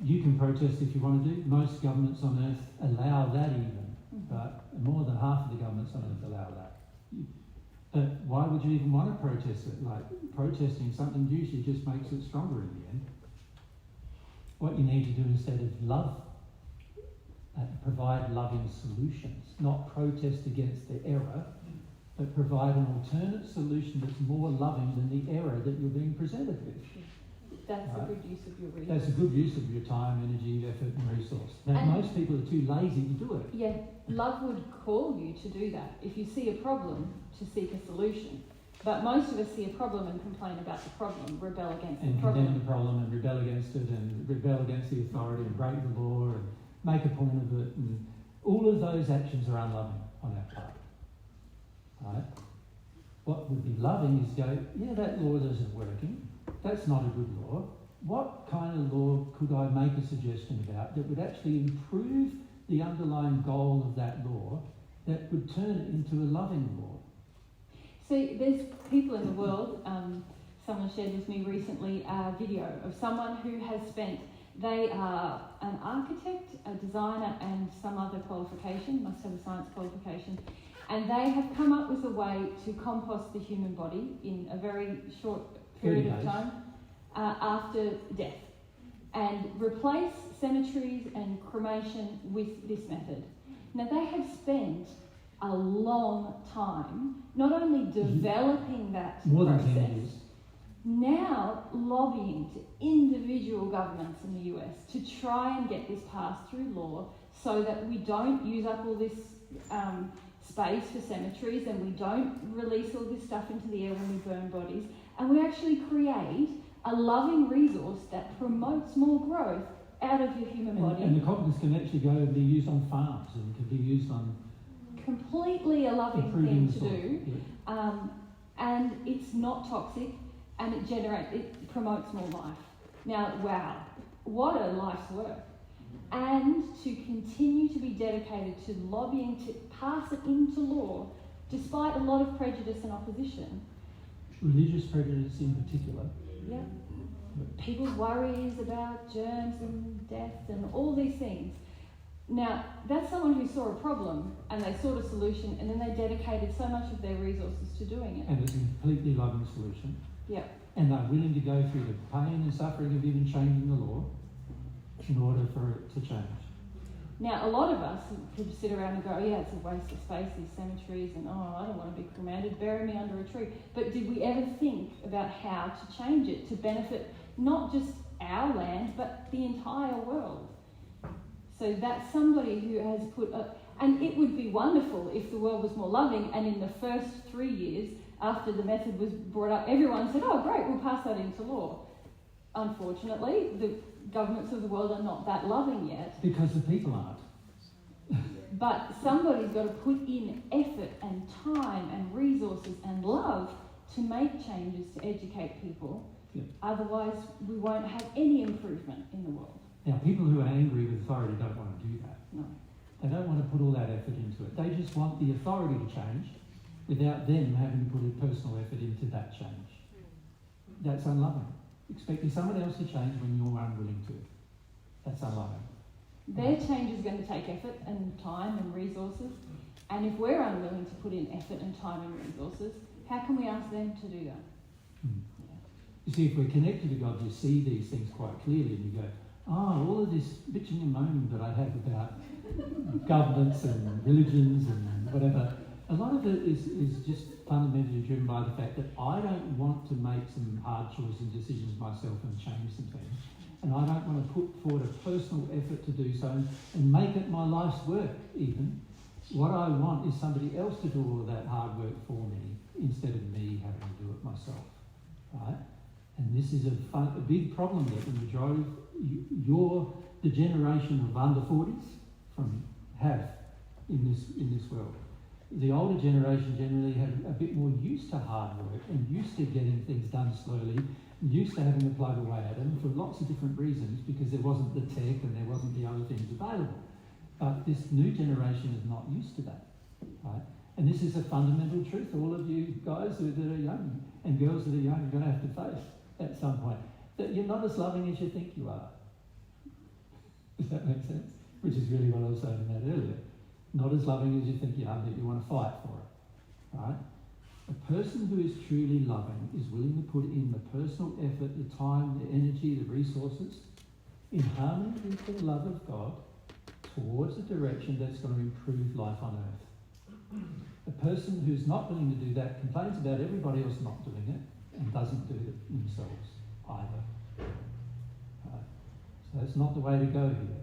you can protest if you want to do. Most governments on earth allow that even, but more than half of the governments on earth allow that. But why would you even want to protest it? Like, protesting something usually just makes it stronger in the end. What you need to do instead of love, provide loving solutions, not protest against the error, but provide an alternate solution that's more loving than the error that you're being presented with. That's Right. a good use of your resources. That's a good use of your time, energy, effort, and resource. Now, And- most people are too lazy to do it. Yeah, love would call you to do that. If you see a problem, to seek a solution. But most of us see a problem and complain about the problem, rebel against And the condemn problem. the problem and rebel against it and rebel against the authority and break the law and make a point of it. And all of those actions are unloving on our part. Right? What would be loving is go, yeah, that law isn't working. That's not a good law. What kind of law could I make a suggestion about that would actually improve the underlying goal of that law, that would turn it into a loving law? See, there's people in the world, someone shared with me recently a video of someone who has spent, they are an architect, a designer and some other qualification, must have a science qualification, and they have come up with a way to compost the human body in a very short period of time after death, and replace cemeteries and cremation with this method. Now they have spent a long time not only developing that More than process, 10 years. now lobbying to individual governments in the US to try and get this passed through law so that we don't use up all this space for cemeteries and we don't release all this stuff into the air when we burn bodies, and we actually create a loving resource that promotes more growth out of your human body. And the cottons can actually go and be used on farms and can be used on Completely a loving improving thing the to soil. do, Yeah. and it's not toxic, and it promotes more life. Now, wow, what a life's work! And to continue to be dedicated to lobbying to pass it into law, despite a lot of prejudice and opposition. Religious prejudice in particular. Yep. People's worries about germs and death and all these things. Now, that's someone who saw a problem and they sought a solution and then they dedicated so much of their resources to doing it. And it's a completely loving solution. Yep. And they're willing to go through the pain and suffering of even changing the law in order for it to change. Now, a lot of us could sit around and go, yeah, it's a waste of space, these cemeteries, and oh, I don't want to be cremated, bury me under a tree. But did we ever think about how to change it to benefit not just our land, but the entire world? So that's somebody who has put and it would be wonderful if the world was more loving, and in the first 3 years after the method was brought up, everyone said, oh great, we'll pass that into law. Unfortunately, the governments of the world are not that loving yet. Because the people aren't. But somebody's got to put in effort and time and resources and love to make changes to educate people. Yeah. Otherwise, we won't have any improvement in the world. Now, people who are angry with authority don't want to do that. No. They don't want to put all that effort into it. They just want the authority to change without them having to put a personal effort into that change. That's unloving. Expecting someone else to change when you're unwilling to. That's unloving. Their change is going to take effort and time and resources. And if we're unwilling to put in effort and time and resources, how can we ask them to do that? You see, if we're connected to God, you see these things quite clearly and you go, oh, all of this bitching and moaning that I have about governments and religions and whatever, a lot of it is just fundamentally driven by the fact that I don't want to make some hard choices and decisions myself and change some things. And I don't want to put forward a personal effort to do so and make it my life's work even. What I want is somebody else to do all of that hard work for me instead of me having to do it myself. Right? And this is a big problem that the majority of the generation of under 40s have in this world. The older generation generally had a bit more used to hard work and used to getting things done slowly, used to having to plug away at them for lots of different reasons because there wasn't the tech and there wasn't the other things available. But this new generation is not used to that, right? And this is a fundamental truth all of you guys that are young and girls that are young are going to have to face at some point, that you're not as loving as you think you are. Does that make sense? Which is really what I was saying in that earlier. Not as loving as you think you are, that you want to fight for it. Right? A person who is truly loving is willing to put in the personal effort, the time, the energy, the resources in harmony with the love of God towards a direction that's going to improve life on earth. A person who's not willing to do that complains about everybody else not doing it and doesn't do it themselves either. That's not the way to go here.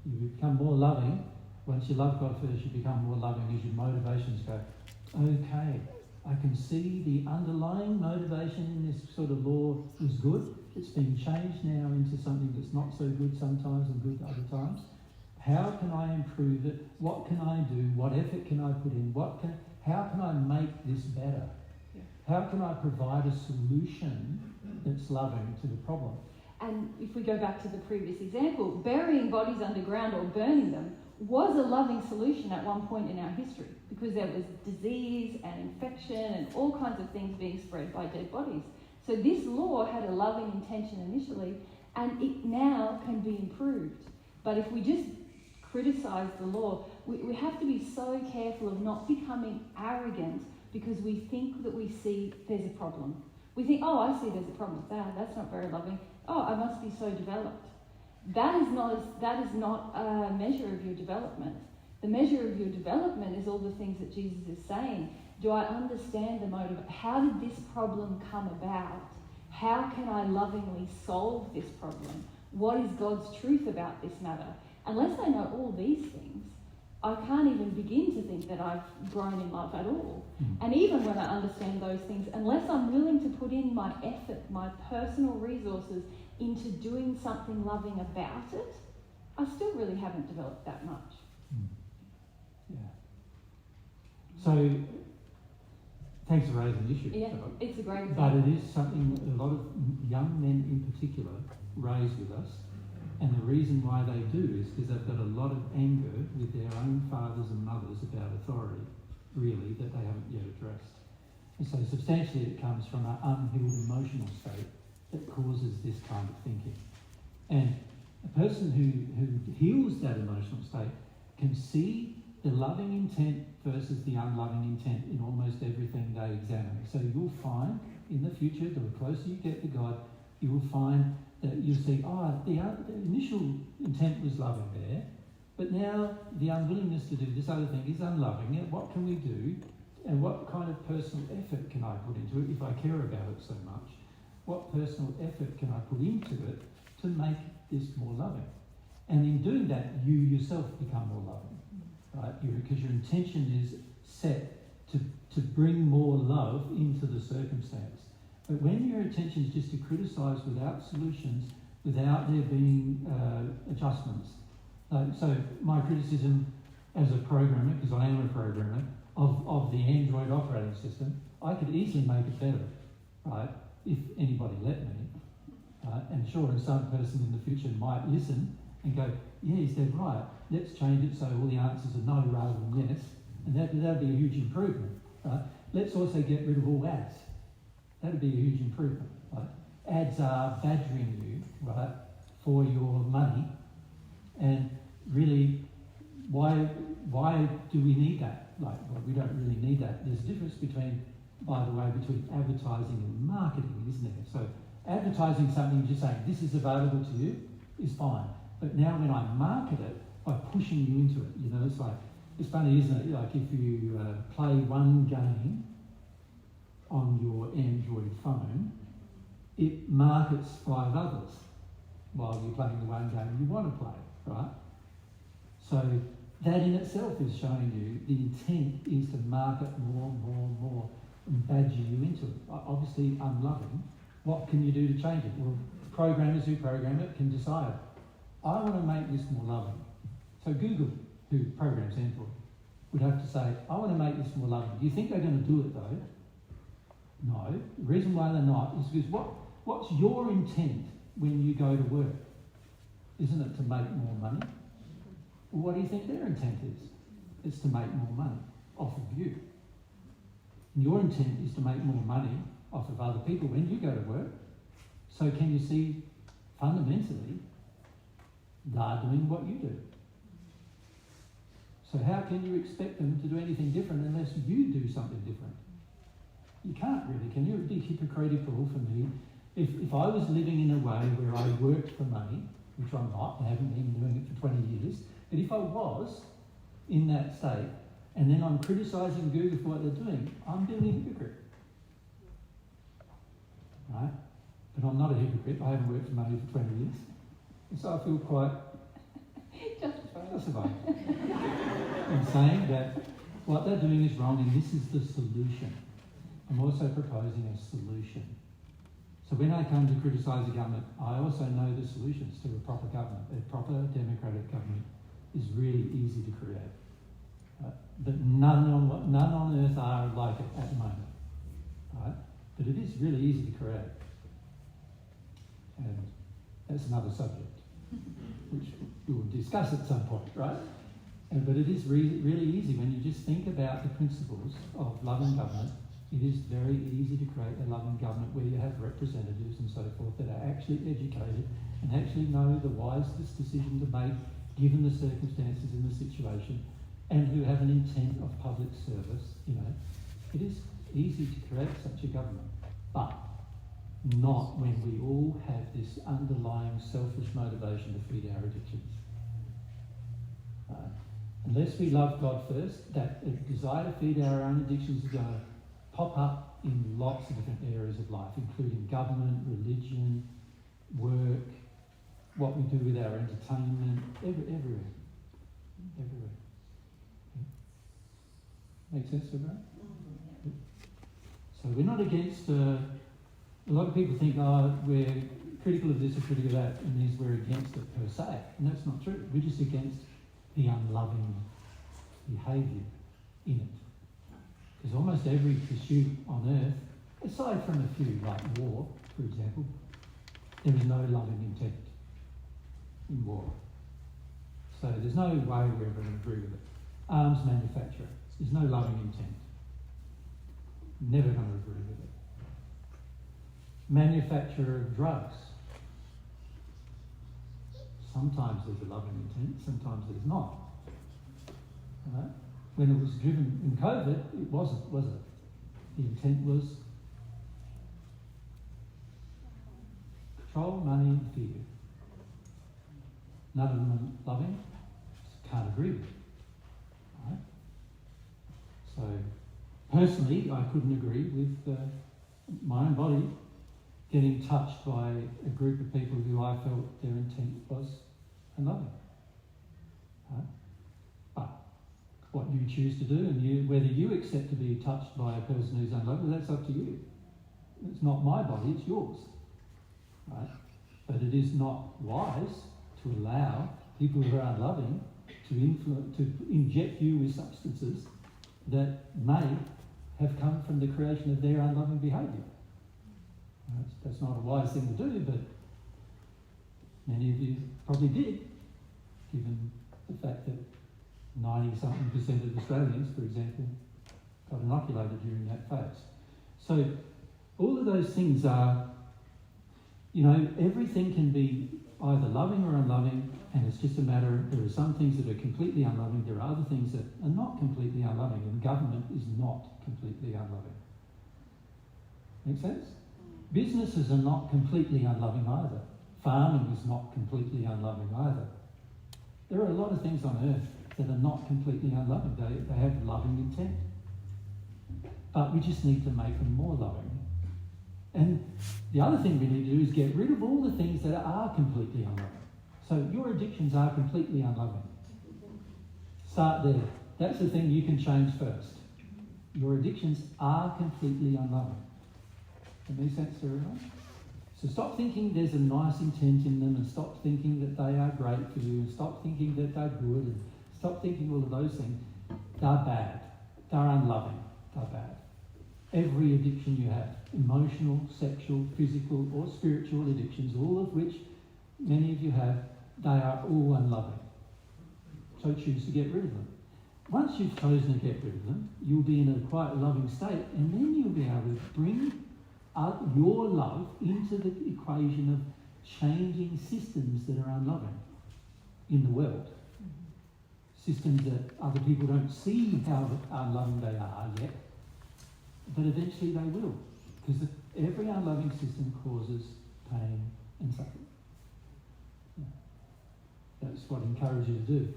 You become more loving. Once you love God first, you become more loving as your motivations go, okay, I can see the underlying motivation in this sort of law is good. It's been changed now into something that's not so good sometimes and good other times. How can I improve it? What can I do? What effort can I put in? How can I make this better? How can I provide a solution that's loving to the problem? And if we go back to the previous example, burying bodies underground or burning them was a loving solution at one point in our history, because there was disease and infection and all kinds of things being spread by dead bodies. So this law had a loving intention initially, and it now can be improved. But if we just criticise the law, we have to be so careful of not becoming arrogant because we think that we see there's a problem. We think, oh, I see there's a problem with that. That's not very loving. Oh, I must be so developed. That is not a measure of your development. The measure of your development is all the things that Jesus is saying. Do I understand the motive? How did this problem come about? How can I lovingly solve this problem? What is God's truth about this matter? Unless I know all these things, I can't even begin to think that I've grown in love at all. And even when I understand those things, unless I'm willing to put in my effort, my personal resources into doing something loving about it, I still really haven't developed that much. Yeah. So, thanks for raising the issue. Yeah, it's a great But example. it is something a lot of young men in particular raise with us. And the reason why they do is because they've got a lot of anger with their own fathers and mothers about authority, really, that they haven't yet addressed. And so substantially it comes from an unhealed emotional state that causes this kind of thinking. And a person who heals that emotional state can see the loving intent versus the unloving intent in almost everything they examine. So you'll find in the future, the closer you get to God, you will find that you'll see, the initial intent was loving there, but now the unwillingness to do this other thing is unloving. What can we do? And what kind of personal effort can I put into it if I care about it so much? What personal effort can I put into it to make this more loving? And in doing that, you yourself become more loving, right? Because your intention is set to bring more love into the circumstance. But when your intention is just to criticise without solutions, without there being adjustments, so my criticism as a programmer, because I am a programmer, of the Android operating system, I could easily make it better, right, if anybody let me. And sure, some person in the future might listen and go, yeah, he's dead right, let's change it so all the answers are no rather than yes, and that'd be a huge improvement. Right? Let's also get rid of all ads. That'd be a huge improvement. Right? Ads are badgering you, right, for your money, and really, why do we need that? Well, we don't really need that. There's a difference between advertising and marketing, isn't there? So advertising something, just saying this is available to you, is fine. But now when I market it by pushing you into it, it's funny, isn't it? Like if you play one game on your Android phone, it markets 5 others while you're playing the one game you want to play, right? So that in itself is showing you the intent is to market more and badger you into it. Obviously unloving. What can you do to change it? Well, programmers who program it can decide, I want to make this more loving. So Google, who programs Android, would have to say, I want to make this more loving. Do you think they're going to do it though? No. The reason why they're not is because what's your intent when you go to work? Isn't it to make more money? Well, what do you think their intent is? It's to make more money off of you. And your intent is to make more money off of other people when you go to work. So can you see, fundamentally, they're doing what you do. So how can you expect them to do anything different unless you do something different? You can't really, can you? It would be hypocritical for me if I was living in a way where I worked for money, which I'm not, I haven't been doing it for 20 years, but if I was in that state, and then I'm criticising Google for what they're doing, I'm being a hypocrite. Right? But I'm not a hypocrite, I haven't worked for money for 20 years. And so I feel quite justified in saying that what they're doing is wrong and this is the solution. I'm also proposing a solution. So when I come to criticise the government, I also know the solutions to a proper government. A proper democratic government is really easy to create. But none on earth are like it at the moment. Right? But it is really easy to create. And that's another subject, which we will discuss at some point, right? But it is really easy when you just think about the principles of loving government. It is very easy to create a loving government where you have representatives and so forth that are actually educated and actually know the wisest decision to make given the circumstances in the situation and who have an intent of public service. It is easy to create such a government, but not when we all have this underlying selfish motivation to feed our addictions. Unless we love God first, that desire to feed our own addictions is going to pop up in lots of different areas of life, including government, religion, work, what we do with our entertainment, everywhere. Make sense, everyone? So we're not against, a lot of people think, we're critical of this or critical of that, and means we're against it per se. And that's not true. We're just against the unloving behaviour in it. Because almost every pursuit on earth, aside from a few, like war, for example, there is no loving intent in war. So there's no way we're ever going to agree with it. Arms manufacturer, there's no loving intent. Never going to agree with it. Manufacturer of drugs. Sometimes there's a loving intent, sometimes there's not. Right? When it was driven in COVID, it wasn't, was it? The intent was control, money, and fear. None of them are loving. Can't agree with it. Right? So, personally, I couldn't agree with my own body getting touched by a group of people who I felt their intent was unloving. Right? But what you choose to do and whether you accept to be touched by a person who's unloving, that's up to you. It's not my body, it's yours. Right? But it is not wise to allow people who are unloving to inject you with substances that may have come from the creation of their unloving behaviour. That's not a wise thing to do, but many of you probably did, given the fact that 90-something% of Australians, for example, got inoculated during that phase. So all of those things are, everything can be either loving or unloving, and it's just a matter of, there are some things that are completely unloving, there are other things that are not completely unloving, and government is not completely unloving. Make sense? Businesses are not completely unloving either. Farming is not completely unloving either. There are a lot of things on earth that are not completely unloving. They have loving intent. But we just need to make them more loving. And the other thing we need to do is get rid of all the things that are completely unloving. So your addictions are completely unloving. Start there. That's the thing you can change first. Your addictions are completely unloving. Does that make sense to everyone? So stop thinking there's a nice intent in them, and stop thinking that they are great for you, and stop thinking that they're good, and stop thinking all of those things. They're bad. They're unloving. They're bad. Every addiction you have, emotional, sexual, physical, or spiritual addictions, all of which many of you have, they are all unloving. So choose to get rid of them. Once you've chosen to get rid of them, you'll be in a quite loving state, and then you'll be able to bring your love into the equation of changing systems that are unloving in the world. Systems that other people don't see how unloving they are yet, but eventually they will, because every unloving system causes pain and suffering. That's what I encourage you to do.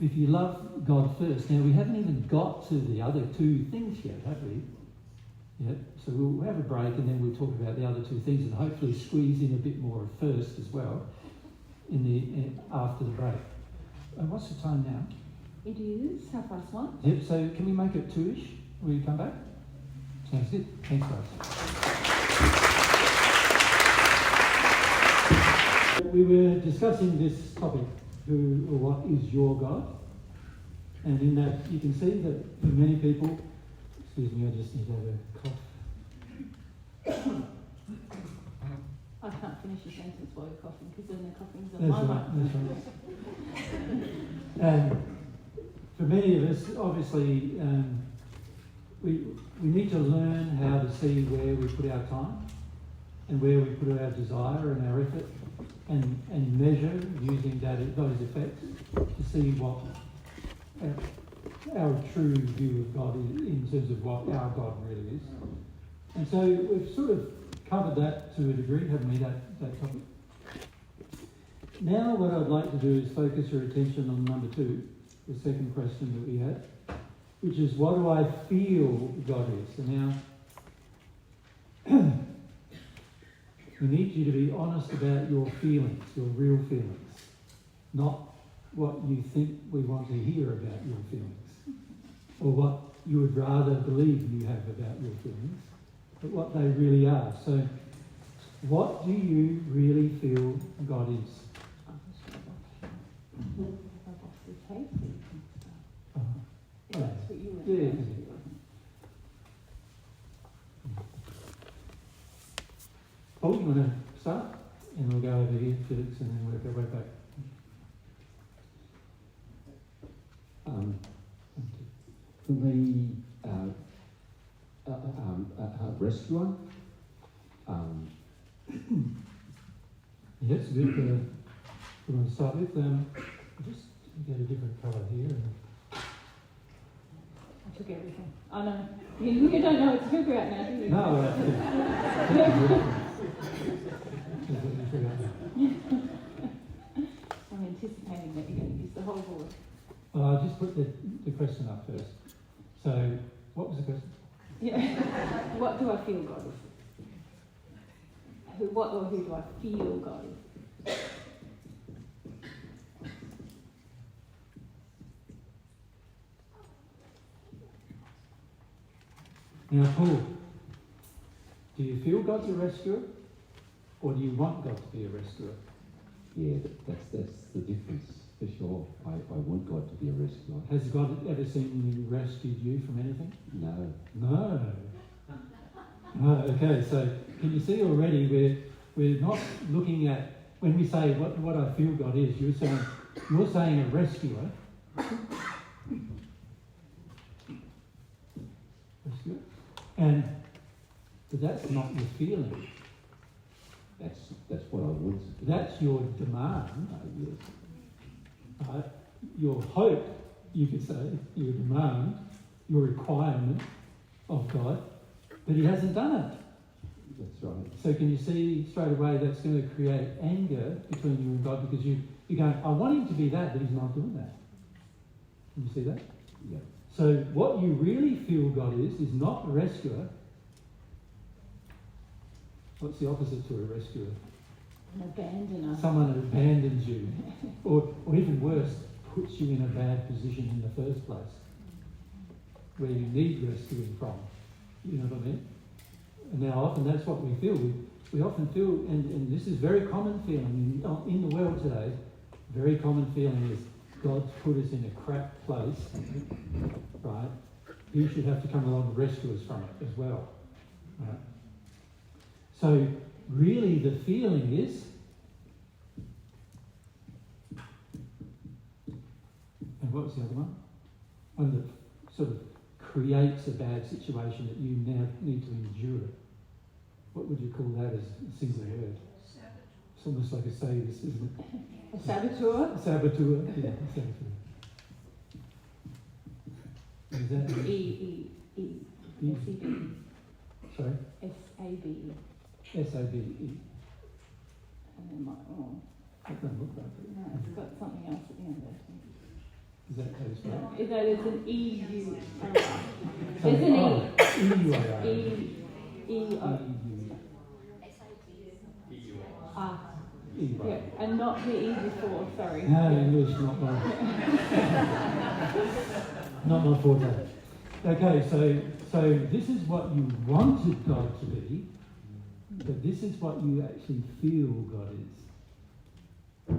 If you love God first, now we haven't even got to the other two things yet, have we? Yeah, so we'll have a break and then we'll talk about the other two things and hopefully squeeze in a bit more of first as well. after the break. What's the time now? It is 1:30. Yep, so can we make it 2-ish? Will you come back? Sounds good. Thanks, guys. We were discussing this topic, who or what is your God? And in that, you can see that for many people, excuse me, I just need to have a cough. I can't finish a sentence while you're coughing, because then the coughing's on That's my right, mind. that's right. And for many of us, obviously, we need to learn how to see where we put our time and where we put our desire and our effort, and measure using those effects to see what our true view of God is in terms of what our God really is. And so we've sort of covered that to a degree, haven't we, that topic? Now what I'd like to do is focus your attention on number 2, the second question that we had, which is, what do I feel God is? And now, we need you to be honest about your feelings, your real feelings, not what you think we want to hear about your feelings, or what you would rather believe you have about your feelings, but what they really are. So, what do you really feel God is? That's what you Yeah. Paul, you want to start? And we'll go over here, Felix, and then work our way back. For me, rescuer. Yes, good. We want to start with just get a different colour here. I took everything. I know. You don't know it's sugar right now, do you? No, I'm anticipating that you're going to use the whole board. I'll just put the question up first. So, what was the question? Yeah. What do I feel God is? Who do I feel God is? Now, Paul, do you feel God's a rescuer, or do you want God to be a rescuer? Yeah, that's the difference, for sure. I want God to be a rescuer. Has God ever seen you rescued you from anything? No. No. No. Okay, so can you see already we're not looking at, when we say what I feel God is, you're saying a rescuer. Rescuer. But that's not your feeling. That's what I want. That's your demand. Yes. Your hope, you could say, your demand, your requirement of God, but He hasn't done it. That's right. So can you see straight away that's going to create anger between you and God, because you're going, I want Him to be that, but He's not doing that. Can you see that? Yeah. So what you really feel God is not a rescuer. What's the opposite to a rescuer? An abandoner. Someone who abandons you, or even worse, puts you in a bad position in the first place, where you need rescuing from. You know what I mean? And now often that's what we feel. We often feel, and this is very common feeling in the world today, very common feeling is God's put us in a crap place, right? He should have to come along and rescue us from it as well, right? So really the feeling is, and what was the other one? One that sort of creates a bad situation that you now need to endure. What would you call that as a single word? It's almost like a sadist, isn't it? A saboteur? A saboteur, yeah, a saboteur. Is that S-E-B-E. Sorry? S-A-B-E. S-A-B-E. And then That doesn't look like it. no, it's got something else at the end of it. Is that how you spell it? That is an E-U. So, There's an E. E-U-R-I. E-O. Ah. E. Yeah, and not the E before, sorry. No, English, not my, not my forte. Okay, so this is what you wanted God to be, but this is what you actually feel God is.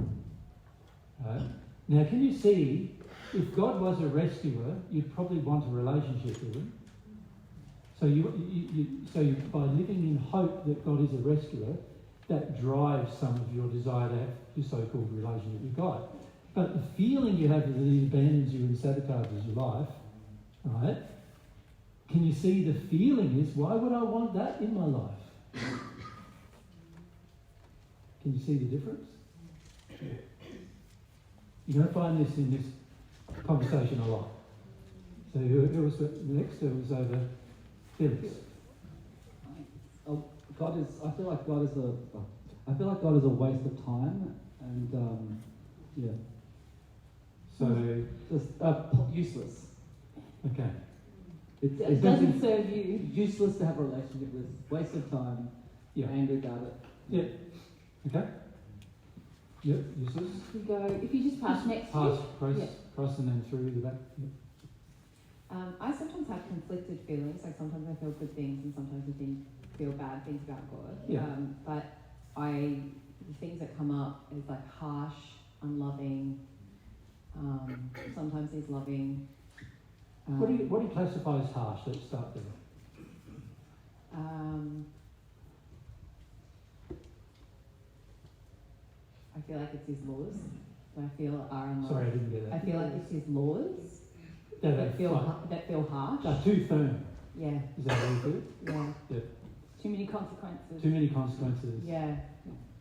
Right? Now, can you see, if God was a rescuer, you'd probably want a relationship with him. So so by living in hope that God is a rescuer, that drives some of your desire to have your so-called relationship with God. But the feeling you have that he abandons you and sabotages your life, right? Can you see the feeling is, why would I want that in my life? Can you see the difference? You're going to find this in this conversation a lot. So who was next? It was over Felix. I feel like God is a waste of time, and yeah. So just useless. Okay. It doesn't serve you. Useless to have a relationship with. Waste of time. Yeah. Angry about it. Yeah. Okay. Yeah. Useless. You go. If you just pass next. Pass, cross, and then through the back. Yeah. I sometimes have conflicted feelings. Like sometimes I feel good things, and sometimes I feel bad things about God. Yeah. But the things that come up is like harsh, unloving. Sometimes he's loving. What do you classify as harsh? Let's start there. I feel like it's his laws that I feel are unloving. Sorry, I didn't get that. I feel like it's his laws that feel harsh. They're too firm. Yeah. Is that how you feel? Yeah. Yeah. Too many consequences. Too many consequences. Yeah.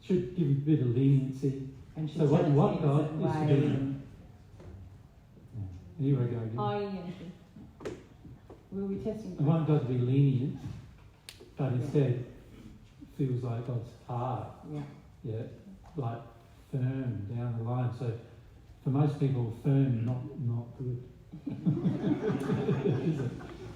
Should give a bit of leniency. And should so what you want tell us God in a is to certain be. Here we go again. Were we testing? I want God to be lenient, but instead feels like God's hard. Yeah. Yeah. Like firm down the line. So for most people, firm not good.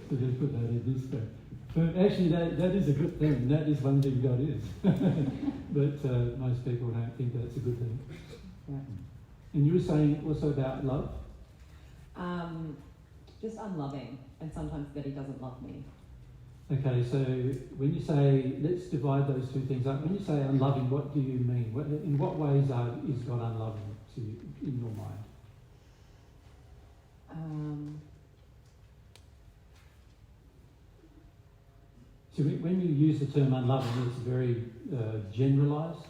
So just put that in this thing. Firm, actually, that is a good thing. That is one thing God is. But most people don't think that's a good thing. Yeah. And you were saying also about love? Just unloving, and sometimes that he doesn't love me. Okay, so when you say, let's divide those two things up. When you say unloving, what do you mean? In what ways is God unloving to you, in your mind? So when you use the term unloving, it's a very generalised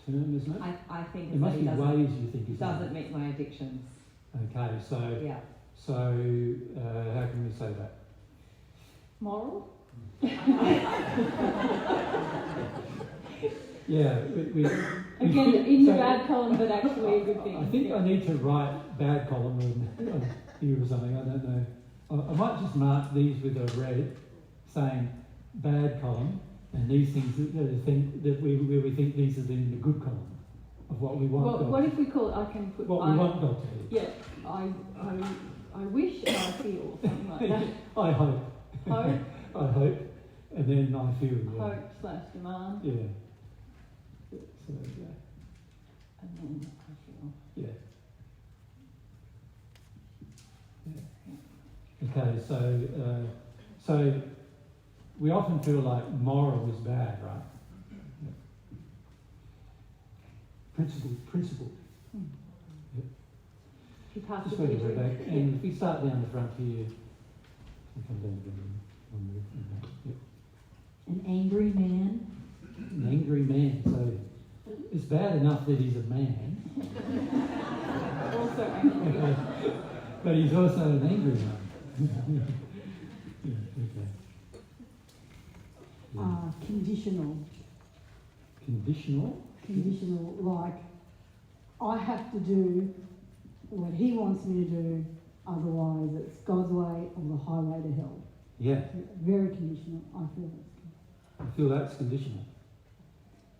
term, isn't it? I think there must be ways you think he's doesn't meet my addictions. Okay, so yeah. So how can we say that? Moral? Yeah. Again, in the bad column, but actually a good thing. I think I need to write bad column here or something. I don't know. I might just mark these with a red, saying bad column, and these things that we think these are in the good column of what we want. Well, God what if we call it? I can put what we want God to be. Yeah, I wish and I feel something like that. I hope. Hope. I hope, and then I feel. Yeah. Hope/demand. Yeah. So yeah. And then I feel. Yeah. Yeah. Okay, so we often feel like moral is bad, right? Yeah. Principle. Yeah. Just wait a back, and if we start down the front here, we'll come down again. Yep. An angry man. An angry man. So it's bad enough that he's a man. Also angry. But he's also an angry man. Yeah, okay. Yeah. Conditional. Conditional? Conditional, like I have to do what he wants me to do, otherwise it's God's way or the highway to hell. Yeah. Very conditional, I feel that's I feel that's conditional.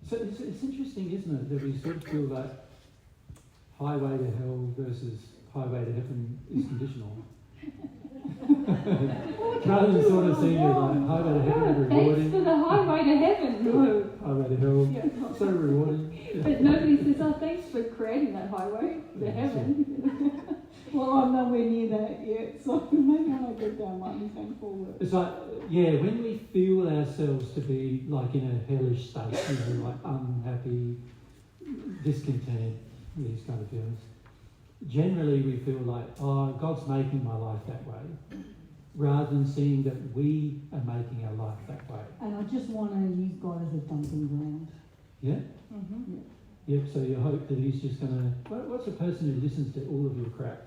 So it's interesting, isn't it, that we sort of feel that highway to hell versus highway to heaven is conditional. Rather than sort of seeing it like highway to heaven rewarding. Thanks for the highway to heaven. Highway to hell. Yeah. So rewarding. But nobody says, oh, thanks for creating that highway to heaven. Well, I'm nowhere near that yet, so maybe when I get down one, it's going forward. It's like, yeah, when we feel ourselves to be like in a hellish state, like unhappy, discontent, these kind of feelings, generally we feel like, oh, God's making my life that way, rather than seeing that we are making our life that way. And I just want to use God as a dumping ground. Yeah? Mm-hmm. Yep, so you hope that he's just going to... What's a person who listens to all of your crap?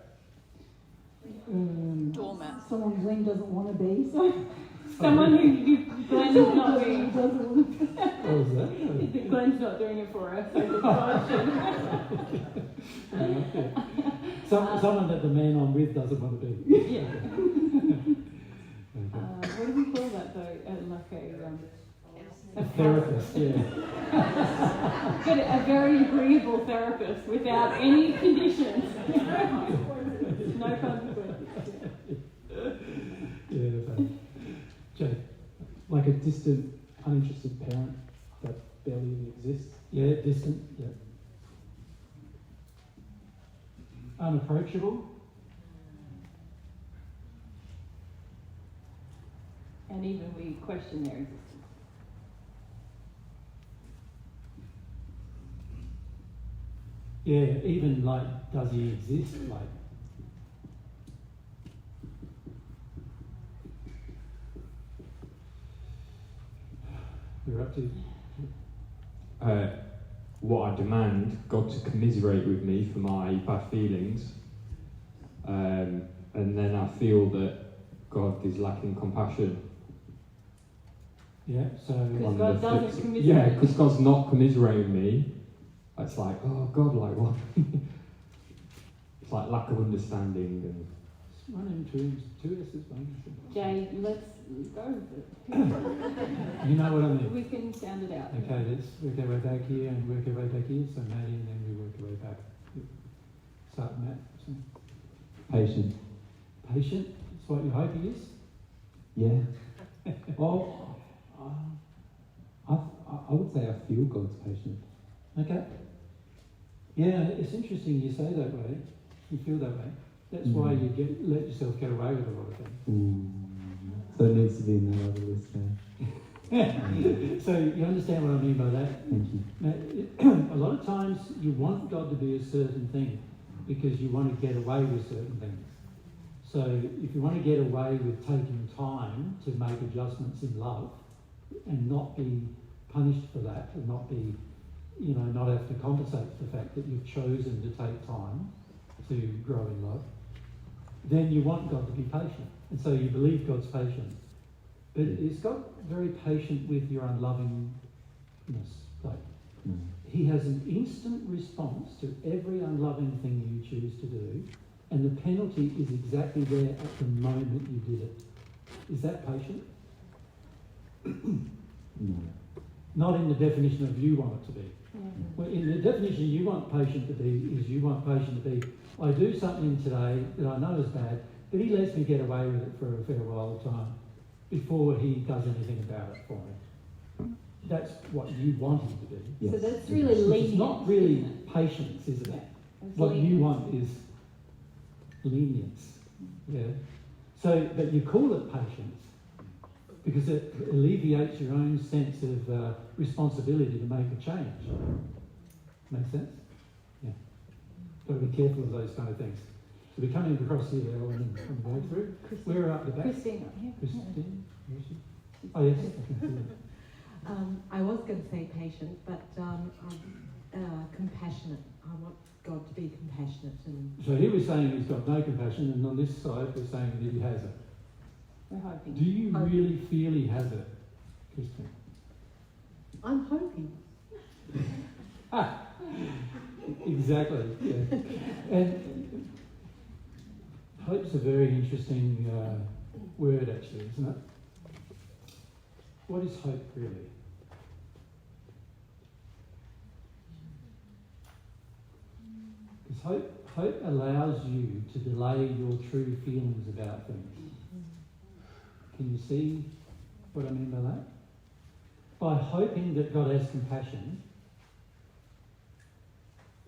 Doormat. Someone Glenn doesn't want to be, so... Someone who Glenn's not doing it. What was that? Glenn's not doing it for us, so God should. Someone that the man I'm with doesn't want to be. Yeah. What do we call that though? A therapist, yeah. But a very agreeable therapist without any conditions. No consequences. Yeah, Jay. Like a distant, uninterested parent that barely even exists. Yeah, distant, yeah. Unapproachable. And even we question their existence. Yeah, even like, does he exist? Like, you're up to. What I demand God to commiserate with me for my bad feelings, and then I feel that God is lacking compassion. Yeah, so because God doesn't commiserate. Yeah, because God's not commiserating me. It's like, oh God, like what? It's like lack of understanding and. One and two S's, one. Jay, let's go with it. You know what I mean? We can sound it out. Okay, let's work our way back here and work our way back here. So Maddie, and then we work our way back. Start Matt. So. Patient. Patient? That's what your hope is? Yeah. Well, I would say I feel God's patient. Okay. Yeah, it's interesting you say that way. You feel that way. That's why you let yourself get away with a lot of things. So it needs to be in that other list now. So you understand what I mean by that? Thank you. Now, a lot of times you want God to be a certain thing because you want to get away with certain things. So if you want to get away with taking time to make adjustments in love and not be punished for that and not be, not have to compensate for the fact that you've chosen to take time to grow in love, then you want God to be patient. And so you believe God's patient. But is God very patient with your unlovingness? Like, he has an instant response to every unloving thing you choose to do, and the penalty is exactly there at the moment you did it. Is that patient? No. Not in the definition of you want it to be. Well, in the definition you want patient to be is you want patient to be, I do something today that I know is bad, but he lets me get away with it for a fair while of time before he does anything about it for me. That's what you want him to do. Yes. So that's really lenient. It's not really patience, is it? Yeah, What you want is lenience. Yeah. So, but you call it patience because it alleviates your own sense of responsibility to make a change. Make sense? Yeah. Got to be careful of those kind of things. So we're coming across here on the way through. We're up the back. Christine. Christine. Oh yes. I was going to say patient, but compassionate. I want God to be compassionate. So here we're saying he's got no compassion, and on this side we're saying that he has it. We're hoping. Do you really feel he has it, Christine? I'm hoping. Exactly. Yeah. And hope's a very interesting word, actually, isn't it? What is hope really? Because hope allows you to delay your true feelings about things. Can you see what I mean by that? by hoping that God has compassion,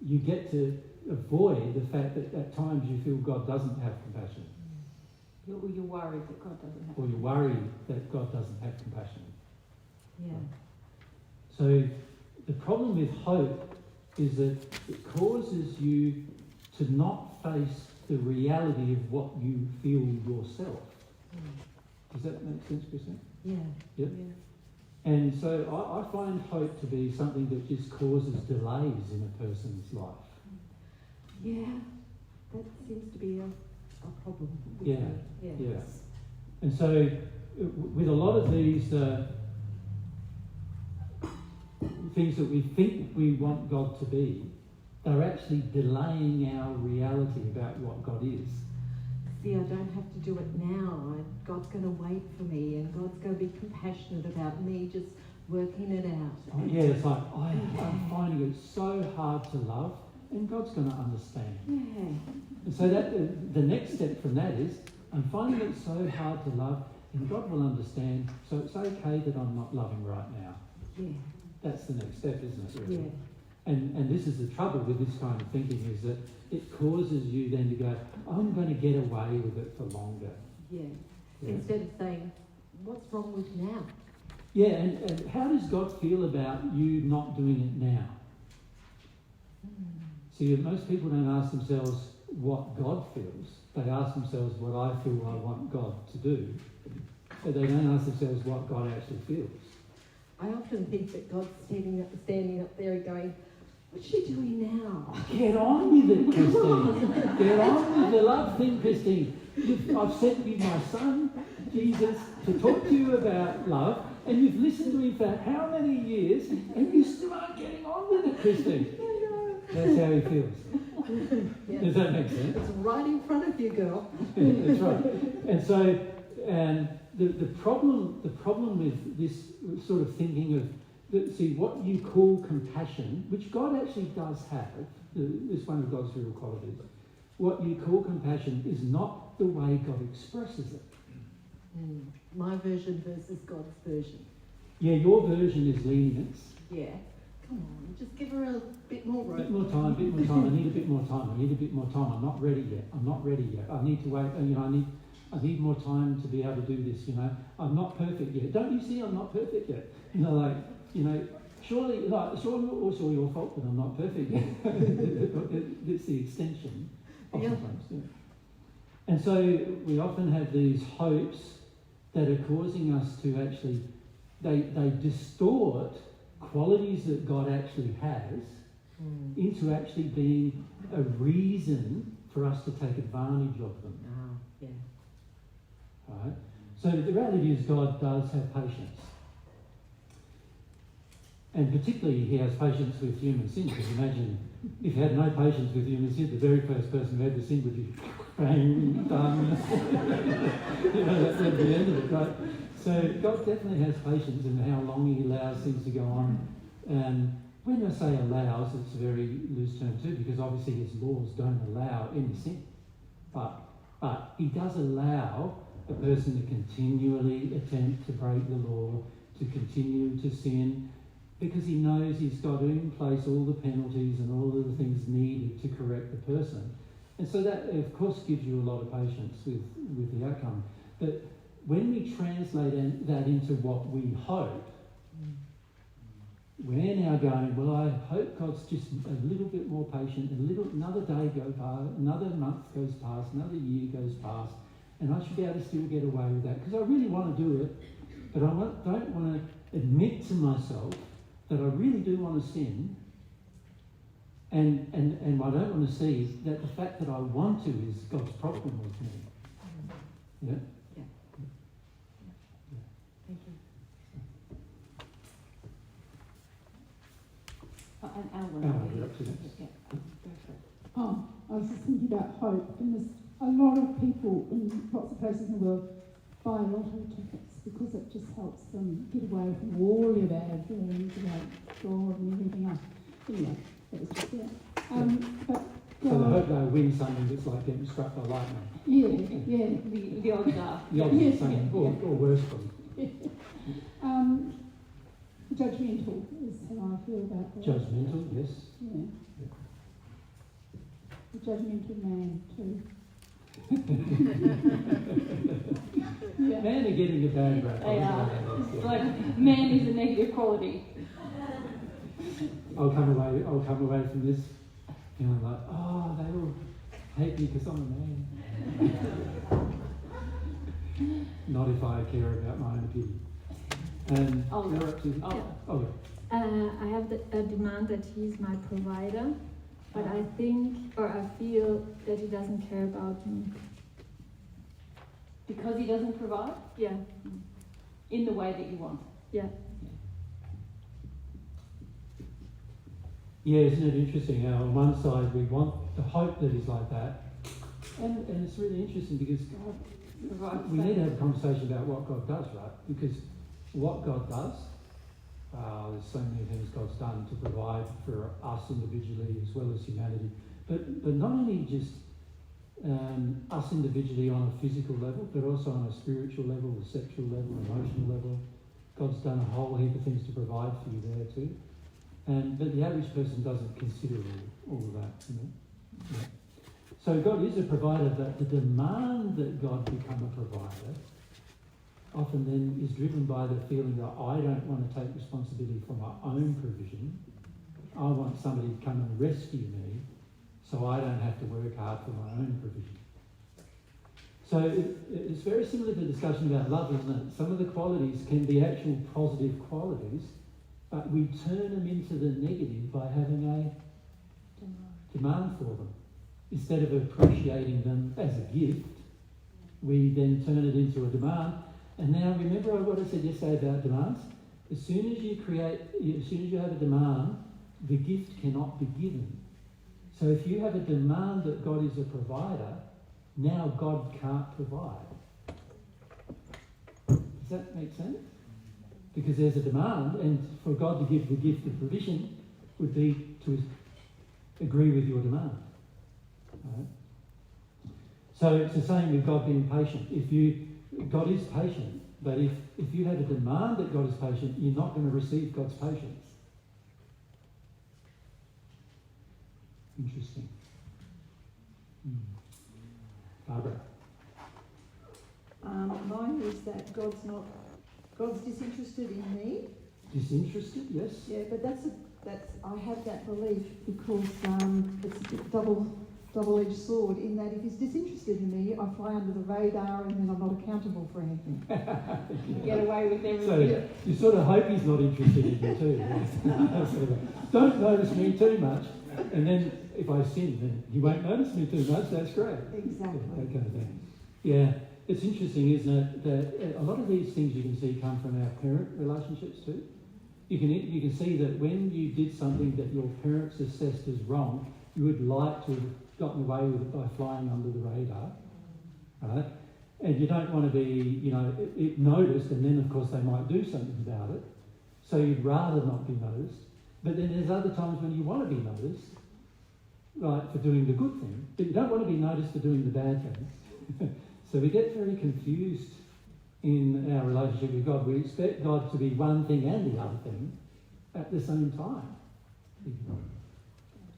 you get to avoid the fact that at times you feel God doesn't have compassion. You're worried that God doesn't have Or you're worried that God doesn't have compassion. Yeah. So the problem with hope is that it causes you to not face the reality of what you feel yourself. Does that make sense, Christine? Yeah. Yep. Yeah. And so I find hope to be something that just causes delays in a person's life. Yeah, that seems to be a problem. Yeah, Yes. yeah. And so with a lot of these things that we think we want God to be, they're actually delaying our reality about what God is. See, I don't have to do it now. God's going to wait for me, and God's going to be compassionate about me just working it out. Oh, yeah, it's like, I'm finding it so hard to love, and God's going to understand. Yeah. And so that the next step from that is, I'm finding it so hard to love, and God will understand, so it's okay that I'm not loving right now. Yeah. That's the next step, isn't it? Really? Yeah. And this is the trouble with this kind of thinking, is that it causes you then to go, I'm going to get away with it for longer. Yeah. Instead of saying, what's wrong with now? Yeah, and how does God feel about you not doing it now? See, most people don't ask themselves what God feels. They ask themselves what I feel I want God to do. But they don't ask themselves what God actually feels. I often think that God's standing up there and going, what's she doing now? Get on with it, Christine. Get on with the love thing, Christine. I've sent you my son, Jesus, to talk to you about love, and you've listened to him for how many years, and you still aren't getting on with it, Christine. That's how he feels. Yeah. Does that make sense? It's right in front of you, girl. That's right. And so, the problem with this sort of thinking of, see, what you call compassion, which God actually does have, it's one of God's real qualities. What you call compassion is not the way God expresses it. My version versus God's version. Yeah, your version is lenience. Yeah. Come on, just give her a bit more rope. Bit more time. I need a bit more time. I'm not ready yet. I need to wait. I need more time to be able to do this. I'm not perfect yet. Don't you see? I'm not perfect yet. Surely also your fault that I'm not perfect yet. It's the extension of sometimes. Yeah. And so we often have these hopes that are causing us to actually, they distort qualities that God actually has into actually being a reason for us to take advantage of them. Yeah. Right? So the reality is God does have patience. And particularly he has patience with human sin, because imagine if he had no patience with human sin, the very first person who had the sin would be bang, done. That's at the end of it, right? So God definitely has patience in how long he allows things to go on. And when I say allows, it's a very loose term too, because obviously his laws don't allow any sin. But he does allow a person to continually attempt to break the law, to continue to sin, because he knows he's got in place all the penalties and all of the things needed to correct the person. And so that, of course, gives you a lot of patience with the outcome. But when we translate that into what we hope, we're now going, well, I hope God's just a little bit more patient, another day goes past, another month goes past, another year goes past, and I should be able to still get away with that, because I really want to do it, but I don't want to admit to myself that I really do want to sin, and I don't want to see that the fact that I want to is God's problem with me. Yeah? Yeah. Thank you. And Alan, you're up to next. yeah, go for it. Oh, I was just thinking about hope, and there's a lot of people in lots of places in the world buy lottery tickets because it just helps them get away from all your bad feelings about God and everything else. Anyway, that was just it. But So they hope they'll win something that's like getting struck by lightning. Yeah. The odds are. The odds are the same, or worse probably. Judgmental is how I feel about that. Judgmental, yes. Yeah. A judgmental man too. Yeah. Man are getting a bad rap. They are. It's like man is a negative quality. I'll come away from this feeling like, oh, they all hate me because I'm a man. Not if I care about my own opinion. And you're up to I have a demand that he's my provider, but I think, or I feel that he doesn't care about me. Because he doesn't provide? Yeah. In the way that you want? Yeah. Yeah, isn't it interesting how on one side we want the hope that he's like that, and it's really interesting because God, we need to have a conversation about what God does, right? Because what God does, there's so many things God's done to provide for us individually as well as humanity, but not only just us individually on a physical level, but also on a spiritual level, a sexual level, emotional level. God's done a whole heap of things to provide for you there too. But the average person doesn't consider all of that, you know. Yeah. So God is a provider, but the demand that God become a provider often then is driven by the feeling that I don't want to take responsibility for my own provision. I want somebody to come and rescue me so I don't have to work hard for my own provision. So it's very similar to the discussion about love, isn't it? Some of the qualities can be actual positive qualities, but we turn them into the negative by having a demand for them. Instead of appreciating them as a gift, we then turn it into a demand. And now remember what I said yesterday about demands? As soon as you have a demand, the gift cannot be given. So if you have a demand that God is a provider, now God can't provide. Does that make sense? Because there's a demand, and for God to give the gift of provision would be to agree with your demand. Right? So it's the same with God being patient. God is patient, but if you have a demand that God is patient, you're not going to receive God's patience. Interesting. Barbara. Mine is that God's disinterested in me. Disinterested, yes. Yeah, but I have that belief because it's a double-edged sword in that if he's disinterested in me, I fly under the radar and then I'm not accountable for anything. Get away with everything. So you sort of hope he's not interested in you too. Don't notice me too much, and then if I sin, then he won't notice me too much. That's great. Exactly. That kind of thing. Yeah, it's interesting, isn't it, that a lot of these things you can see come from our parent relationships too. You can see that when you did something that your parents assessed as wrong, you would like to have gotten away with it by flying under the radar, right? And you don't want to be, it noticed, and then of course they might do something about it. So you'd rather not be noticed. But then there's other times when you want to be noticed, right, for doing the good thing, but you don't want to be noticed for doing the bad thing. So we get very confused in our relationship with God. We expect God to be one thing and the other thing at the same time.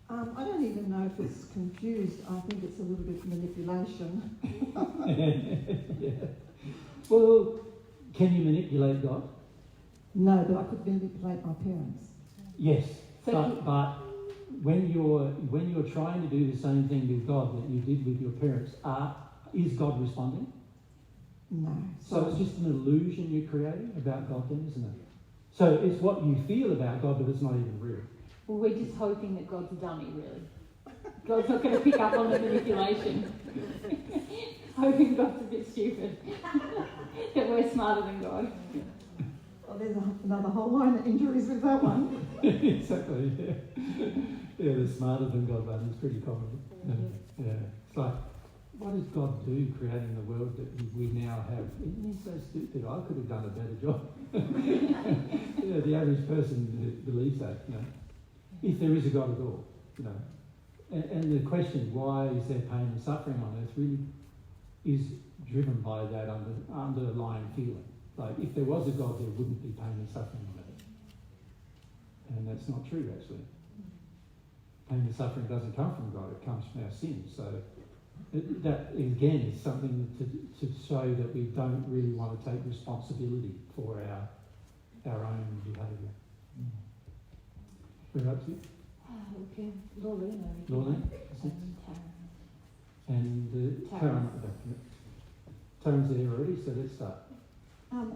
I don't even know if it's confused. I think it's a little bit manipulation. Yeah. Well, can you manipulate God? No, but I could manipulate my parents. Yes, but when you're trying to do the same thing with God that you did with your parents, is God responding? No. So it's just an illusion you're creating about God then, isn't it? So it's what you feel about God, but it's not even real. Well, we're just hoping that God's a dummy, really. God's not going to pick up on the manipulation. Hoping God's a bit stupid. That we're smarter than God. Well, there's another whole line of injuries with that one. Exactly, yeah. Yeah, the smarter than God one is pretty common. Yeah. It's like, what does God do creating the world that we now have? Isn't he so stupid? I could have done a better job. Yeah, the average person believes that, if there is a God at all, And the question, why is there pain and suffering on earth, really is driven by that underlying feeling. Like, if there was a God, there wouldn't be pain and suffering on earth. that's not true, actually. Pain and suffering doesn't come from God, it comes from our sin. So that, again, is something to show that we don't really want to take responsibility for our own behaviour. We're up to Okay, Lorraine. and Karen at the back. Karen's there already, so let's start.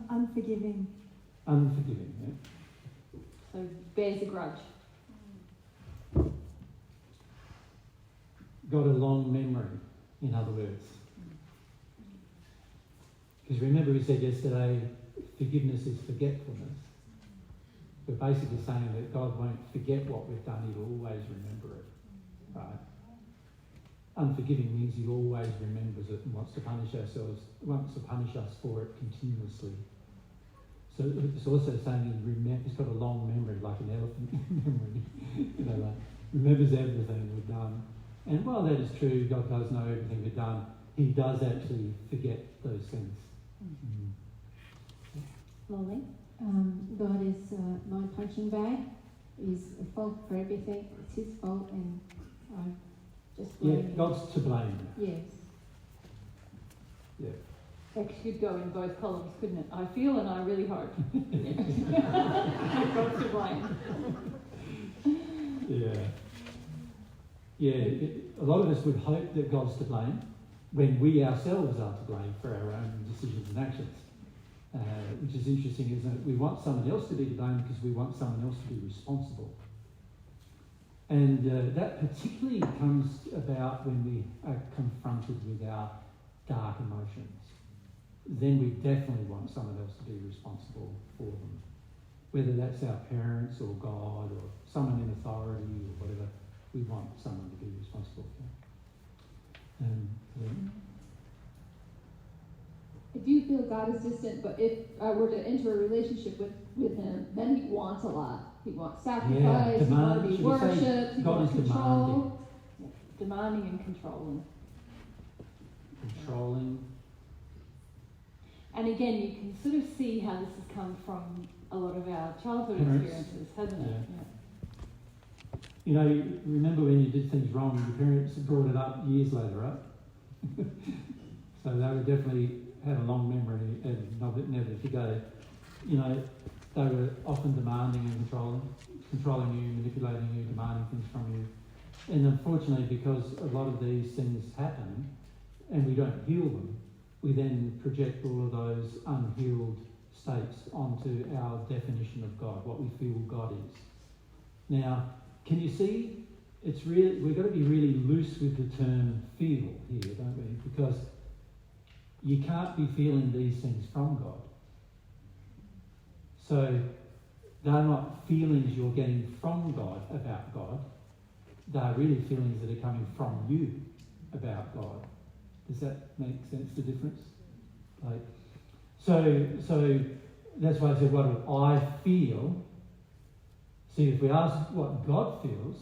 Unforgiving. Unforgiving, yeah. So bears a grudge. Got a long memory, in other words. Because remember we said yesterday, forgiveness is forgetfulness. We're basically saying that God won't forget what we've done, he'll always remember it. Right? Unforgiving means he always remembers it and wants to punish us for it continuously. So it's also saying he's got a long memory, like an elephant memory. Like remembers everything we've done. And while that is true, God does know everything we've done, he does actually forget those things. Lolly, God is my punching bag. He's at fault for everything. It's his fault, and I just blame him. God's to blame. Yes. Yeah. That could go in both columns, couldn't it? I feel and I really hope. God's to blame. A lot of us would hope that God's to blame when we ourselves are to blame for our own decisions and actions. Which is interesting, isn't it? We want someone else to be to blame because we want someone else to be responsible. And that particularly comes about when we are confronted with our dark emotions. Then we definitely want someone else to be responsible for them. Whether that's our parents or God or someone in authority or whatever, we want someone to be responsible for. If you feel God is distant, but if I were to enter a relationship with him, then he wants a lot. He wants sacrifice, he wants to be worshipped, he wants control. Demanding and controlling. And again, you can sort of see how this has come from a lot of our childhood experiences, hasn't it? Yeah. You know, remember when you did things wrong, your parents brought it up years later, right? So they were definitely had a long memory and never forget. You know, they were often demanding and controlling you, manipulating you, demanding things from you. And unfortunately, because a lot of these things happen and we don't heal them, we then project all of those unhealed states onto our definition of God, what we feel God is. Now, can you see? We've got to be really loose with the term feel here, don't we? Because you can't be feeling these things from God. So they're not feelings you're getting from God about God. They're really feelings that are coming from you about God. Does that make sense, the difference? So that's why I said, what do I feel? See, if we ask what God feels,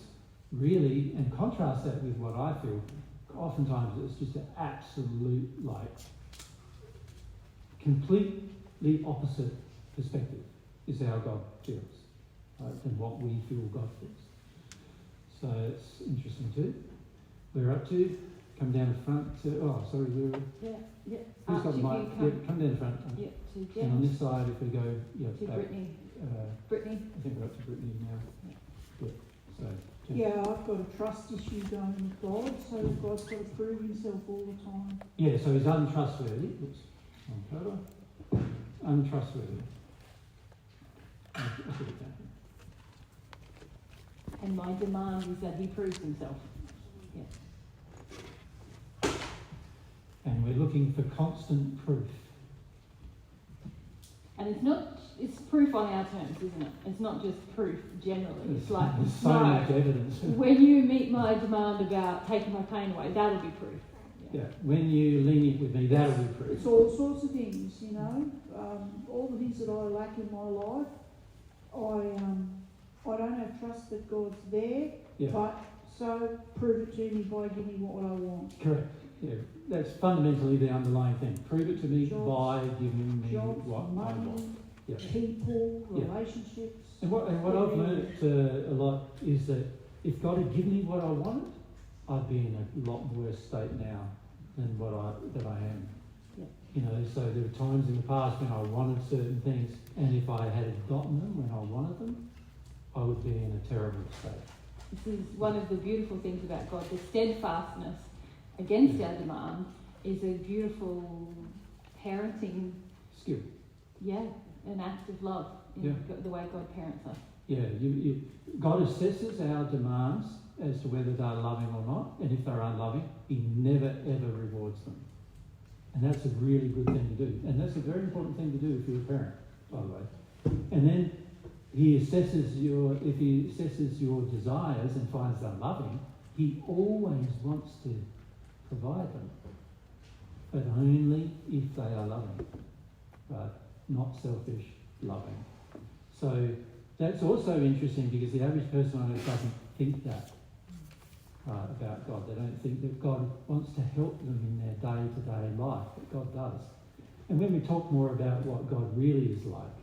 really, and contrast that with what I feel, oftentimes it's just an absolute, completely opposite perspective is how God feels, right, than what we feel God feels. So it's interesting too. We're up to come down the front. Who's got the mic? Come down the front. To James. And on this side, if we go, to back, Brittany. Brittany. I think we're up to Brittany now. So. Yeah, I've got a trust issue going with God, so God's got to prove himself all the time. Yeah, so he's untrustworthy. Oops, untrustworthy. I'll put it down here. And my demand is that he proves himself. Yeah. And we're looking for constant proof. And it's proof on our terms, isn't it? It's not just proof generally. It's like, there's so much evidence. When you meet my demand about taking my pain away, that'll be proof. Yeah, when you lenient with me, that'll be proof. It's all sorts of things, you know. All the things that I lack in my life, I don't have trust that God's there, but so prove it to me by giving me what I want. Correct. Yeah, that's fundamentally the underlying thing. Prove it to me by giving me what I want. Yeah. people, Yeah. relationships. And what I've learnt a lot is that if God had given me what I wanted, I'd be in a lot worse state now than that I am. Yeah. You know, so there were times in the past when I wanted certain things, and if I had gotten them when I wanted them, I would be in a terrible state. This is one of the beautiful things about God. The steadfastness against our demand is a beautiful parenting skill. Yeah, an act of love in the way God parents us. Yeah, God assesses our demands as to whether they're loving or not, and if they're unloving, He never ever rewards them. And that's a really good thing to do. And that's a very important thing to do if you're a parent, by the way. And then if He assesses your desires and finds them loving, He always wants to provide them. But only if they are loving, right? Not selfish, loving. So that's also interesting because the average person on earth doesn't think that about God. They don't think that God wants to help them in their day-to-day life, but God does. And when we talk more about what God really is like,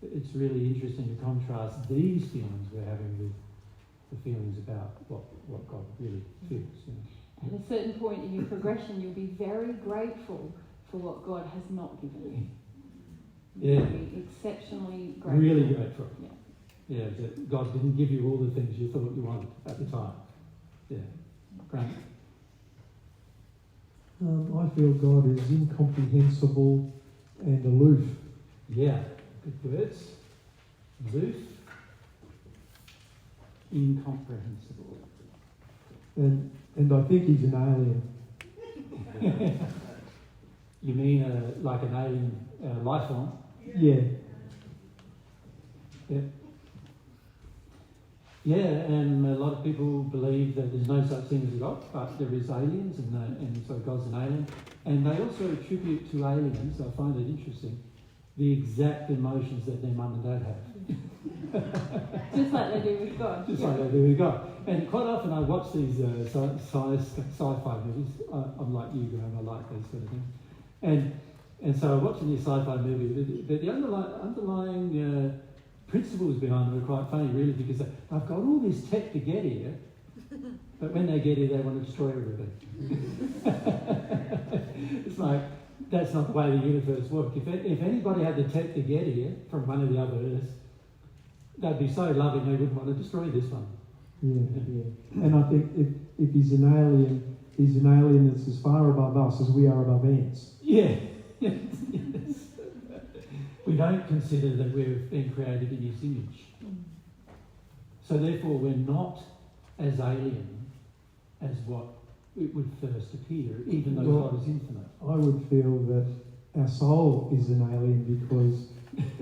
it's really interesting to contrast these feelings we're having with the feelings about what God really feels. You know. At a certain point in your progression, you'll be very grateful for what God has not given you. Yeah. You'll be exceptionally grateful. Really grateful. Yeah. Yeah, that God didn't give you all the things you thought you wanted at the time. Yeah. Great. I feel God is incomprehensible and aloof. Yeah, good words. Aloof, incomprehensible. And I think He's an alien. You mean like an alien life form? Yeah. Yeah. Yeah, and a lot of people believe that there's no such thing as a God, but there is aliens, and so God's an alien. And they also attribute to aliens, I find it interesting, the exact emotions that their mum and dad have. Just like they do with God. Just like they do with God. And quite often I watch these sci-fi movies. I'm like you, Graham, I like these sort of things. And so I'm watching this sci-fi movie, but the underlying principles behind them are quite funny, really, because they've got all this tech to get here, but when they get here, they want to destroy everything. It's like, that's not the way the universe works. If anybody had the tech to get here from one of the other Earths, they'd be so loving they wouldn't want to destroy this one. Yeah. And I think if He's an alien that's as far above us as we are above ants. Yeah. Yes. We don't consider that we've been created in His image. So therefore we're not as alien as what it would first appear, even though God is infinite. I would feel that our soul is an alien because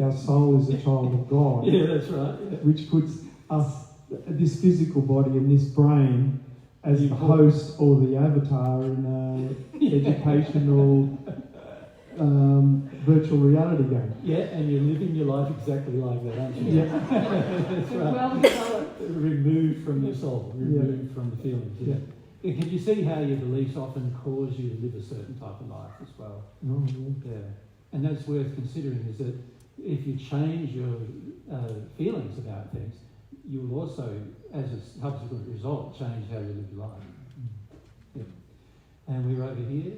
our soul is a child of God. Yeah, that's right. Yeah. Which puts us, this physical body and this brain, as the host or the avatar in an educational virtual reality game. Yeah, and you're living your life exactly like that, aren't you? Yeah. That's right. Well developed. Removed from your soul, removed from the feelings. Yeah. Can you see how your beliefs often cause you to live a certain type of life as well? Oh, yeah. And that's worth considering, is that if you change your feelings about things, you will also, as a subsequent result, change how you live your life. Yeah. And we're over here.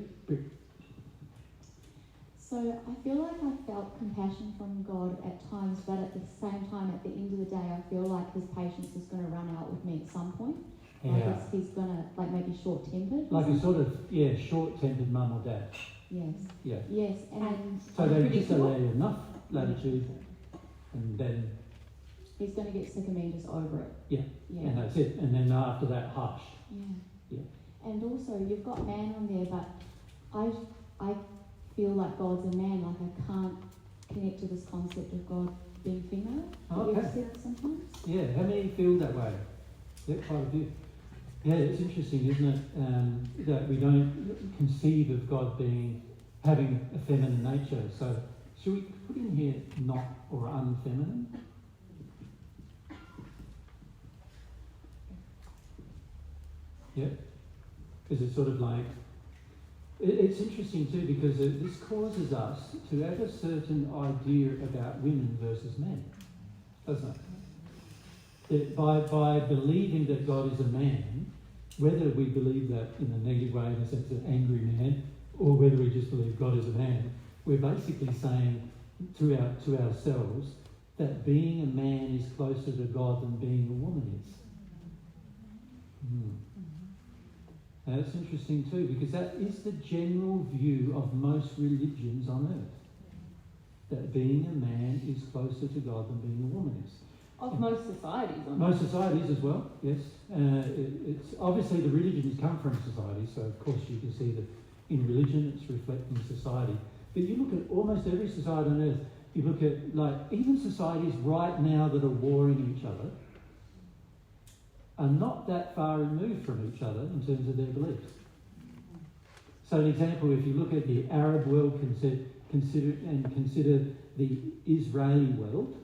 So I feel like I felt compassion from God at times, but at the same time, at the end of the day, I feel like His patience is going to run out with me at some point. Like He's going to, like, maybe short-tempered. Like a sort of, short-tempered mum or dad. Yes. Yeah. Yes, and so they just allow you enough latitude, and then He's going to get sick of me and just over it. Yeah. And that's it. And then after that, hush. Yeah. And also, you've got man on there, but I feel like God's a man. Like, I can't connect to this concept of God being female. Okay. You've said sometimes. Yeah. How many feel that way? Yeah, quite a few. Yeah, it's interesting, isn't it, that we don't conceive of God having a feminine nature. So, should we put in here not or unfeminine? Yeah. Is it sort of like It's interesting too because this causes us to have a certain idea about women versus men, doesn't it? That by believing that God is a man, whether we believe that in a negative way, in the sense of angry man, or whether we just believe God is a man, we're basically saying to ourselves that being a man is closer to God than being a woman is. Now that's interesting too, because that is the general view of most religions on earth. That being a man is closer to God than being a woman is. Of most societies. Most societies as well, yes. It's obviously the religions come from society, so of course you can see that in religion it's reflecting society. But you look at almost every society on earth, you look at like even societies right now that are warring each other are not that far removed from each other in terms of their beliefs. So an example, if you look at the Arab world, consider the Israeli world,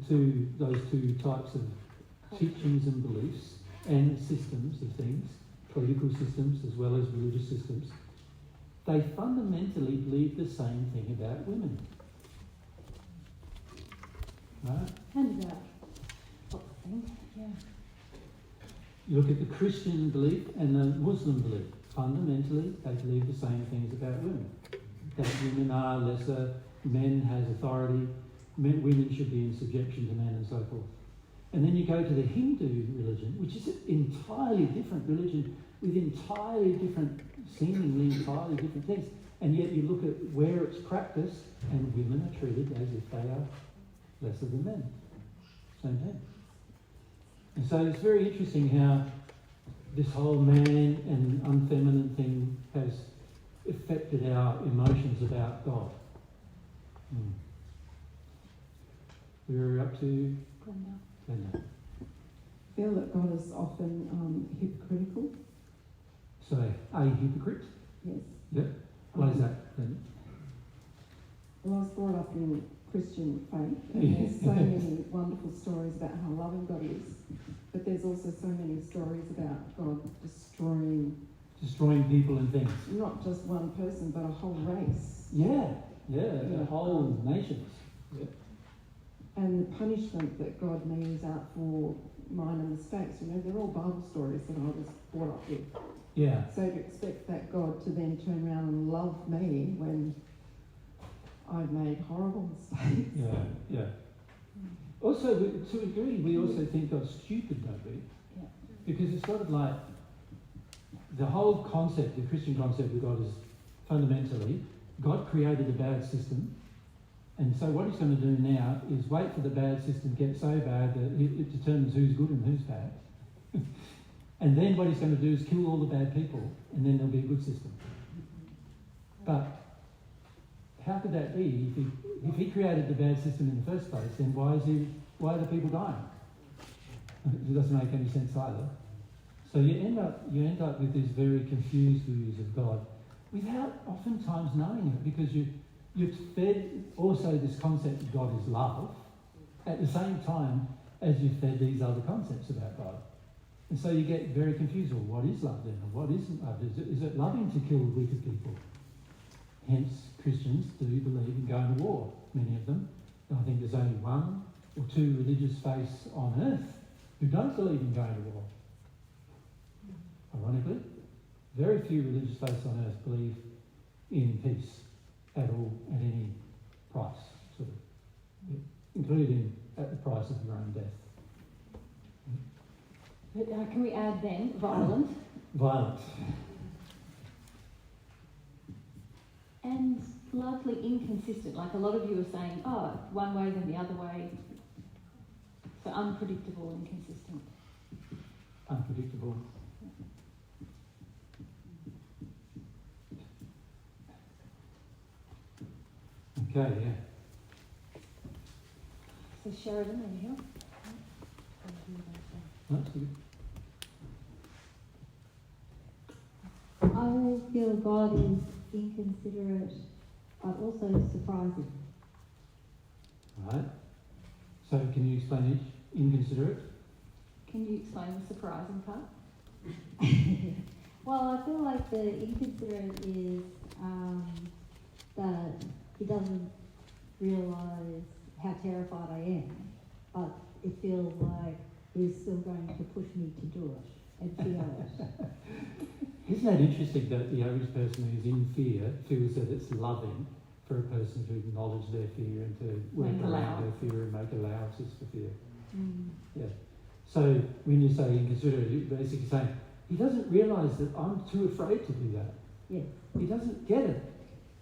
those two types of teachings and beliefs and systems of things, political systems as well as religious systems, they fundamentally believe the same thing about women. Right? And yeah. You look at the Christian belief and the Muslim belief. Fundamentally, they believe the same things about women. That women are lesser, men has authority, women should be in subjection to men and so forth. And then you go to the Hindu religion, which is an entirely different religion with seemingly entirely different things. And yet you look at where it's practiced and women are treated as if they are lesser than men. Same thing. And so it's very interesting how this whole man and unfeminine thing has affected our emotions about God. We're up to Glenda. I feel that God is often hypocritical. So, a hypocrite? Yes. Yep. Why is that, Glenda? Well, I was brought up in Christian faith, and there's so many wonderful stories about how loving God is, but there's also so many stories about God destroying people and things. Not just one person, but a whole race. The whole nations. Yeah. And the punishment that God metes out for minor mistakes, they're all Bible stories that I was brought up with. Yeah. So to expect that God to then turn around and love me when I've made horrible mistakes. Yeah. Also, to a degree, we also think God's stupid, don't we? Yeah. Because it's sort of like the whole concept, the Christian concept of God is fundamentally, God created a bad system, and so what he's going to do now is wait for the bad system to get so bad that it determines who's good and who's bad. And then what he's going to do is kill all the bad people, and then there'll be a good system. But how could that be? If he created the bad system in the first place, then why are the people dying? It doesn't make any sense either. So you end up with these very confused views of God without oftentimes knowing it, because you're fed also this concept that God is love at the same time as you're fed these other concepts about God. And so you get very confused. Well, what is love then? Or what isn't love? Is it loving to kill wicked people? Hence, Christians do believe in going to war, many of them. And I think there's only one or two religious faiths on earth who don't believe in going to war. Ironically, very few religious faiths on earth believe in peace at all, at any price, sort of, including at the price of your own death. Can we add then violent? Violent. And largely inconsistent. Like a lot of you are saying, one way then the other way. So unpredictable, inconsistent. Unpredictable. Okay, yeah. So Sheridan over here. That's good. I feel God is inconsiderate, but also surprising. Right. So can you explain each? Inconsiderate? Can you explain the surprising part? Well, I feel like the inconsiderate is that he doesn't realise how terrified I am, but it feels like he's still going to push me to do it and feel it. Isn't that interesting that the average person who's in fear feels that it's loving for a person to acknowledge their fear and to work around their fear and make allowances for fear? Yeah. So when you say inconsiderate, you're basically saying, he doesn't realise that I'm too afraid to do that. Yeah. He doesn't get it.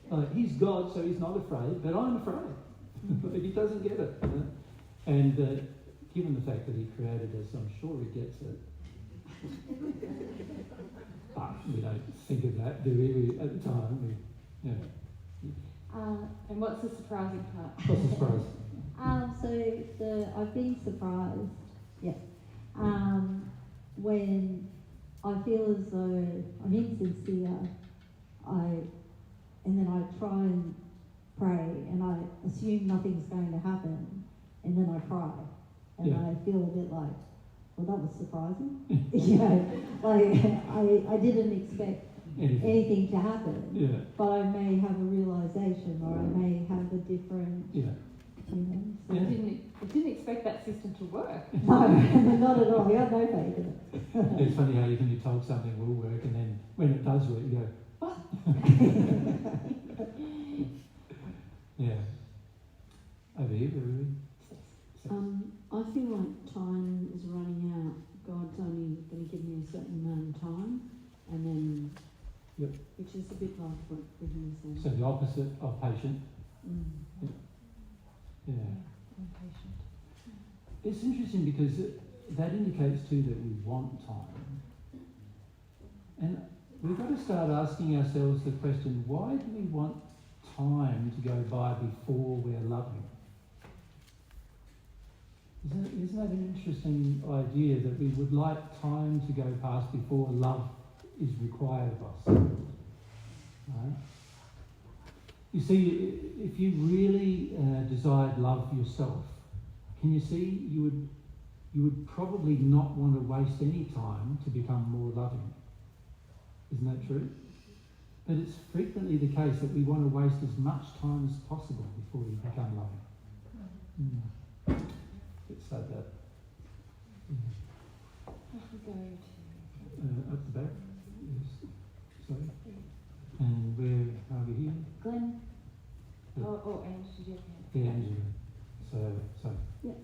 Like, he's God, so he's not afraid, but I'm afraid. Like, he doesn't get it. You know? And given the fact that he created us, I'm sure he gets it. But we don't think of that, do we? At the time, and what's the surprising part? What's the surprise? I've been surprised, when I feel as though I'm insincere, and then I try and pray, and I assume nothing's going to happen, and then I cry, and I feel a bit like, well, that was surprising. I didn't expect anything to happen, but I may have a realisation, or I may have a different, I didn't expect that system to work. No, not at all. I have no faith in it. It's funny how you can be told something will work, and then when it does work, you go, what? Yeah. Over here, I feel like time is running out. God's only going to give me a certain amount of time, and then, which is a bit like what Brittany said. So the opposite of patient. Yeah. Impatient. It's interesting because that indicates too that we want time. And we've got to start asking ourselves the question, why do we want time to go by before we're loving? Isn't that an interesting idea that we would like time to go past before love is required of us? Right? You see, if you really desired love yourself, can you see you would probably not want to waste any time to become more loving. Isn't that true? But it's frequently the case that we want to waste as much time as possible before we become loving. Let's say that. Up the back. Yes. Sorry. And where are we here? Glenn. Angela. Yeah, Angela. So. Yeah.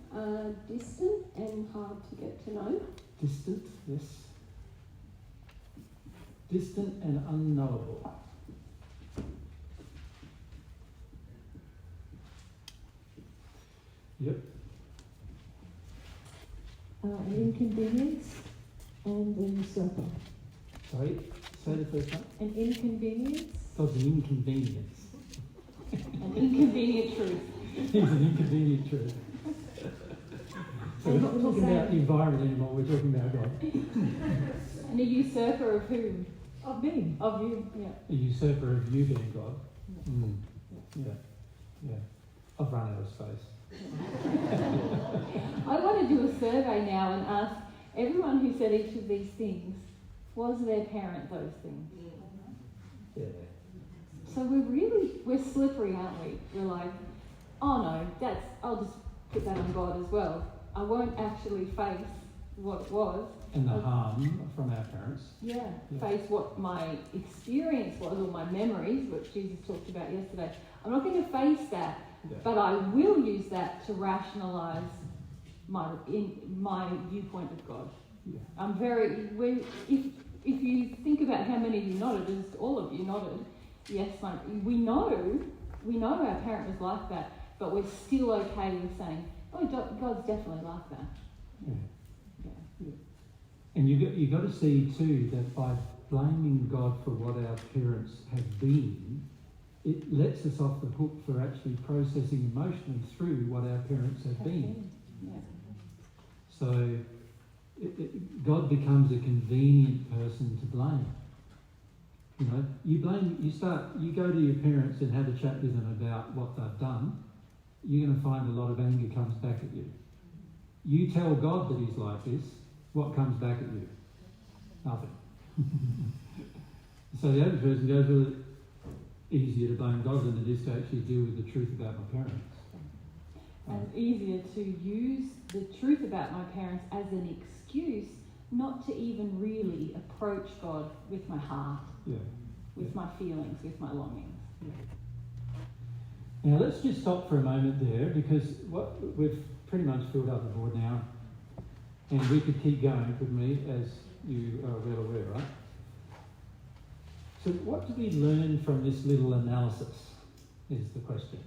Distant and hard to get to know. Distant, yes. Distant and unknowable. Yep. An inconvenience and an usurper. Sorry, say the first one. An inconvenience. So it's an inconvenience. An inconvenient truth. It's an inconvenient truth. So we're not talking about the environment anymore, we're talking about God. And a usurper of whom? Of me. Of you, yeah. A usurper of you being God. Yeah. I've run out of space. I want to do a survey now and ask everyone who said each of these things, was their parent those things? Yeah. So we're slippery, aren't we? We're like, oh no, I'll just put that on God as well. I won't actually face what it was. And the harm from our parents. Yeah, face what my experience was or my memories, which Jesus talked about yesterday. I'm not going to face that, but I will use that to rationalise my viewpoint of God. Yeah. I'm if you think about how many of you nodded, just all of you nodded, yes, we know our parent was like that, but we're still okay with saying, oh, God's definitely like that. Yeah. And you got to see too that by blaming God for what our parents have been, it lets us off the hook for actually processing emotionally through what our parents have been. Yeah. So God becomes a convenient person to blame. You know, you go to your parents and have a chat with them about what they've done, you're going to find a lot of anger comes back at you. You tell God that he's like this, what comes back at you? Nothing. So the average person goes, well, it's easier to blame God than it is to actually deal with the truth about my parents. And it's easier to use the truth about my parents as an excuse not to even really approach God with my heart, with my feelings, with my longings. Now let's just stop for a moment there, because we've pretty much filled up the board now, and we could keep going, couldn't we, as you are well aware, right? So what do we learn from this little analysis is the question.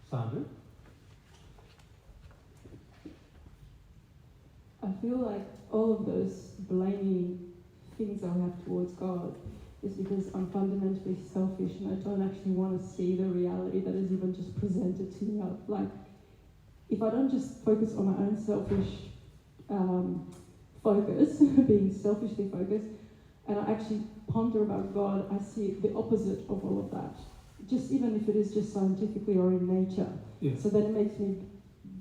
Sandra? I feel like all of those blaming things I have towards God is because I'm fundamentally selfish and I don't actually want to see the reality that is even just presented to me. Like, if I don't just focus on my own selfish focus, being selfishly focused, and I actually ponder about God, I see the opposite of all of that. Just even if it is just scientifically or in nature. Yeah. So then it makes me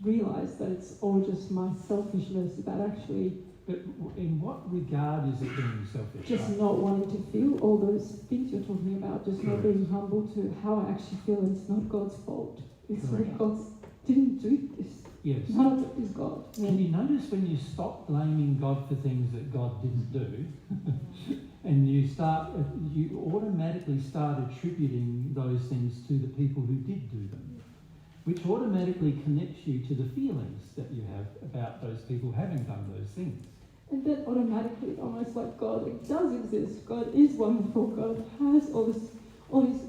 realise that it's all just my selfishness that actually... But in what regard is it being selfish? Just right? not wanting to feel all those things you're talking about, just not being humble to how I actually feel, and it's not God's fault. It's not God's... didn't do this. Yes. None of it is God. Can you notice when you stop blaming God for things that God didn't do, and you automatically start attributing those things to the people who did do them, which automatically connects you to the feelings that you have about those people having done those things. And then automatically, almost like God, it does exist. God is wonderful. God has all these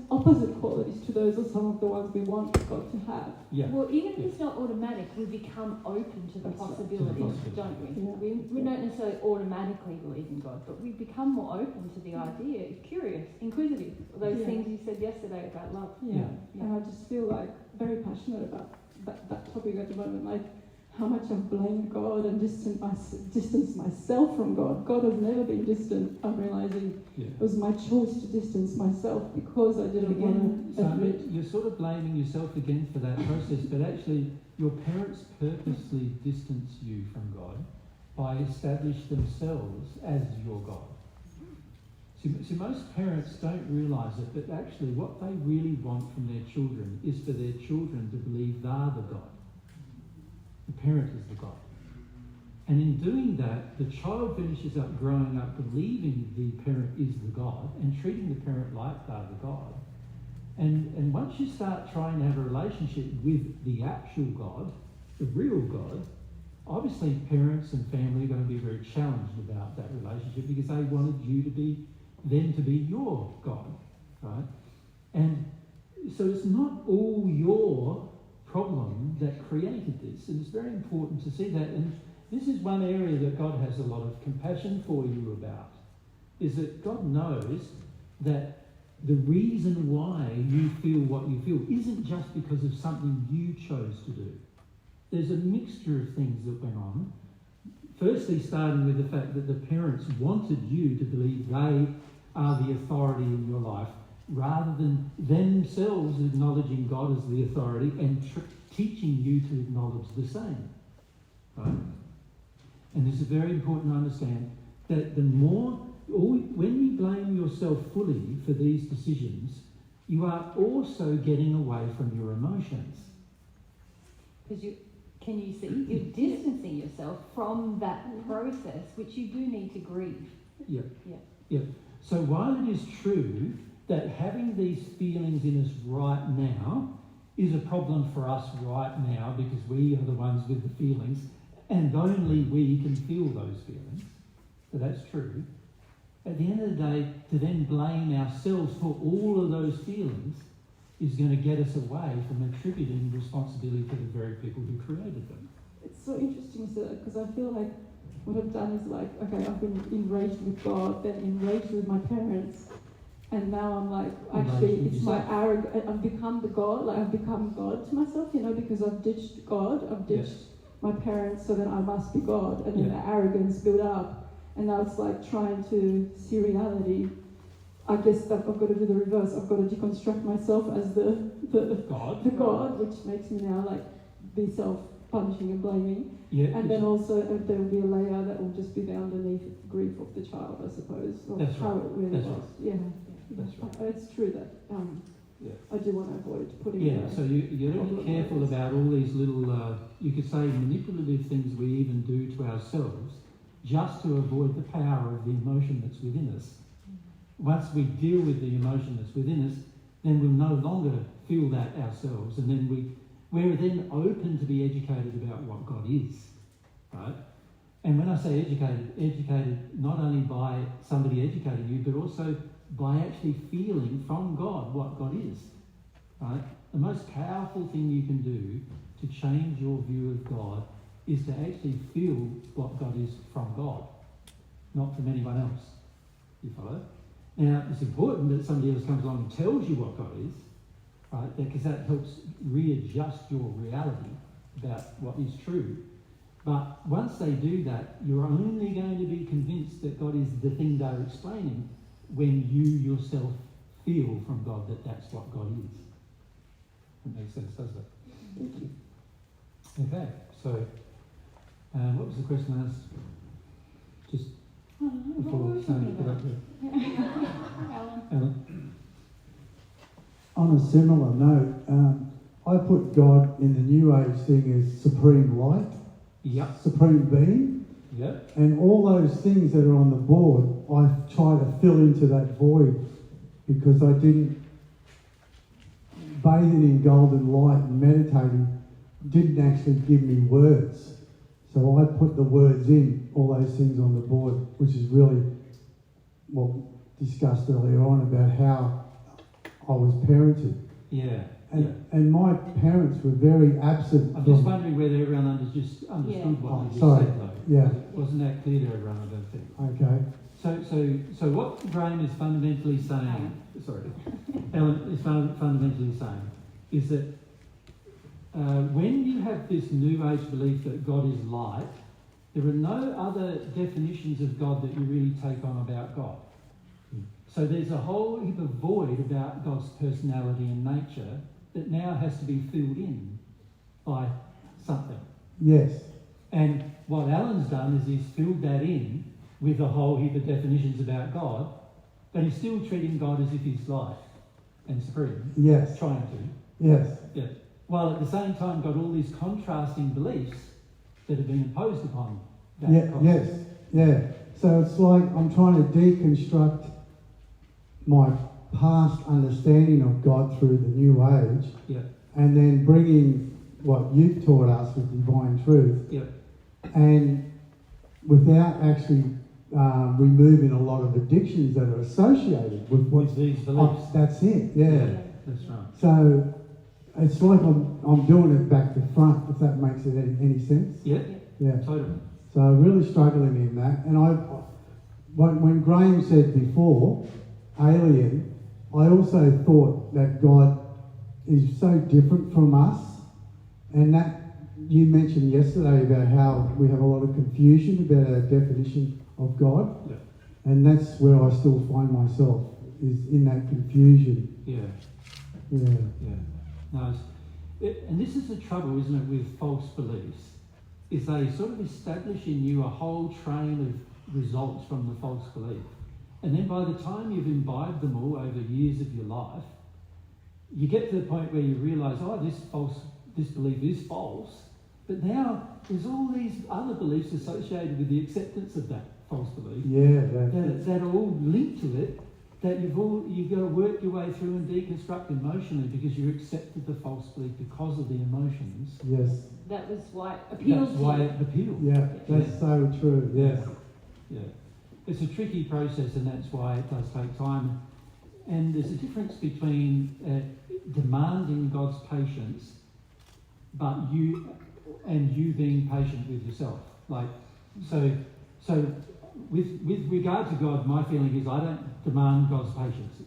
opposite qualities to those are some of the ones we want God to have. Yeah. Well, even if it's not automatic, we become open to the possibilities, don't we? Yeah. We don't necessarily automatically believe in God, but we become more open to the idea, curious, inquisitive. Those things you said yesterday about love. Yeah. And I just feel like very passionate about that topic at the moment, like how much I've blamed God and distanced myself from God. God has never been distant. I'm realising it was my choice to distance myself because I didn't want to admit. You're sort of blaming yourself again for that process, but actually your parents purposely distance you from God by establishing themselves as your God. See, most parents don't realise it, but actually what they really want from their children is for their children to believe they're the God. The parent is the God. And in doing that, the child finishes up growing up believing the parent is the God and treating the parent like they're the God. And once you start trying to have a relationship with the actual God, the real God, obviously parents and family are going to be very challenged about that relationship because they wanted you to be them to be your God, right? And so it's not all your problem that created this, and it's very important to see that. And this is one area that God has a lot of compassion for you about, is that God knows that the reason why you feel what you feel isn't just because of something you chose to do. There's a mixture of things that went on. Firstly, starting with the fact that the parents wanted you to believe they are the authority in your life, rather than themselves acknowledging God as the authority and teaching you to acknowledge the same. Right? And this is very important to understand that when you blame yourself fully for these decisions, you are also getting away from your emotions. Because can you see? You're distancing yourself from that process, which you do need to grieve. Yeah. So while it is true that having these feelings in us right now is a problem for us right now because we are the ones with the feelings and only we can feel those feelings, so that's true. At the end of the day, to then blame ourselves for all of those feelings is going to get us away from attributing responsibility to the very people who created them. It's so interesting because I feel like what I've done is like, okay, I've been enraged with God, then enraged with my parents, and now I'm like, actually, it's my arrogance. I've become the God, like I've become God to myself, because I've ditched God, I've ditched my parents, so then I must be God, and then the arrogance built up, and now it's like trying to see reality. I guess that I've got to do the reverse. I've got to deconstruct myself as the God, which makes me now like be punishing and blaming. Yeah, And then also there will be a layer that will just be the underneath grief of the child, I suppose, of That's how right. it really That's was. right. Yeah. That's right. It's true that Yeah. I do want to avoid putting Yeah, so you've got to be careful about all these little, you could say manipulative things we even do to ourselves just to avoid the power of the emotion that's within us. Once we deal with the emotion that's within us, then we'll no longer feel that ourselves, and then we're then open to be educated about what God is, right? And when I say educated not only by somebody educating you, but also by actually feeling from God what God is, right? The most powerful thing you can do to change your view of God is to actually feel what God is from God, not from anyone else. You follow? Now, it's important that somebody else comes along and tells you what God is, right? Because that helps readjust your reality about what is true. But once they do that, you're only going to be convinced that God is the thing they're explaining when you yourself feel from God that that's what God is. That makes sense, doesn't it? Thank you. Okay, so what was the question I asked? Just before saying it up there. Alan? On a similar note, I put God in the New Age thing as supreme light, supreme being, and all those things that are on the board, I try to fill into that void because I didn't, bathing in golden light and meditating didn't actually give me words. So I put the words in, all those things on the board, which is really what discussed earlier on about how I was parented. Yeah. And my parents were very absent. I'm just wondering whether everyone understood what you just said, though. Yeah. Wasn't that clear to everyone, I don't think? Okay. So what Graham is fundamentally saying, Ellen is fundamentally saying, is that when you have this New Age belief that God is light, there are no other definitions of God that you really take on about God. So there's a whole heap of void about God's personality and nature that now has to be filled in by something. Yes. And what Alan's done is he's filled that in with a whole heap of definitions about God, but he's still treating God as if he's light and supreme. Yes. Trying to. Yes. Yeah. While at the same time got all these contrasting beliefs that have been imposed upon that concept. Yes. Yeah. So it's like I'm trying to deconstruct my past understanding of God through the New Age, and then bringing what you've taught us with divine truth, and without actually removing a lot of addictions that are associated with these beliefs. That's it. Yeah. That's right. So it's like I'm doing it back to front, if that makes it any sense. Yeah. Yeah. Totally. So really struggling in that, and when Graham said before, alien, I also thought that God is so different from us, and that you mentioned yesterday about how we have a lot of confusion about our definition of God, and that's where I still find myself, is in that confusion. Yeah. No, and this is the trouble, isn't it, with false beliefs, is they sort of establish in you a whole train of results from the false belief. And then by the time you've imbibed them all over years of your life, you get to the point where you realise, this belief is false, but now there's all these other beliefs associated with the acceptance of that false belief that are all linked to it, that you've got to work your way through and deconstruct emotionally because you accepted the false belief because of the emotions. Yes. That was why it appealed to you. That's why it appealed. Yeah, that's so true. Yes. Yeah. It's a tricky process, and that's why it does take time. And there's a difference between demanding God's patience, but you being patient with yourself. So with regard to God, my feeling is I don't demand God's patience.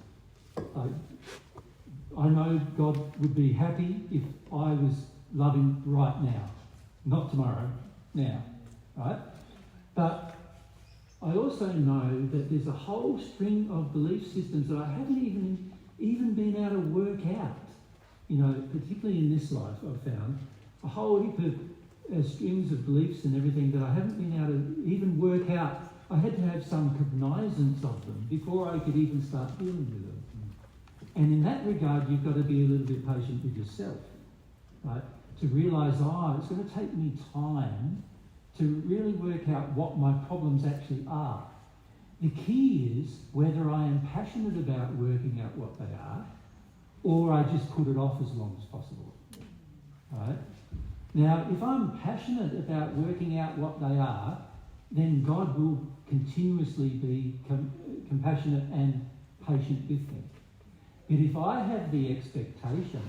I know God would be happy if I was loving right now, not tomorrow, now, right? But I also know that there's a whole string of belief systems that I haven't even been able to work out. Particularly in this life, I've found a whole heap of strings of beliefs and everything that I haven't been able to even work out. I had to have some cognizance of them before I could even start dealing with them. And in that regard, you've got to be a little bit patient with yourself, right? To realise, it's going to take me time to really work out what my problems actually are. The key is whether I am passionate about working out what they are, or I just put it off as long as possible. Right? Now, if I'm passionate about working out what they are, then God will continuously be compassionate and patient with me. But if I have the expectation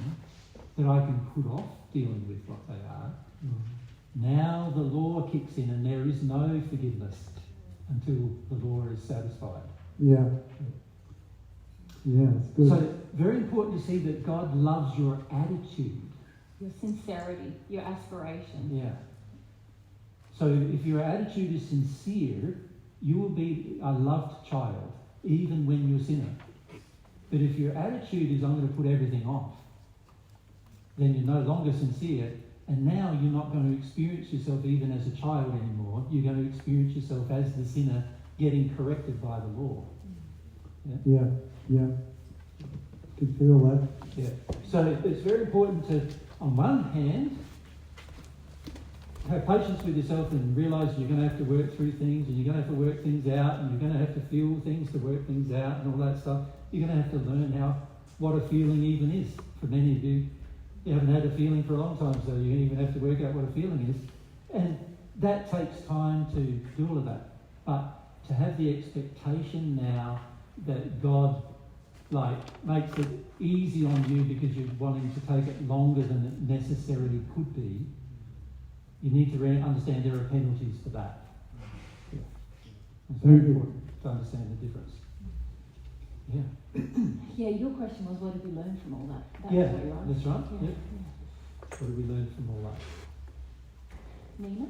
that I can put off dealing with what they are, now the law kicks in and there is no forgiveness until the law is satisfied. Yeah. Yeah, it's good. So, very important to see that God loves your attitude. Your sincerity, your aspiration. Yeah. So if your attitude is sincere, you will be a loved child, even when you're a sinner. But if your attitude is, I'm going to put everything off, then you're no longer sincere, and now you're not going to experience yourself even as a child anymore. You're going to experience yourself as the sinner getting corrected by the law. Yeah. Can feel that. Yeah. So it's very important to, on one hand, have patience with yourself and realise you're going to have to work through things, and you're going to have to work things out, and you're going to have to feel things to work things out and all that stuff. You're going to have to learn what a feeling even is. For many of you, you haven't had a feeling for a long time, so you even have to work out what a feeling is. And that takes time to do all of that. But to have the expectation now that God makes it easy on you because you're wanting to take it longer than it necessarily could be, you need to understand there are penalties for that. Yeah. It's very important to understand the difference. Yeah. Yeah, your question was, what did we learn from all that? That's Yeah, what you're that's right. Yeah. Yeah. What did we learn from all that? Nina?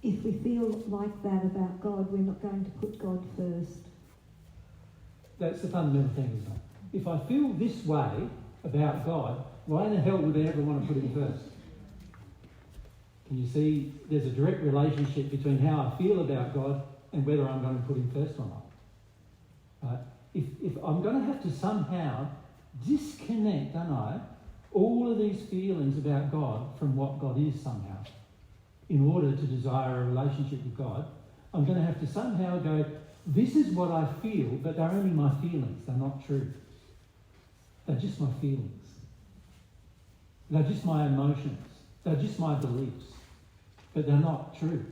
If we feel like that about God, we're not going to put God first. That's the fundamental thing, isn't it? If I feel this way about God, why in the hell would I ever want to put him first? Can you see there's a direct relationship between how I feel about God and whether I'm going to put him first or not? Right? If I'm going to have to somehow disconnect, don't I, all of these feelings about God from what God is somehow, in order to desire a relationship with God, I'm going to have to somehow go, this is what I feel, but they're only my feelings. They're not true. They're just my feelings. They're just my emotions. They're just my beliefs. But they're not true.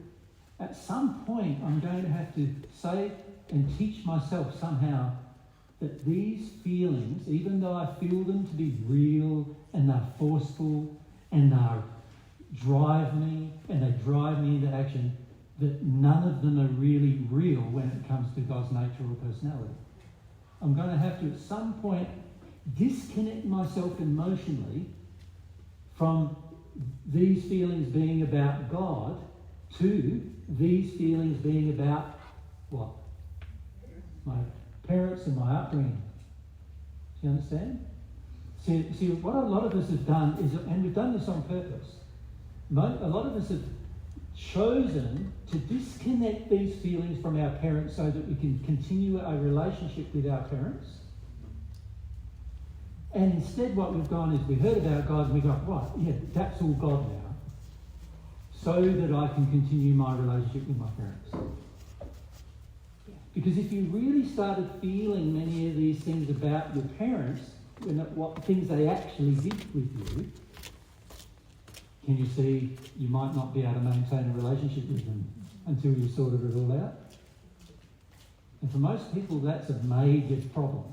At some point, I'm going to have to say and teach myself somehow that these feelings, even though I feel them to be real and they're forceful and they drive me and they drive me into action, that none of them are really real when it comes to God's nature or personality. I'm going to have to at some point disconnect myself emotionally from these feelings being about God to these feelings being about what? My parents and my upbringing. Do you understand? See, what a lot of us have done is, and we've done this on purpose, a lot of us have chosen to disconnect these feelings from our parents so that we can continue a relationship with our parents. And instead what we've gone is we heard about God and we go, right, yeah, that's all God now, so that I can continue my relationship with my parents. Because if you really started feeling many of these things about your parents, what things they actually did with you, can you see you might not be able to maintain a relationship with them until you've sorted it all out? And for most people, that's a major problem.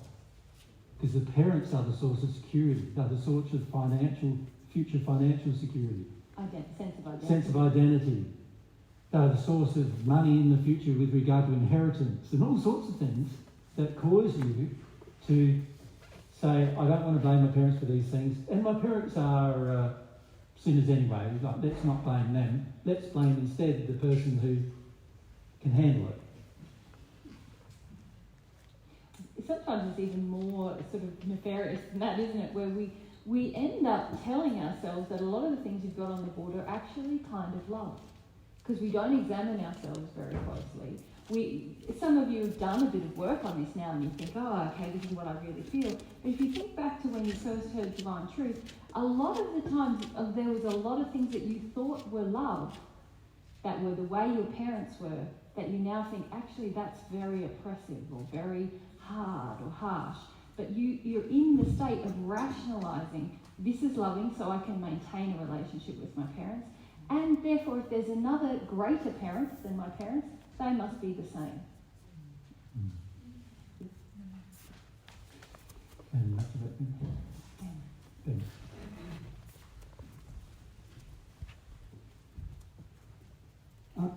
Because the parents are the source of security. They're the source of future financial security. Sense of identity. They're the source of money in the future with regard to inheritance and all sorts of things that cause you to say, I don't want to blame my parents for these things. And my parents are sinners anyway. Let's not blame them. Let's blame instead the person who can handle it. Sometimes it's even more sort of nefarious than that, isn't it? Where we we end up telling ourselves that a lot of the things you've got on the board are actually kind of love, because we don't examine ourselves very closely. Some of you have done a bit of work on this now and you think, oh, okay, this is what I really feel. But if you think back to when you first heard Divine Truth, a lot of the times there was a lot of things that you thought were love, that were the way your parents were, that you now think, actually, that's very oppressive or very hard or harsh. But you're in the state of rationalising, this is loving so I can maintain a relationship with my parents. And therefore, if there's another greater parent than my parents, they must be the same. And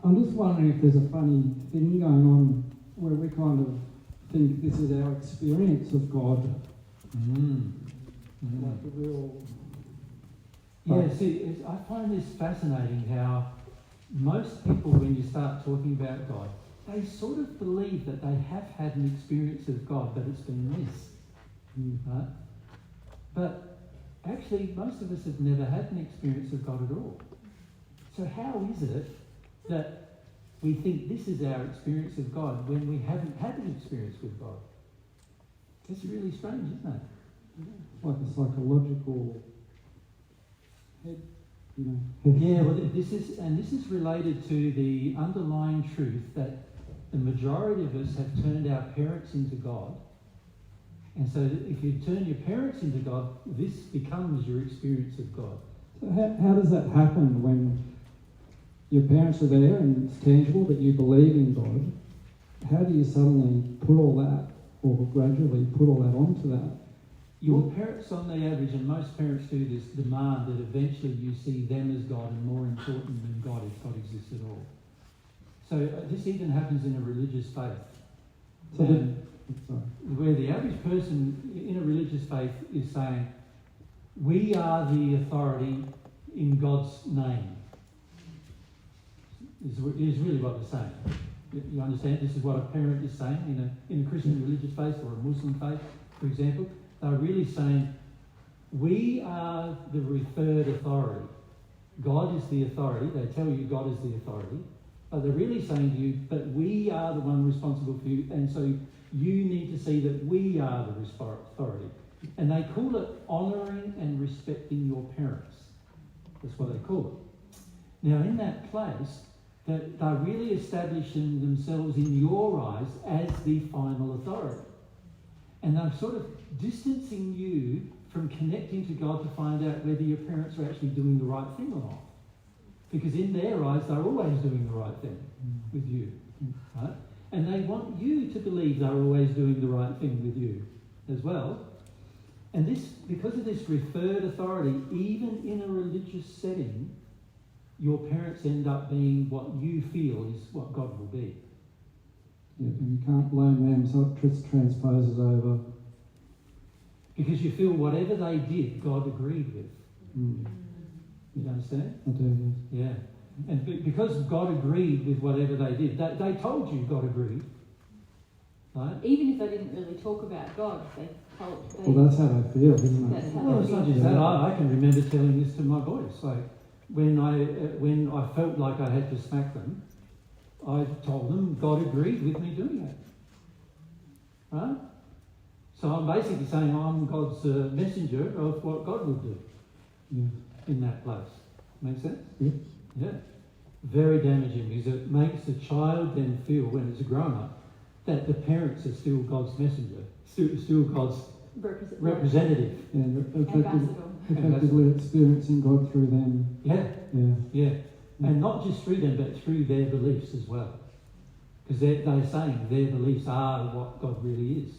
I'm just wondering if there's a funny thing going on where we kind of think this is our experience of God. Like a real... Yeah, see, I find this fascinating how most people, when you start talking about God, they sort of believe that they have had an experience of God, but it's been this. Right? But actually, most of us have never had an experience of God at all. So how is it that we think this is our experience of God when we haven't had an experience with God? It's really strange, isn't it? Like a psychological head, you know. Yeah, well, this is related to the underlying truth that the majority of us have turned our parents into God. And so if you turn your parents into God, this becomes your experience of God. So how does that happen when your parents are there and it's tangible that you believe in God? How do you suddenly put all that, or gradually put all that onto that? Your parents, on the average, and most parents do this, demand that eventually you see them as God and more important than God, if God exists at all. So this even happens in a religious faith. So where the average person in a religious faith is saying, we are the authority in God's name. Is really what they're saying. You understand? This is what a parent is saying in a Christian religious faith or a Muslim faith, for example. They're really saying, we are the referred authority. God is the authority. They tell you God is the authority. But they're really saying to you, but we are the one responsible for you, and so you need to see that we are the authority. And they call it honouring and respecting your parents. That's what they call it. Now, in that place, that they're really establishing themselves in your eyes as the final authority. And they're sort of distancing you from connecting to God to find out whether your parents are actually doing the right thing or not. Because in their eyes, they're always doing the right thing with you. Right? And they want you to believe they're always doing the right thing with you as well. And this, because of this referred authority, even in a religious setting, your parents end up being what you feel is what God will be. Yeah, and you can't blame them, so it just transposes over. Because you feel whatever they did, God agreed with. You understand? I do, yes. Yeah. And because God agreed with whatever they did, they told you God agreed. Right? Even if they didn't really talk about God, they told... Well, that's how they feel, isn't it? Well, it's not just that. I can remember telling this to my boys. Like, when I felt like I had to smack them, I told them God agreed with me doing it. Right? So I'm basically saying I'm God's messenger of what God will do in that place. Make sense? Yeah. Yeah. Very damaging because it makes the child then feel, when it's a grown-up, that the parents are still God's messenger, still God's representative. Effectively experiencing God through them. Yeah. And not just through them, but through their beliefs as well. Because they're saying their beliefs are what God really is.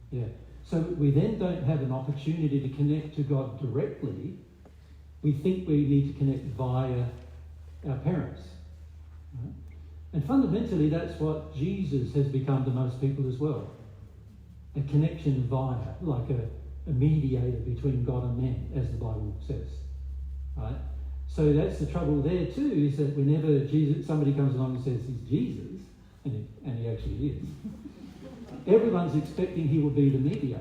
Yeah. So we then don't have an opportunity to connect to God directly. We think we need to connect via our parents. Right? And fundamentally, that's what Jesus has become to most people as well. A connection via, like a mediator between God and man, as the Bible says. Right? So that's the trouble there too, is that whenever somebody comes along and says he's Jesus, and he actually is, everyone's expecting he will be the mediator.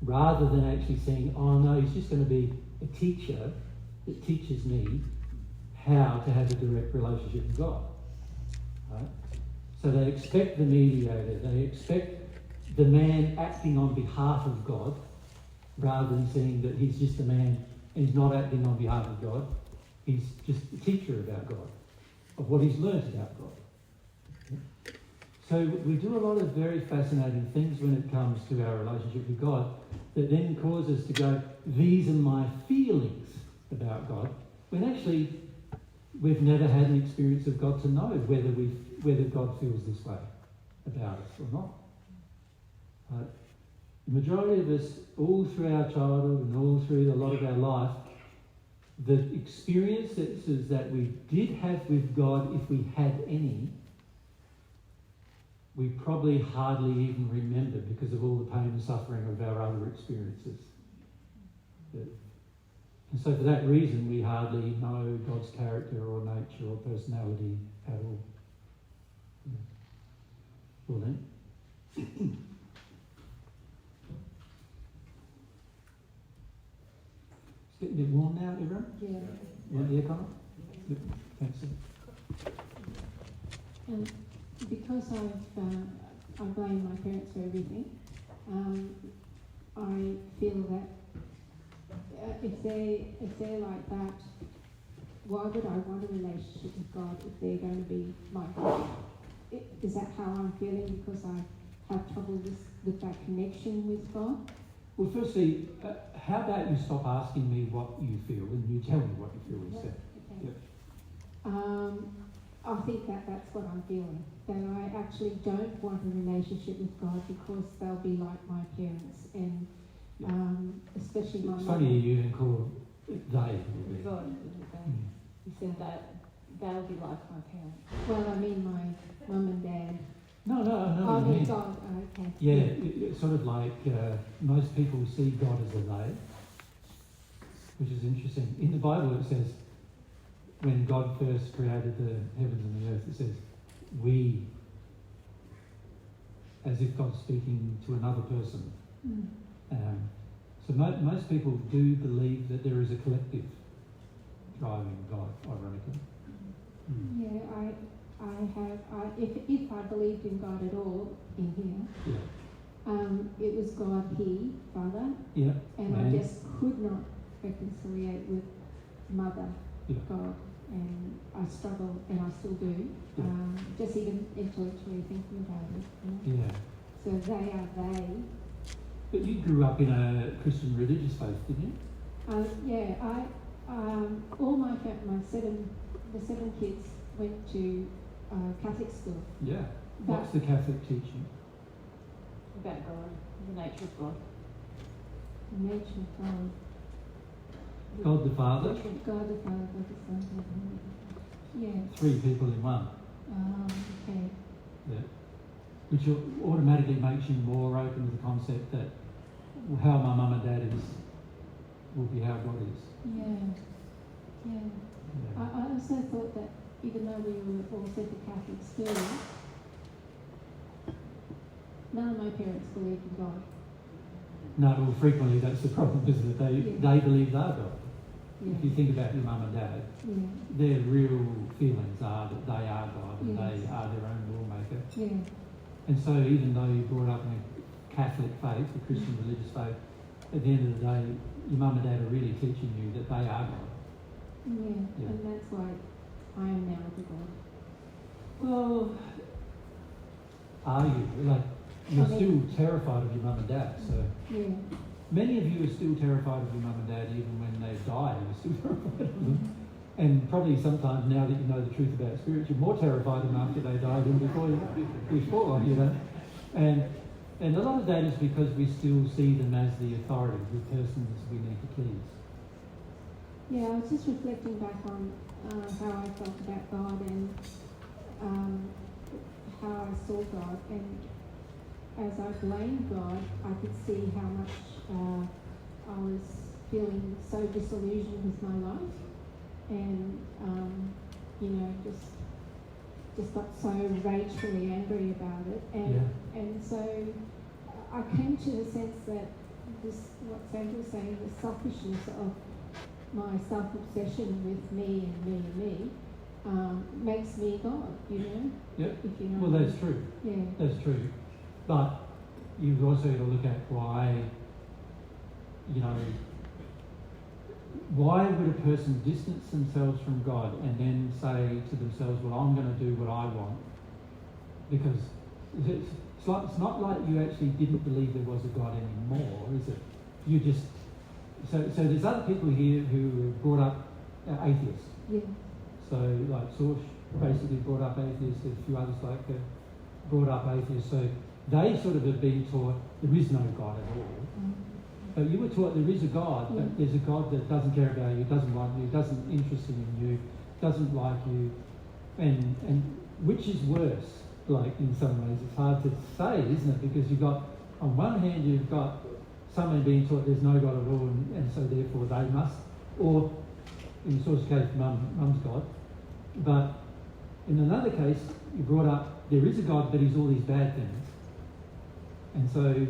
rather than actually saying, oh no, he's just going to be a teacher that teaches me how to have a direct relationship with God. Right? So they expect the mediator, they expect the man acting on behalf of God, rather than seeing that he's just a man and he's not acting on behalf of God. He's just a teacher about God, of what he's learnt about God. So we do a lot of very fascinating things when it comes to our relationship with God that then cause us to go, these are my feelings about God, when actually we've never had an experience of God to know whether God feels this way about us or not. The majority of us, all through our childhood and all through a lot of our life, the experiences that we did have with God, if we had any, we probably hardly even remember because of all the pain and suffering of our other experiences. And so for that reason, we hardly know God's character or nature or personality at all. Well then. It's getting a bit warm now, everyone? Yeah. Want the aircon? Yep. Thanks. And because I blame my parents for everything, I feel that if they're like that, why would I want a relationship with God if they're going to be like that? Is that how I'm feeling because I have trouble with that connection with God? Well, firstly, how about you stop asking me what you feel and you tell me what you feel instead? Okay. Yep. I think that's what I'm feeling. That I actually don't want a relationship with God because they'll be like my parents, and especially my It's mother. funny you even call it they. God, he said that they'll be like my parents. Well, I mean my mum and dad. No, Oh, I mean, God, okay. Yeah, it's sort of like most people see God as a they, which is interesting. In the Bible it says, when God first created the heavens and the earth, it says, we, as if God's speaking to another person. So most people do believe that there is a collective driving God, ironically. Yeah, if I believed in God at all in here, it was God, He, Father, and I just could not reconciliate with Mother, God, and I struggle, and I still do, just even intellectually thinking about it. You know? So they are they. But you grew up in a Christian religious faith, didn't you? All the seven kids went to Catholic school. Yeah. What's the Catholic teaching? About God, the nature of God. The nature of God. God the Father? God the Father, God the Son, God the Holy Ghost. Yeah. Three people in one. Okay. Yeah. Which automatically makes you more open to the concept that how my mum and dad is will be how God is. Yeah. I also thought that even though we were all sent to Catholic school, none of my parents believed in God. No, well, frequently that's the problem, isn't it? They believe they're God. Yeah. If you think about your mum and dad, their real feelings are that they are God and they are their own lawmaker. Yeah. And so even though you're brought up in a Catholic faith, a Christian religious faith, at the end of the day, your mum and dad are really teaching you that they are God. Yeah, and that's why I am now the God. Well, are you? Like, you're still terrified of your mum and dad, so... Yeah. Many of you are still terrified of your mum and dad even when they die, you're still terrified of them. And probably sometimes now that you know the truth about spirits, you're more terrified of them after they die than before, you know. And a lot of that is because we still see them as the authority, the persons we need to please. Yeah, I was just reflecting back on how I felt about God and how I saw God. And as I blamed God, I could see how much I was feeling so disillusioned with my life. And, just got so ragefully angry about it. And so I came to the sense that this, what Sandra was saying, the selfishness of my self-obsession with me and me and me, makes me God, you know? Yep. If you know Well, what I that's mean. true. Yeah. That's true. But you've also got to look at why, you know, why would a person distance themselves from God and then say to themselves, well, I'm going to do what I want? Because it's not like you actually didn't believe there was a God anymore, is it? You just... So there's other people here who were brought up atheists. Yeah. So, like Sorsh basically brought up atheists, there's a few others like brought up atheists. So they sort of have been taught there is no God at all. But you were taught there is a God, but there's a God that doesn't care about you, doesn't want you, doesn't interested in you, doesn't like you, and which is worse? Like in some ways, it's hard to say, isn't it? Because you've got, on one hand, you've got someone being taught there's no God at all, and so therefore they must, or in Sorsh's case, mum's God. But in another case, you brought up there is a God, but he's all these bad things, and so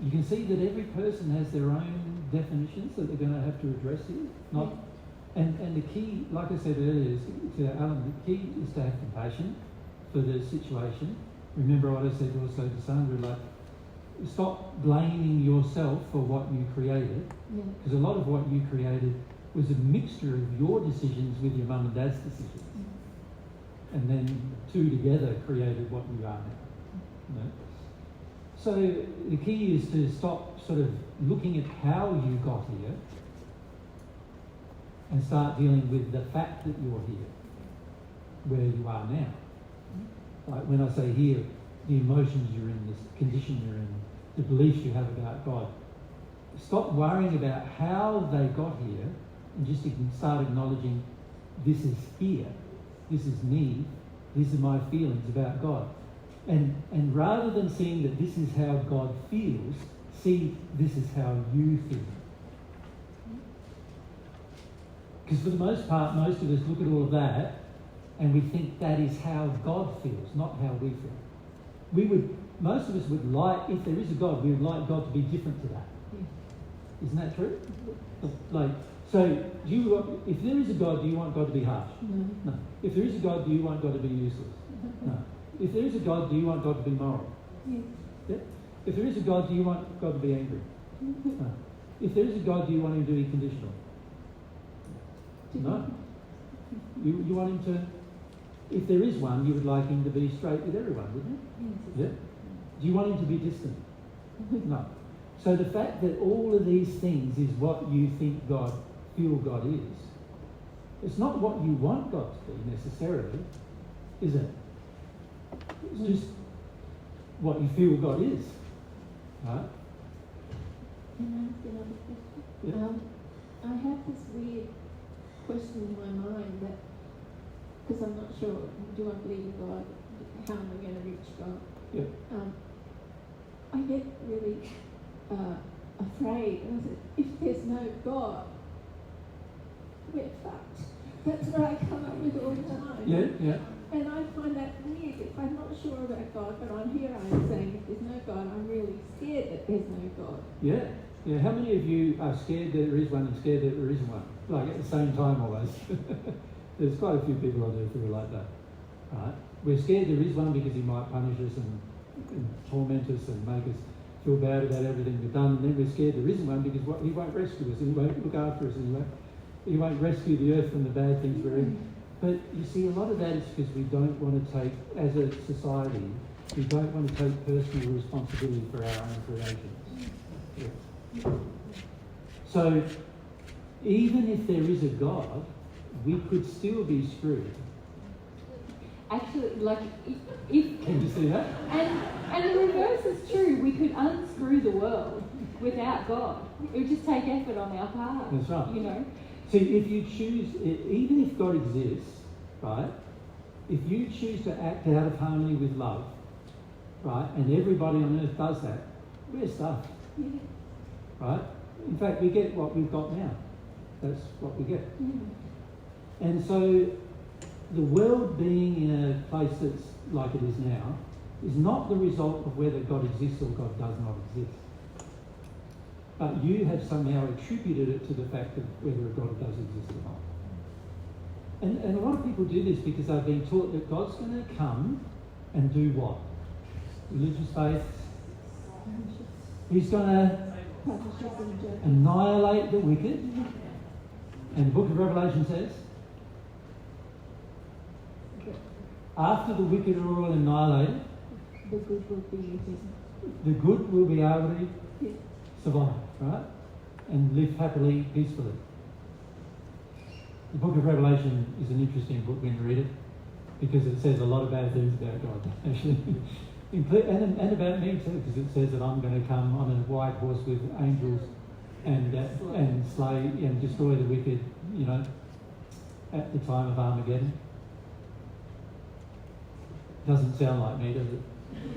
you can see that every person has their own definitions that they're going to have to address here. Not, and the key, like I said earlier, to Alan, the key is to have compassion for the situation. Remember what I said also to Sandra, like, stop blaming yourself for what you created, because a lot of what you created was a mixture of your decisions with your mum and dad's decisions, and then two together created what you are now. You know? So the key is to stop sort of looking at how you got here and start dealing with the fact that you're here, where you are now. Like when I say here, the emotions you're in, the condition you're in, the beliefs you have about God. Stop worrying about how they got here and just start acknowledging this is here, this is me, these are my feelings about God. And rather than seeing that this is how God feels, see this is how you feel. Because for the most part, most of us look at all of that and we think that is how God feels, not how we feel. Most of us would like, if there is a God, we would like God to be different to that. Isn't that true? Like, so if there is a God, do you want God to be harsh? No. If there is a God, do you want God to be useless? No. If there is a God, do you want God to be moral? Yeah. If there is a God, do you want God to be angry? No. If there is a God, do you want him to be conditional? No. You want him to, if there is one, you would like him to be straight with everyone, wouldn't you? Yeah. Do you want him to be distant? No. So the fact that all of these things is what you think feel God is, it's not what you want God to be necessarily, is it? It's just what you feel God is. Right? Can I ask another question? Yeah. I have this weird question in my mind that, because I'm not sure, do I believe in God? How am I going to reach God? Yeah. I get really afraid. And I said, if there's no God, we're fucked. That's what I come up with all the time. Yeah. And I find that weird. If I'm not sure about God, but I'm here, I'm saying if there's no God, I'm really scared that there's no God. Yeah. How many of you are scared that there is one and scared that there isn't one? Like at the same time always. There's quite a few people on earth who are like that. Right? We're scared there is one because he might punish us and torment us and make us feel bad about everything we've done. And then we're scared there isn't one because he won't rescue us and he won't look after us and he won't rescue the earth from the bad things we're in. But you see, a lot of that is because we don't want to take, as a society, we don't want to take personal responsibility for our own creations. Yeah. So, even if there is a God, we could still be screwed. Actually, like, if Can you see that? And the reverse is true. We could unscrew the world without God. It would just take effort on our part. That's right. You know. See, if you choose, even if God exists, right, if you choose to act out of harmony with love, right, and everybody on earth does that, we're stuffed. Yeah. Right? In fact, we get what we've got now. That's what we get. Yeah. And so the world being in a place that's like it is now is not the result of whether God exists or God does not exist. but you have somehow attributed it to the fact of whether a God does exist or not. And a lot of people do this because they've been taught that God's going to come and do what? Religious faith. He's going to annihilate the wicked. And the book of Revelation says, after the wicked are all annihilated, the good will be with him. The good will be able to survive, right? And live happily, peacefully. The book of Revelation is an interesting book when you read it because it says a lot of bad things about God, actually. and about me too, because it says that I'm going to come on a white horse with angels and slay and destroy the wicked, you know, at the time of Armageddon. Doesn't sound like me, does it?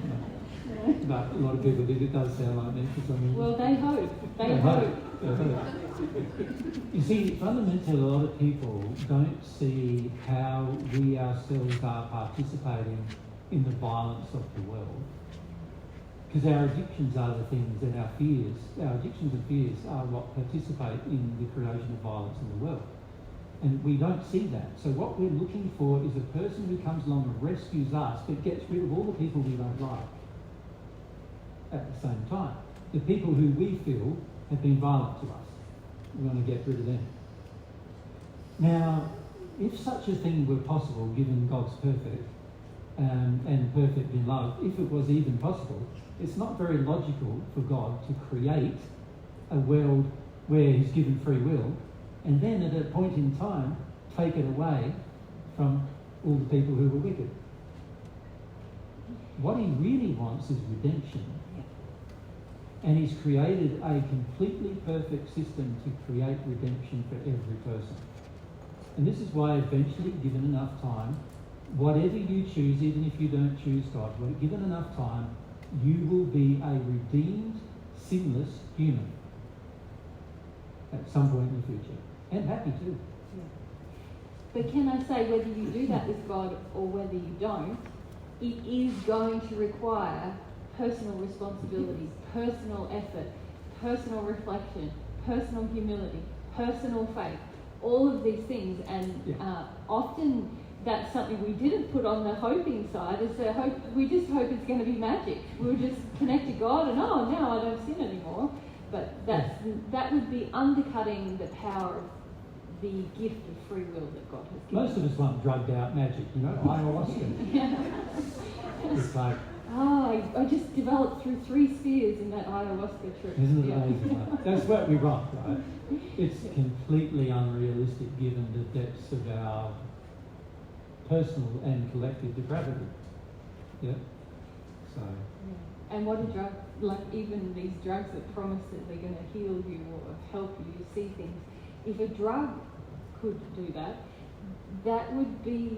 No. But a lot of people think it does sound like me for some reason. Well, they hope. They hope. You see, fundamentally, a lot of people don't see how we ourselves are participating in the violence of the world. Because our addictions are the things, and our addictions and fears are what participate in the creation of violence in the world. And we don't see that. So what we're looking for is a person who comes along and rescues us, but gets rid of all the people we don't like at the same time. The people who we feel have been violent to us. We want to get rid of them. Now, if such a thing were possible, given God's perfect and perfect in love, if it was even possible, it's not very logical for God to create a world where He's given free will and then at a point in time take it away from all the people who were wicked. What He really wants is redemption. And He's created a completely perfect system to create redemption for every person. And this is why eventually, given enough time, whatever you choose, even if you don't choose God, given enough time, you will be a redeemed, sinless human at some point in the future. And happy too. Yeah. But can I say, whether you do that with God or whether you don't, it is going to require personal responsibility, personal effort, personal reflection, personal humility, personal faith, all of these things. And often that's something we didn't put on the hoping side, is the hope, we just hope it's going to be magic. We'll just connect to God and, oh, now I don't sin anymore. But that would be undercutting the power of the gift of free will that God has given. Most of us want drugged out magic, you know, ayahuasca. It's like, I just developed through 3 spheres in that ayahuasca trip. Isn't it amazing? Right? That's what we want, right? It's completely unrealistic given the depths of our personal and collective depravity. Yeah? So. Yeah. And what a drug, like even these drugs that promise that they're going to heal you or help you see things, if a drug could do that, that would be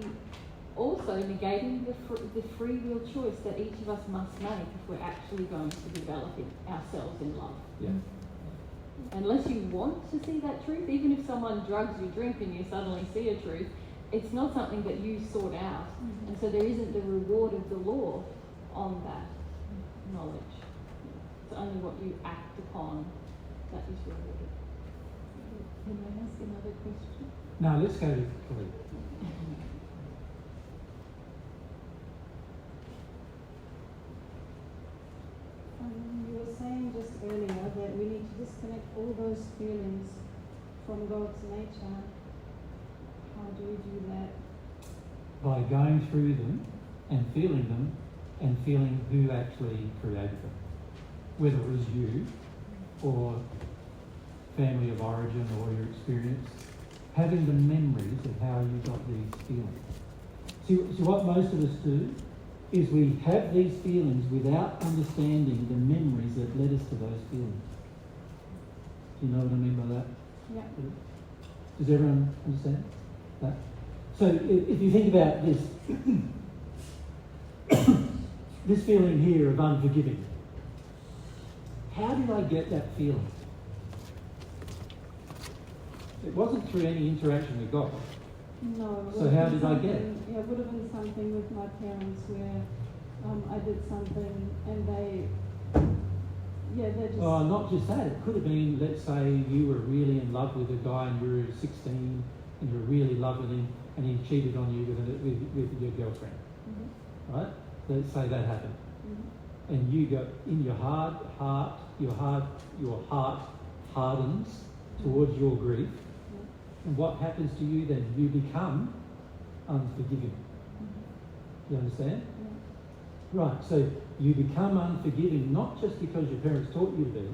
also negating the free will choice that each of us must make if we're actually going to develop ourselves in love. Yeah. Unless you want to see that truth, even if someone drugs your drink and you suddenly see a truth, it's not something that you sort out. Mm-hmm. And so there isn't the reward of the law on that knowledge. It's only what you act upon that is rewarded. Can I ask another question? No, let's go to Kelly. You were saying just earlier that we need to disconnect all those feelings from God's nature. How do we do that? By going through them and feeling who actually created them. Whether it was you or family of origin or your experience, having the memories of how you got these feelings. See, what most of us do is we have these feelings without understanding the memories that led us to those feelings. Do you know what I mean by that? Yeah. Does everyone understand that? So if you think about this, this feeling here of unforgiving, how did I get that feeling? It wasn't through any interaction with God. No. So how did I get it? Yeah, it would have been something with my parents where I did something and they Yeah, they're just. Oh, not just that. It could have been, let's say, you were really in love with a guy and you were 16 and you were really loving him and he cheated on you with your girlfriend. Mm-hmm. Right? Let's say that happened. Mm-hmm. And you go in your your heart hardens towards your grief. Mm-hmm. And what happens to you then? You become unforgiving. Mm-hmm. You understand? Mm-hmm. Right, so you become unforgiving not just because your parents taught you to be,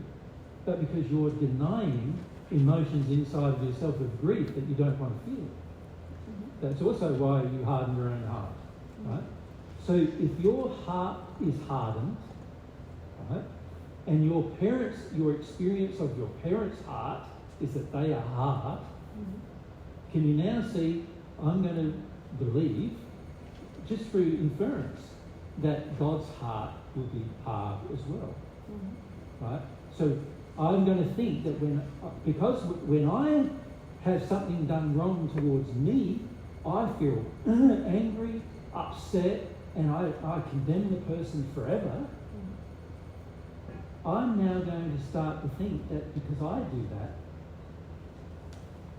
but because you're denying emotions inside of yourself of grief that you don't want to feel. Mm-hmm. That's also why you harden your own heart, right? So if your heart is hardened, right, and your experience of your parents' heart is that they are hard, mm-hmm. can you now see, I'm going to believe, just through inference, that God's heart will be hard as well, mm-hmm. right? So I'm going to think that when I have something done wrong towards me, I feel angry, upset, and I condemn the person forever. Mm-hmm. I'm now going to start to think that because I do that,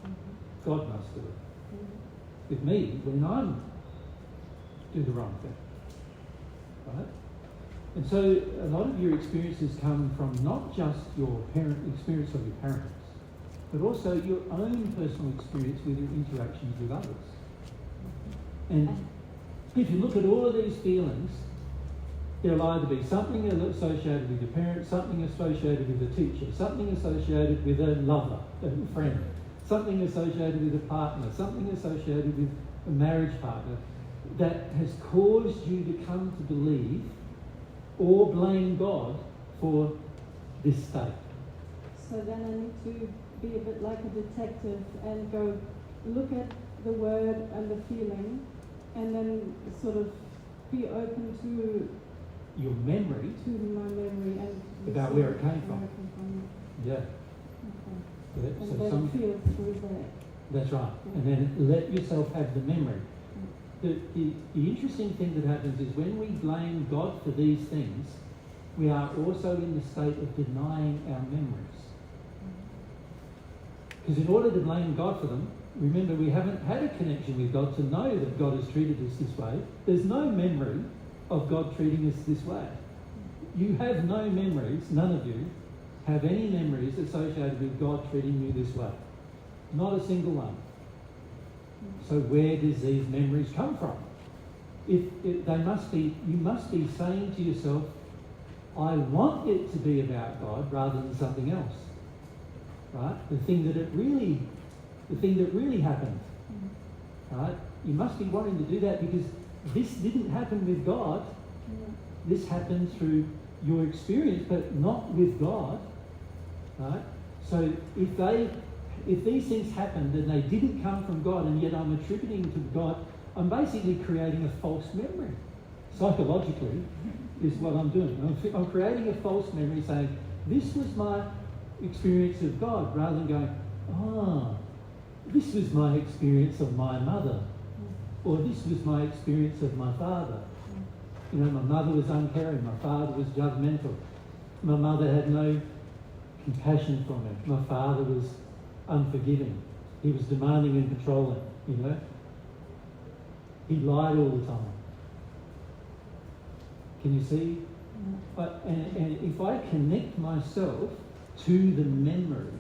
mm-hmm. God must do it. Mm-hmm. With me, when I do the wrong thing. Right? And so a lot of your experiences come from not just your experience of your parents, but also your own personal experience with your interactions with others. And if you look at all of these feelings, there'll either be something associated with your parents, something associated with a teacher, something associated with a lover, a friend, something associated with a partner, something associated with a marriage partner, that has caused you to come to believe or blame God for this state. So then I need to be a bit like a detective and go look at the word and the feeling and then sort of be open to your memory, my memory and about where it came from. Yeah. Okay. Yeah, And so then feel through that. That's right. Yeah. And then let yourself have the memory. The interesting thing that happens is when we blame God for these things, we are also in the state of denying our memories. Because in order to blame God for them, remember we haven't had a connection with God to know that God has treated us this way. There's no memory of God treating us this way. You have no memories, none of you have any memories associated with God treating you this way. Not a single one. So where does these memories come from? You must be saying to yourself, I want it to be about God rather than something else. Right? The thing that really happened. Right? You must be wanting to do that because this didn't happen with God. This happened through your experience, but not with God. Right? So if these things happened and they didn't come from God and yet I'm attributing to God, I'm basically creating a false memory. Psychologically is what I'm doing. I'm creating a false memory saying, this was my experience of God, rather than going, this was my experience of my mother, or this was my experience of my father. You know, my mother was uncaring, my father was judgmental. My mother had no compassion for me. My father was unforgiving. He was demanding and controlling, you know. He lied all the time. Can you see? And if I connect myself to the memory,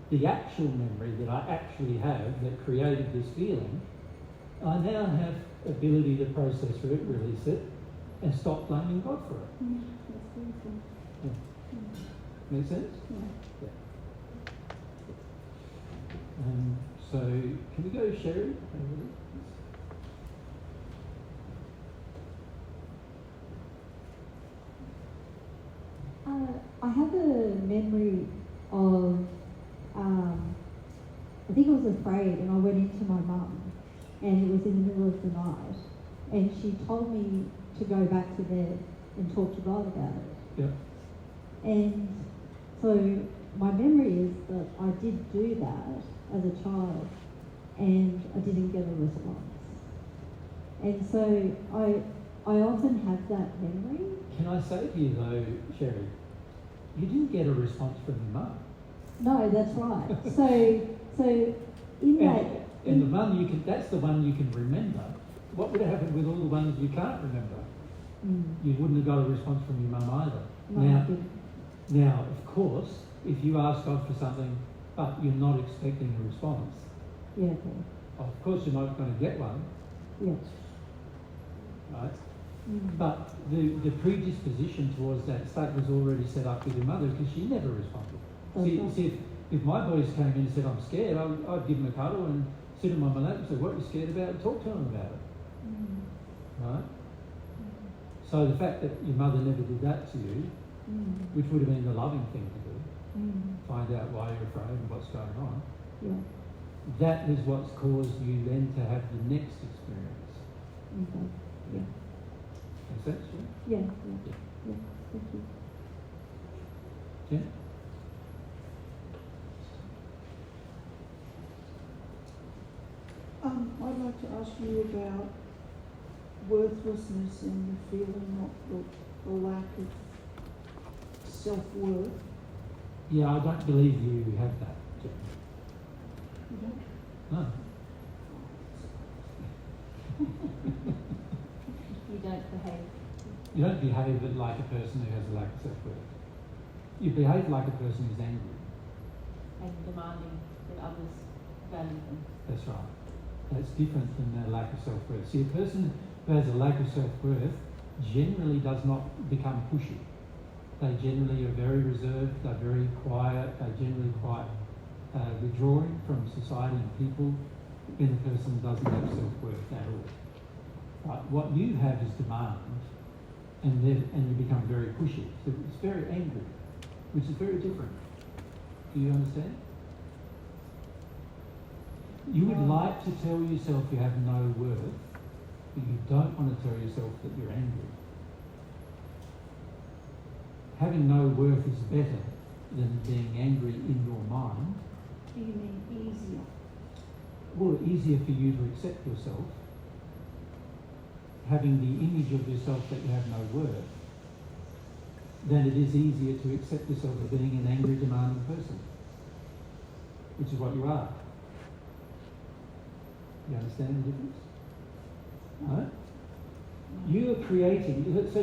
the actual memory that I actually have that created this feeling, I now have ability to process it, release it, and stop blaming God for it. That's beautiful. Yeah. Make sense? Yeah. So, can we go Sherry? I have a memory of, I think I was afraid and I went into my mum and it was in the middle of the night and she told me to go back to bed and talk to God about it. Yeah. And so my memory is that I did do that as a child and I didn't get a response. And so I often have that memory. Can I say to you though, Sherry, You didn't get a response from your mum. No, that's right. So in that... And the one you can, that's the one you can remember. What would have happened with all the ones you can't remember? You wouldn't have got a response from your mum either. No, Now, of course, if you ask God for something, but you're not expecting a response, yeah, okay. of course you're not going to get one, Yeah. right? But the predisposition towards that state was already set up with your mother because she never responded. See, if my boys came in and said, I'm scared, I'd give them a cuddle and sit them on my lap and say, what are you scared about? And talk to them about it. Right? So the fact that your mother never did that to you, which would have been the loving thing to do, find out why you're afraid and what's going on, that is what's caused you then to have the next experience. Okay. Yeah. Makes sense, Yeah. Yeah. Thank you. Jen? I'd like to ask you about worthlessness and the feeling of the lack of self-worth. Yeah, I don't believe you have that, Jen. You don't? No. You don't behave. You don't behave like a person who has a lack of self-worth. You behave like a person who's angry. And demanding that others value them. That's right. That's different than a lack of self-worth. See, a person who has a lack of self-worth generally does not become pushy. They generally are very reserved, they're very quiet, they're generally quite withdrawing from society and people when the person doesn't have self-worth at all. But what you have is demand, and you become very pushy. So it's very angry, which is very different. Do you understand? You would like to tell yourself you have no worth, but you don't want to tell yourself that you're angry. Having no worth is better than being angry in your mind. Do you mean easier? Well, easier for you to accept yourself, having the image of yourself that you have no worth, than it is easier to accept yourself as being an angry, demanding person, which is what you are. You understand the difference? Right? You are creating, so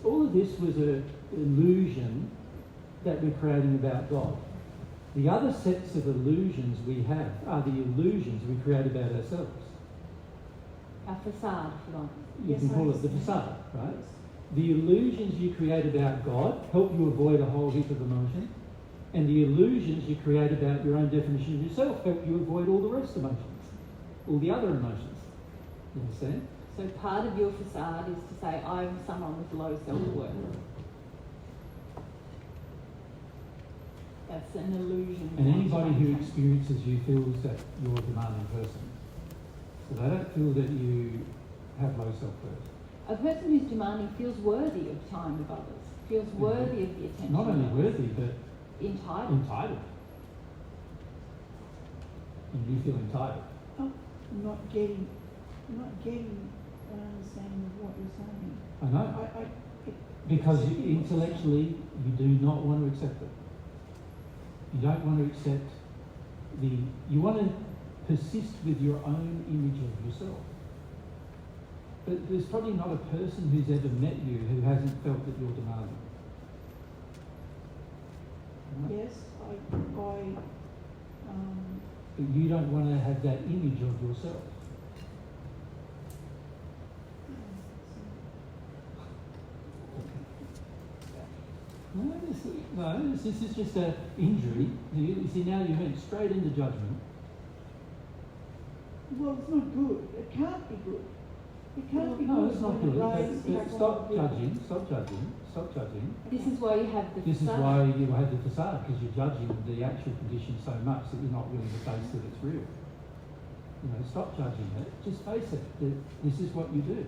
all of this was an illusion that we're creating about God. The other sets of illusions we have are the illusions we create about ourselves. A facade, if you like. You can call it the facade, right? The illusions you create about God help you avoid a whole heap of emotion, and the illusions you create about your own definition of yourself help you avoid all the rest of emotions, all the other emotions. You understand? So part of your facade is to say, I'm someone with low self-worth. That's an illusion. And anybody who experiences you feels that you're a demanding person. So they don't feel that you have low self-worth. A person who's demanding feels worthy of time of others, feels worthy of the attention. Not only of others. worthy, but entitled. And you feel entitled. Oh, I'm not getting an understanding of what you're saying. I know. Because intellectually, you do not want to accept it. You don't want to accept you want to persist with your own image of yourself. But there's probably not a person who's ever met you who hasn't felt that you're demanding. Right? Yes, But you don't want to have that image of yourself. No, this is just an injury. You see, now you went straight into judgment. well, it's not good. It can't be good. It can't be No, good. it's not when it good. rains, But it's stop not good. judging. Stop judging. Stop judging. This is why you have the This is facade. why you have the facade, because you're judging the actual condition so much that you're not willing to face that it's real. You know, stop judging it. Just face it. This is what you do.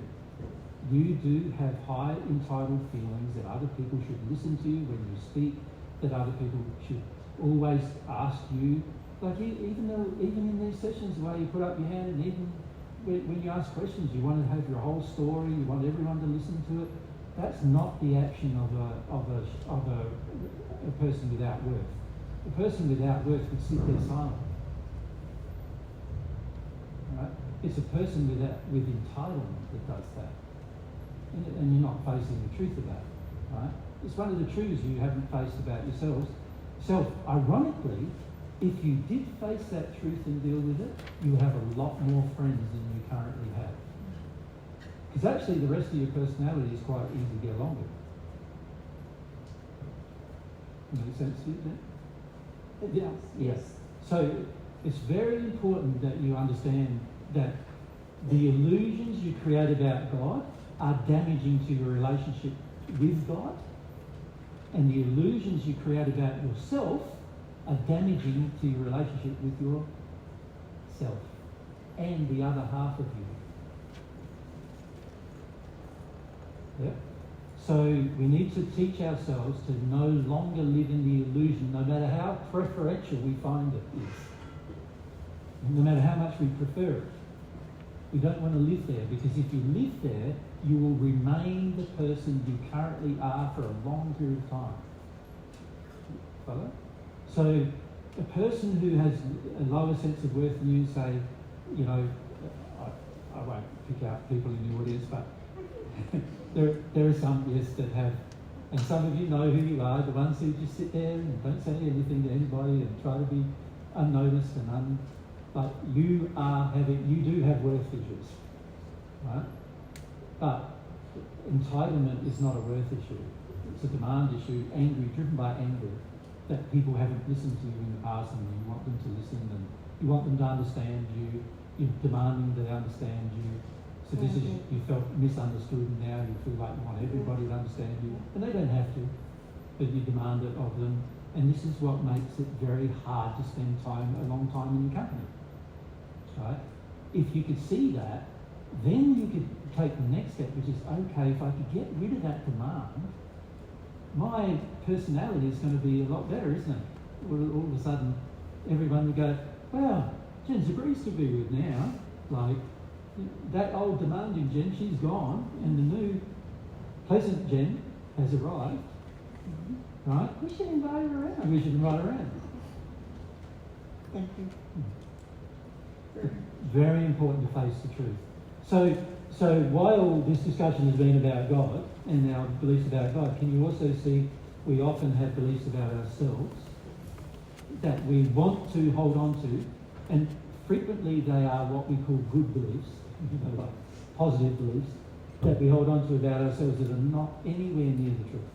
You do have high entitled feelings that other people should listen to you when you speak, that other people should always ask you. Like even in these sessions where you put up your hand, and even when you ask questions, you want to have your whole story, you want everyone to listen to it. That's not the action of a a person without worth. A person without worth would sit there silent. Right? It's a person with entitlement that does that. And you're not facing the truth of that. Right? It's one of the truths you haven't faced about yourselves. Ironically, if you did face that truth and deal with it, you have a lot more friends than you currently have. Because actually the rest of your personality is quite easy to get along with. Make sense to you then? It does. Yes. So it's very important that you understand that the illusions you create about God are damaging to your relationship with God, and the illusions you create about yourself are damaging to your relationship with yourself and the other half of you. Yeah? So we need to teach ourselves to no longer live in the illusion, no matter how preferential we find it is. No matter how much we prefer it. We don't want to live there, because if you live there, you will remain the person you currently are for a long period of time. Follow? So a person who has a lower sense of worth than you, say, you know, I won't pick out people in the audience, but there are some, yes, that have, and some of you know who you are, the ones who just sit there and don't say anything to anybody and try to be unnoticed and but you do have worth issues, right? But entitlement is not a worth issue. It's a demand issue, driven by anger, that people haven't listened to you in the past and you want them to listen and you want them to understand you, you're demanding they understand you. So this is, you felt misunderstood and now you feel like you want everybody to understand you. And they don't have to, but you demand it of them. And this is what makes it very hard to spend a long time in your company. Right? If you could see that, then you could take the next step, which is, okay, if I could get rid of that demand, my personality is going to be a lot better, isn't it? All of a sudden, everyone would go, wow, Jen's a breeze to be with now. Like, that old demanding Jen, she's gone, and the new pleasant Jen has arrived. Right? We should invite her around. We should invite her around. Thank you. Very important to face the truth. So while this discussion has been about God and our beliefs about God, can you also see we often have beliefs about ourselves that we want to hold on to, and frequently they are what we call good beliefs, like positive beliefs, that we hold on to about ourselves that are not anywhere near the truth.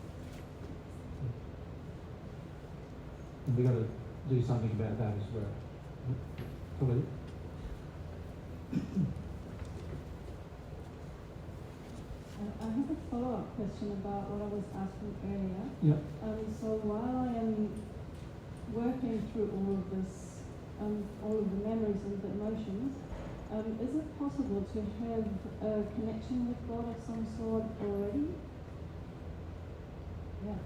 And we've got to do something about that as well. Probably. I have a follow-up question about what I was asking earlier. Yep. So while I am working through all of this, all of the memories and the emotions, is it possible to have a connection with God of some sort already? Yeah.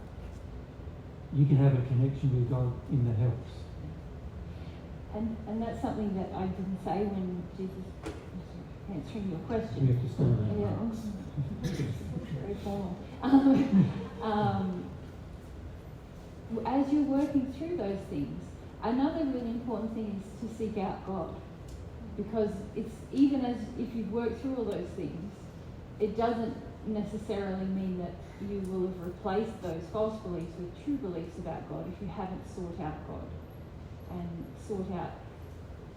You can have a connection with God in the helps. And that's something that I didn't say when Jesus was answering your question. We have to stand there. Yeah. Very formal. As you're working through those things, another really important thing is to seek out God. Because it's even as if you've worked through all those things, it doesn't necessarily mean that you will have replaced those false beliefs with true beliefs about God if you haven't sought out God and sought out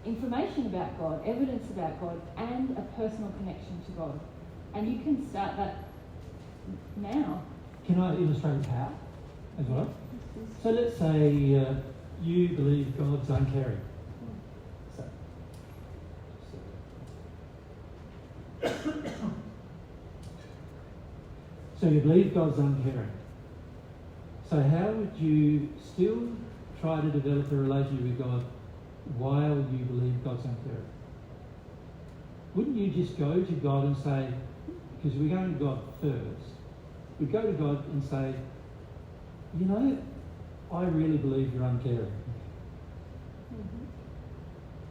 information about God, evidence about God, and a personal connection to God. And you can start that now. Can I illustrate how as well? So let's say you believe God's uncaring. So you believe God's uncaring. So how would you still try to develop a relationship with God while you believe God's uncaring? Wouldn't you just go to God and say, because we're going to God first, we go to God and say, you know, I really believe you're uncaring.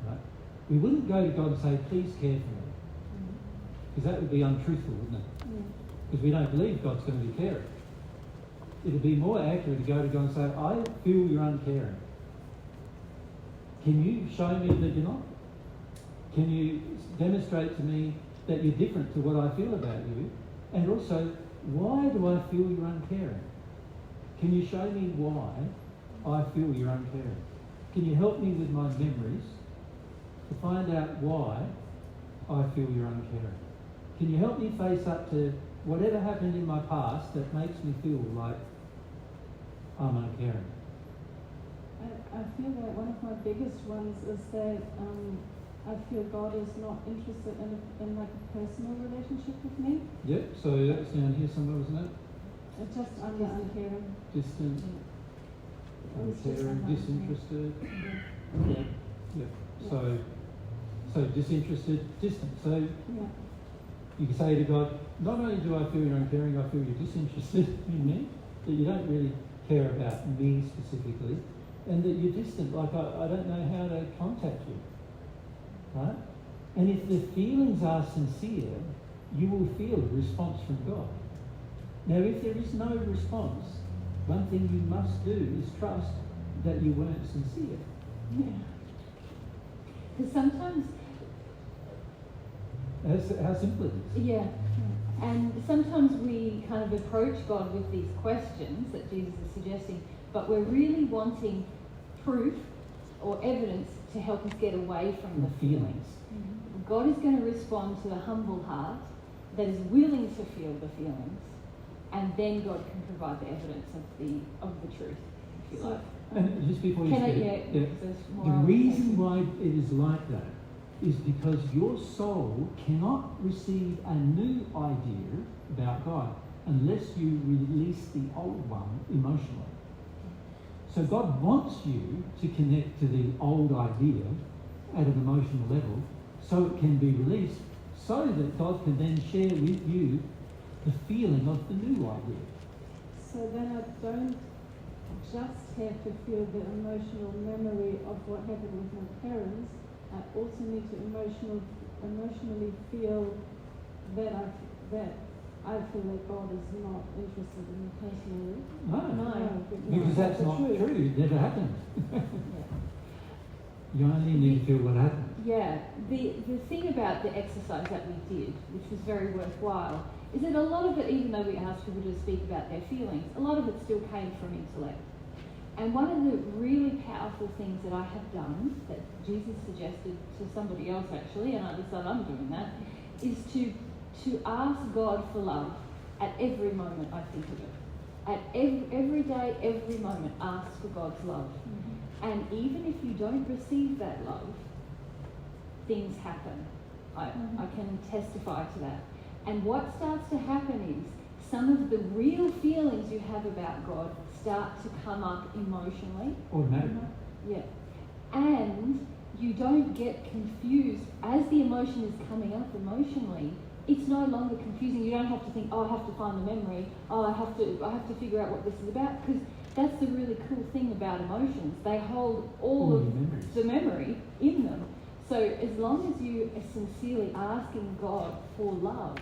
Right? We wouldn't go to God and say, please care for me. Because that would be untruthful, wouldn't it? Because we don't believe God's going to be caring. it'll be more accurate to go to God and say, I feel you're uncaring. Can you show me that you're not? Can you demonstrate to me that you're different to what I feel about you? And also, why do I feel you're uncaring? Can you show me why I feel you're uncaring? Can you help me with my memories to find out why I feel you're uncaring? Can you help me face up to whatever happened in my past that makes me feel like I'm uncaring? I feel that one of my biggest ones is that I feel God is not interested in like a personal relationship with me. Yep, so that's down here somewhere, wasn't it? It's just uncaring. Distant, uncaring, disinterested. Yeah. Yeah. So disinterested, distant. So you can say to God, not only do I feel you're uncaring, I feel you're disinterested in me, that you don't really care about me specifically, and that you're distant, like I don't know how to contact you. Right? And if the feelings are sincere, you will feel a response from God. Now, if there is no response, one thing you must do is trust that you weren't sincere. Yeah. Because sometimes... How simple it is. Yeah. And sometimes we kind of approach God with these questions that Jesus is suggesting, but we're really wanting proof or evidence to help us get away from the feelings. Mm-hmm. God is going to respond to a humble heart that is willing to feel the feelings, and then God can provide the evidence of the truth, if you like. And just before you say the reason why it is like that is because your soul cannot receive a new idea about God unless you release the old one emotionally. So God wants you to connect to the old idea at an emotional level so it can be released, so that God can then share with you the feeling of the new idea. So then I don't just have to feel the emotional memory of what happened with my parents. I also need to emotionally feel that I feel that God is not interested in me personally. No, because that's not true. It never happened. You only need to feel what happened. Yeah. The thing about the exercise that we did, which was very worthwhile, is that a lot of it, even though we asked people to speak about their feelings, a lot of it still came from intellect. And one of the really powerful things that I have done, that Jesus suggested to somebody else actually, and I decided I'm doing that, is to ask God for love at every moment I think of it. At every day, every moment, ask for God's love. Mm-hmm. And even if you don't receive that love, things happen. I can testify to that. And what starts to happen is some of the real feelings you have about God start to come up emotionally. Automatically. Yeah. And you don't get confused as the emotion is coming up emotionally. It's no longer confusing. You don't have to think, oh, I have to find the memory. Oh, I have to figure out what this is about. Because that's the really cool thing about emotions. They hold all of the memory in them. So as long as you are sincerely asking God for love,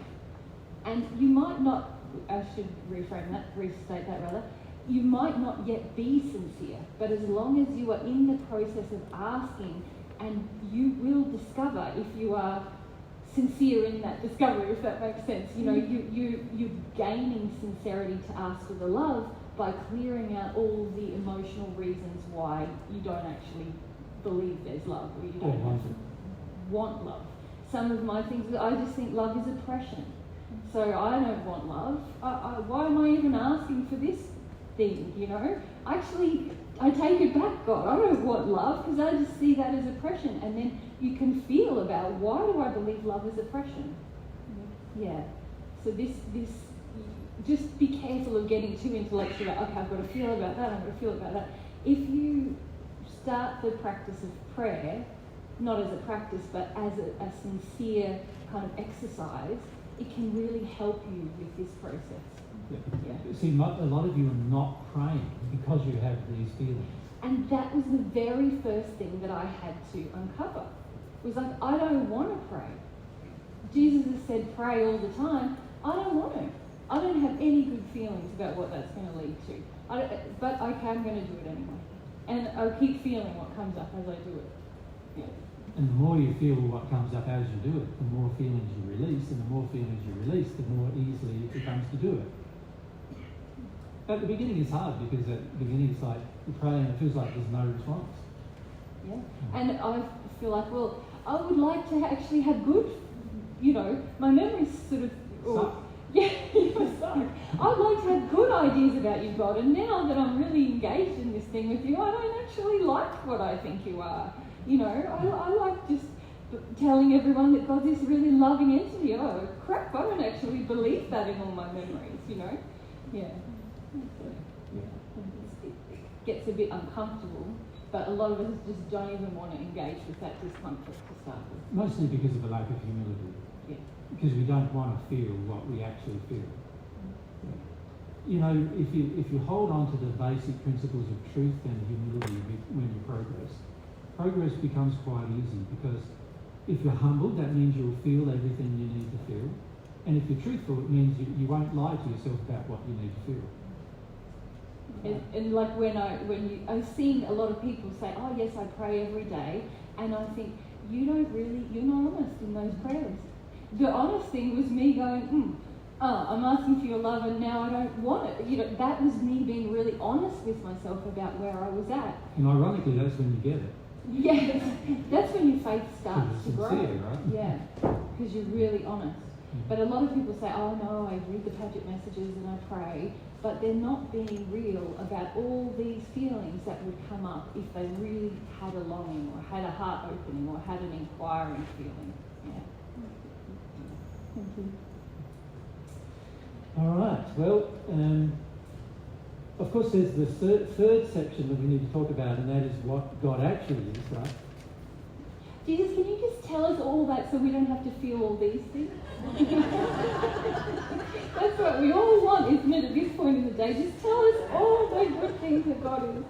and you might not, I should restate that rather, you might not yet be sincere, but as long as you are in the process of asking, and you will discover if you are sincere in that discovery, if that makes sense. You know, you're gaining sincerity to ask for the love by clearing out all the emotional reasons why you don't actually believe there's love, or you don't want love. Some of my things, I just think love is oppression. So I don't want love. Why am I even asking for this thing, you know? Actually, I take it back, God. I don't want love because I just see that as oppression. And then you can feel about, why do I believe love is oppression? Yeah. So this just be careful of getting too intellectual about, okay, I've got to feel about that, I've got to feel about that. If you start the practice of prayer, not as a practice, but as a sincere kind of exercise, it can really help you with this process. Yeah. See, a lot of you are not praying because you have these feelings. And that was the very first thing that I had to uncover. It was like, I don't want to pray. Jesus has said pray all the time. I don't want to. I don't have any good feelings about what that's going to lead to. But okay, I'm going to do it anyway. And I'll keep feeling what comes up as I do it. Yeah. And the more you feel what comes up as you do it, the more feelings you release, and the more feelings you release, the more easily it becomes to do it. At the beginning it's hard, because at the beginning it's like you pray and it feels like there's no response. Yeah. And I feel like, well, I would like to actually have good, my memories sort of... Yeah, I'd like to have good ideas about you, God, and now that I'm really engaged in this thing with you, I don't actually like what I think you are. I like just telling everyone that God's this really loving entity. Oh, crap, I don't actually believe that in all my memories, Yeah. It gets a bit uncomfortable, but a lot of us just don't even want to engage with that discomfort to start with. Mostly because of a lack of humility. Yeah. Because we don't want to feel what we actually feel. If you hold on to the basic principles of truth and humility when you progress becomes quite easy, because if you're humble, that means you'll feel everything you need to feel. And if you're truthful, it means you won't lie to yourself about what you need to feel. And like I've seen a lot of people say, oh yes, I pray every day, and I think, you're not honest in those prayers. The honest thing was me going, I'm asking for your love and now I don't want it. That was me being really honest with myself about where I was at. And ironically, that's when you get it. Yes, that's when your faith starts to grow. Sincere, right? Yeah, because you're really honest. But a lot of people say, oh no, I read the Paget messages and I pray, but they're not being real about all these feelings that would come up if they really had a longing or had a heart opening or had an inquiring feeling. Yeah. Thank you. All right. Well, of course, there's the third section that we need to talk about, and that is what God actually is, right? Jesus, can you just tell us all that so we don't have to feel all these things? That's what we all want, isn't it, at this point in the day? Just tell us all the good things that God is.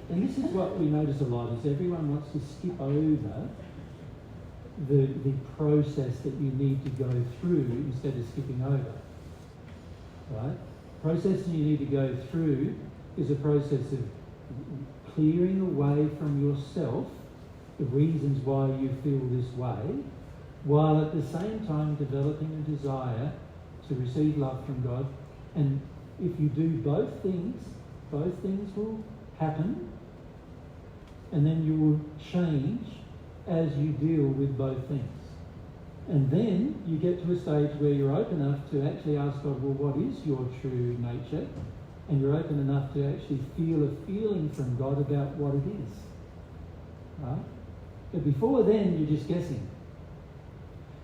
And this is what we notice a lot, is everyone wants to skip over the process that you need to go through instead of skipping over. Right? Process you need to go through is a process of clearing away from yourself the reasons why you feel this way, while at the same time developing a desire to receive love from God. And if you do both things will happen, and then you will change as you deal with both things. And then you get to a stage where you're open enough to actually ask God, well, what is your true nature? And you're open enough to actually feel a feeling from God about what it is. Right? But before then, you're just guessing.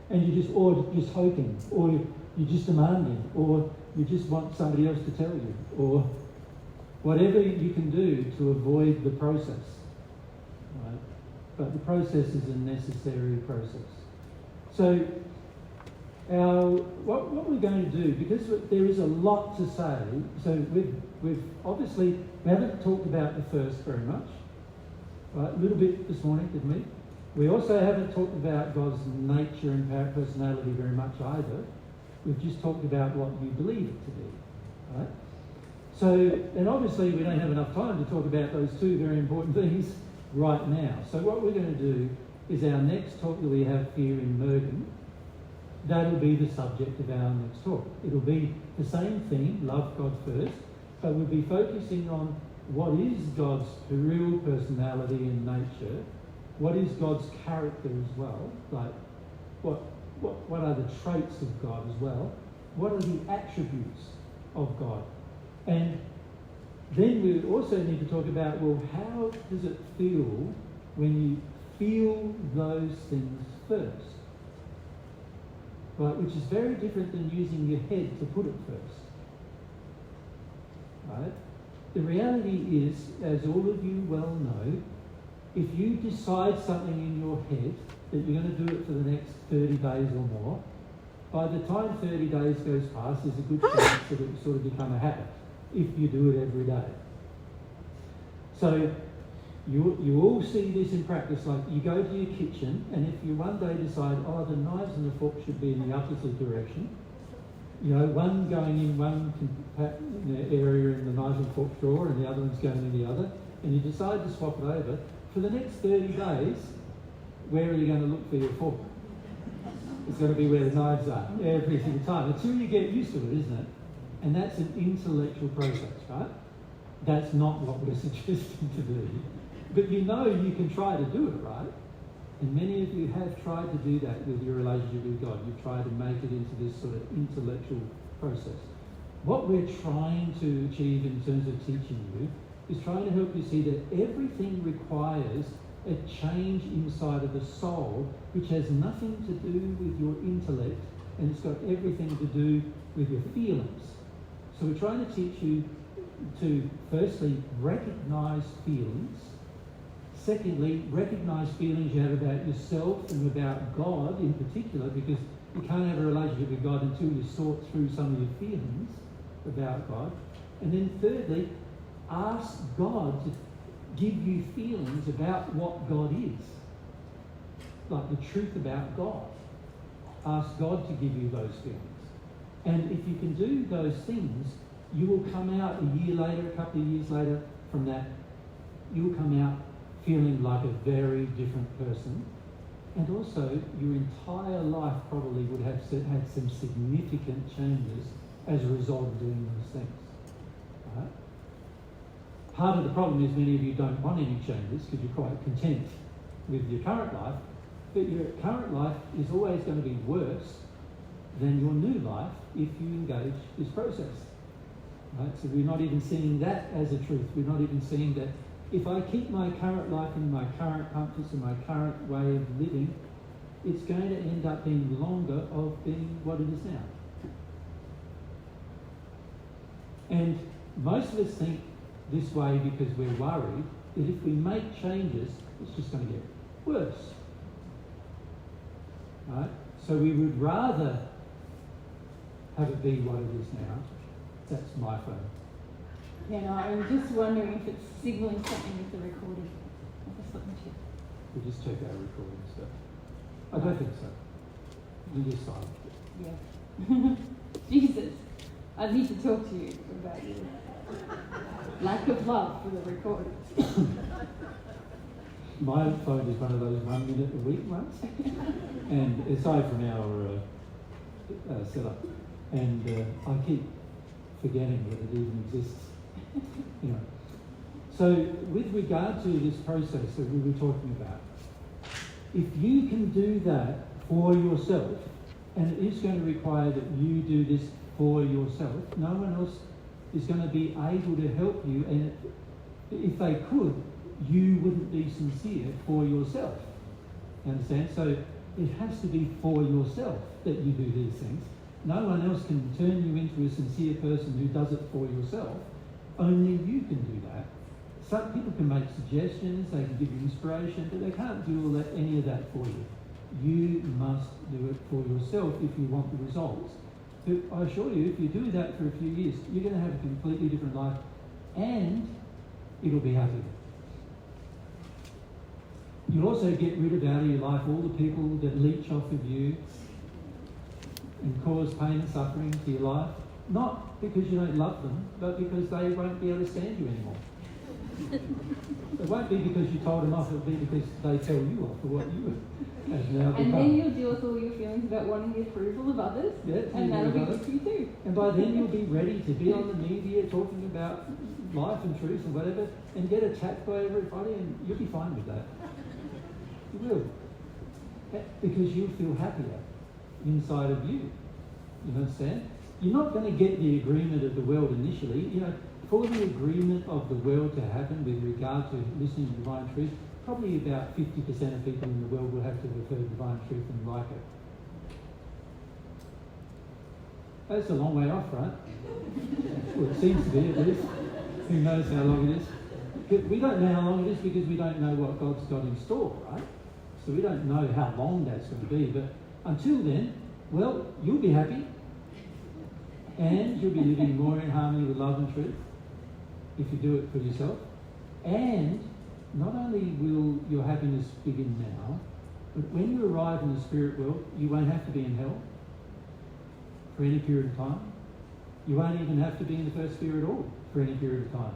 And you're just hoping, or you're just demanding, or you just want somebody else to tell you, or whatever you can do to avoid the process. Right? But the process is a necessary process. So what we're going to do, because there is a lot to say, so we've obviously, we haven't talked about the first very much, right? A little bit this morning, didn't we? We also haven't talked about God's nature and personality very much either. We've just talked about what you believe it to be, right? So, and obviously we don't have enough time to talk about those two very important things right now. So what we're going to do is our next talk that we have here in Mergen, that'll be the subject of our next talk. It'll be the same thing, love God first, but we'll be focusing on what is God's real personality and nature, what is God's character as well, like what are the traits of God as well, what are the attributes of God. And then we also need to talk about, well, how does it feel when you feel those things first? Right, which is very different than using your head to put it first. Right? The reality is, as all of you well know, if you decide something in your head that you're going to do it for the next 30 days or more, by the time 30 days goes past, there's a good chance that it will sort of become a habit if you do it every day. So you all see this in practice, like you go to your kitchen, and if you one day decide, oh, the knives and the forks should be in the opposite direction, You know, one going in one area in the knife and fork drawer and the other one's going in the other, and you decide to swap it over. For the next 30 days, where are you going to look for your fork? It's going to be where the knives are every single time, until you get used to it, isn't it? And that's an intellectual process, right? That's not what we're suggesting to do. But you know you can try to do it, right? And many of you have tried to do that with your relationship with God. You've tried to make it into this sort of intellectual process. What we're trying to achieve in terms of teaching you is trying to help you see that everything requires a change inside of the soul, which has nothing to do with your intellect, and it's got everything to do with your feelings. So we're trying to teach you to, firstly, recognize feelings. Secondly, recognize feelings you have about yourself and about God in particular, because you can't have a relationship with God until you sort through some of your feelings about God. And then thirdly, ask God to give you feelings about what God is, like the truth about God. Ask God to give you those feelings. And if you can do those things, you will come out a year later, a couple of years later from that, you will come out feeling like a very different person. And also, your entire life probably would have had some significant changes as a result of doing those things. Right? Part of the problem is many of you don't want any changes because you're quite content with your current life, but your current life is always going to be worse than your new life if you engage this process. Right? So we're not even seeing that as a truth. We're not even seeing that if I keep my current life in my current comforts and my current way of living, it's going to end up being longer of being what it is now. And most of us think this way because we're worried that if we make changes, it's just going to get worse. Right? So we would rather have it be what it is now. That's my phone. Yeah, no, I'm just wondering if it's signalling something with the recording. I'll just let me check. We just check our recording stuff. I don't think so. You're just silent. Yeah. Jesus, I need to talk to you about your lack of love for the recording. My phone is one of those 1 minute a week ones. And aside from our setup, and I keep forgetting that it even exists. You know. So with regard to this process that we were talking about, if you can do that for yourself, and it is going to require that you do this for yourself, no one else is going to be able to help you, and if they could, you wouldn't be sincere for yourself. Understand? So it has to be for yourself that you do these things. No one else can turn you into a sincere person who does it for yourself. Only you can do that. Some people can make suggestions, they can give you inspiration, but they can't do any of that for you. You must do it for yourself if you want the results. But I assure you, if you do that for a few years, you're going to have a completely different life, and it'll be happier. You'll also get rid of out of your life all the people that leech off of you and cause pain and suffering to your life. Not because you don't love them, but because they won't be able to stand you anymore. It won't be because you told them off, it'll be because they tell you off for what you have now become. And then you'll deal with all your feelings about wanting the approval of others, and that'll be good for you too. And by then you'll be ready to be on the media talking about life and truth and whatever, and get attacked by everybody, and you'll be fine with that. You will. Because you'll feel happier inside of you. You understand? You're not going to get the agreement of the world initially. You know, for the agreement of the world to happen with regard to listening to divine truth, probably about 50% of people in the world will have to refer to divine truth and like it. That's a long way off, right? Well, it seems to be, at least. Who knows how long it is? But we don't know how long it is because we don't know what God's got in store, right? So we don't know how long that's going to be. But until then, well, you'll be happy. And you'll be living more in harmony with love and truth if you do it for yourself. And not only will your happiness begin now, but when you arrive in the spirit world, you won't have to be in hell for any period of time. You won't even have to be in the first sphere at all for any period of time.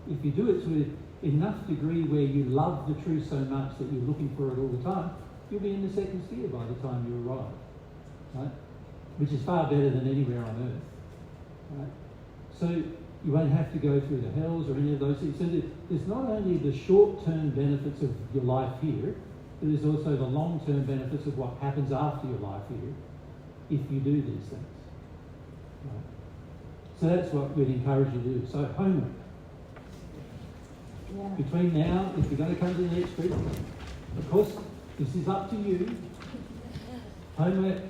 If you do it to enough degree where you love the truth so much that you're looking for it all the time, you'll be in the second sphere by the time you arrive, right? Which is far better than anywhere on earth, right? So you won't have to go through the hells or any of those things. So there's not only the short-term benefits of your life here, but there's also the long-term benefits of what happens after your life here if you do these things. Right? So that's what we'd encourage you to do. So homework. Yeah. Between now, if you're going to come to the next group, of course, this is up to you. Homework.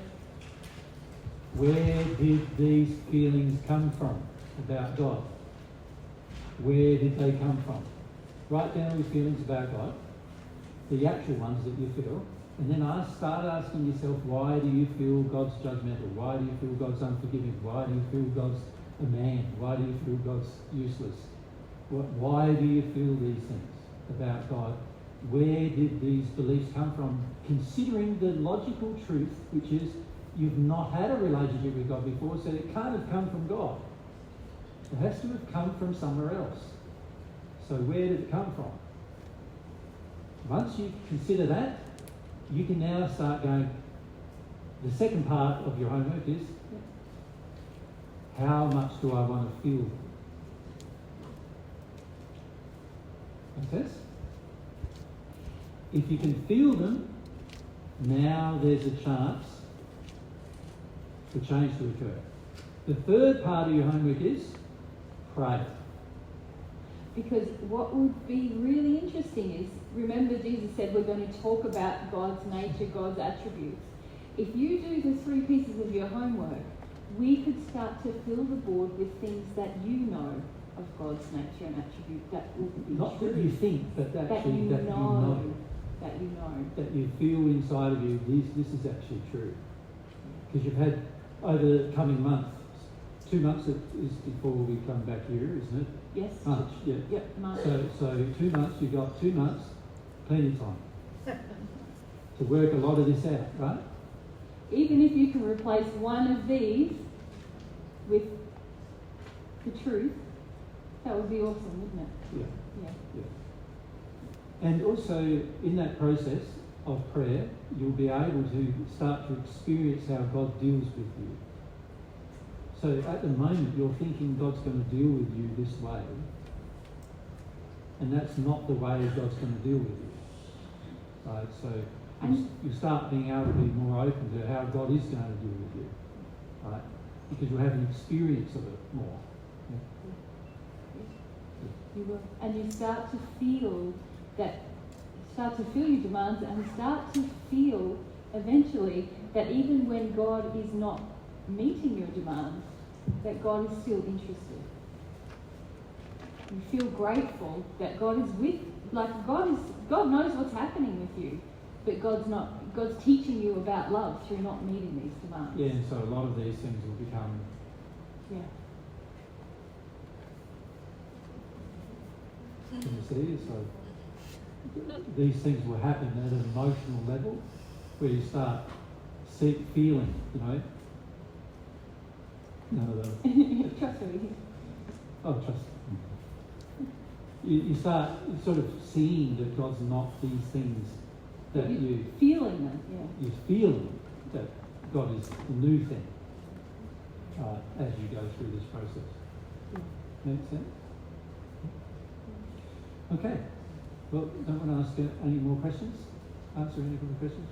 Where did these feelings come from about God? Where did they come from? Write down your feelings about God, the actual ones that you feel, and then start asking yourself, why do you feel God's judgmental? Why do you feel God's unforgiving? Why do you feel God's a man? Why do you feel God's useless? Why do you feel these things about God? Where did these beliefs come from? Considering the logical truth, which is you've not had a relationship with God before, so it can't have come from God. It has to have come from somewhere else. So where did it come from? Once you consider that, you can now start going, the second part of your homework is, how much do I want to feel? Make sense? If you can feel them, now there's a chance for change to occur. The third part of your homework is pray. Because what would be really interesting is, remember Jesus said we're going to talk about God's nature, God's attributes. If you do the 3 pieces of your homework, we could start to fill the board with things that you know of God's nature and attribute that would be Not true. that you think, but actually that you know. That you know. That you feel inside of you, this is actually true. Because you've had, over the coming months, 2 months is before we come back here, isn't it? Yes. March, yeah. Yep, March. So 2 months, you've got 2 months, plenty of time to work a lot of this out, right? Even if you can replace one of these with the truth, that would be awesome, wouldn't it? Yeah. And also, in that process of prayer, you'll be able to start to experience how God deals with you. So at the moment, you're thinking God's going to deal with you this way, and that's not the way God's going to deal with you. Right? So you start being able to be more open to how God is going to deal with you, right? Because you'll have an experience of it more. You will. And you start to feel your demands, and start to feel eventually that even when God is not meeting your demands, that God is still interested. You feel grateful that God is God knows what's happening with you, but God's teaching you about love through not meeting these demands. Yeah, and so a lot of these things will become Can you see? So these things will happen at an emotional level where you start feeling, none of those. Trust me. Oh, trust. You start sort of seeing that God's not these things that you feeling them. Yeah. You feel that God is the new thing as you go through this process. Make sense? Okay. Well, don't want to ask any more questions? Answer any more questions?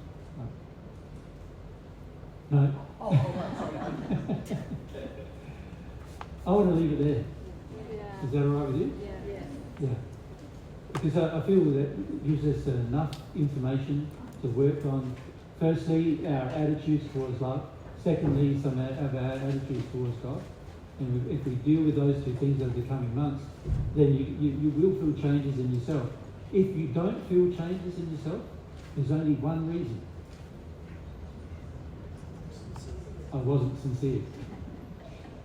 No. No. sorry. I want to leave it there. Yeah. Is that all right with you? Yeah. Because I feel that it gives us enough information to work on. Firstly, our attitudes towards love. Secondly, some of our attitudes towards God. And if we deal with those 2 things over the coming months, then you will feel changes in yourself. If you don't feel changes in yourself, there's only one reason. I wasn't sincere.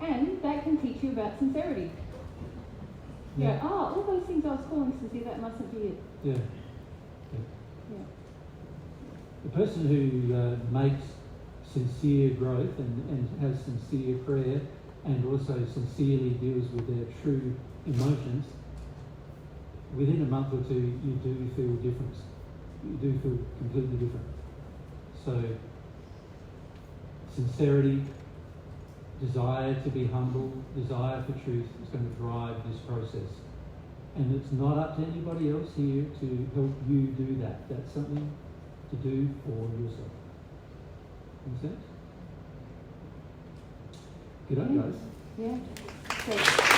And that can teach you about sincerity. Yeah. All those things I was calling sincere, that mustn't be it. Yeah. The person who makes sincere growth and has sincere prayer and also sincerely deals with their true emotions, within a month or two you do feel difference. You do feel completely different. So sincerity, desire to be humble, desire for truth is going to drive this process. And it's not up to anybody else here to help you do that. That's something to do for yourself. Make sense? Good on, guys. Yeah.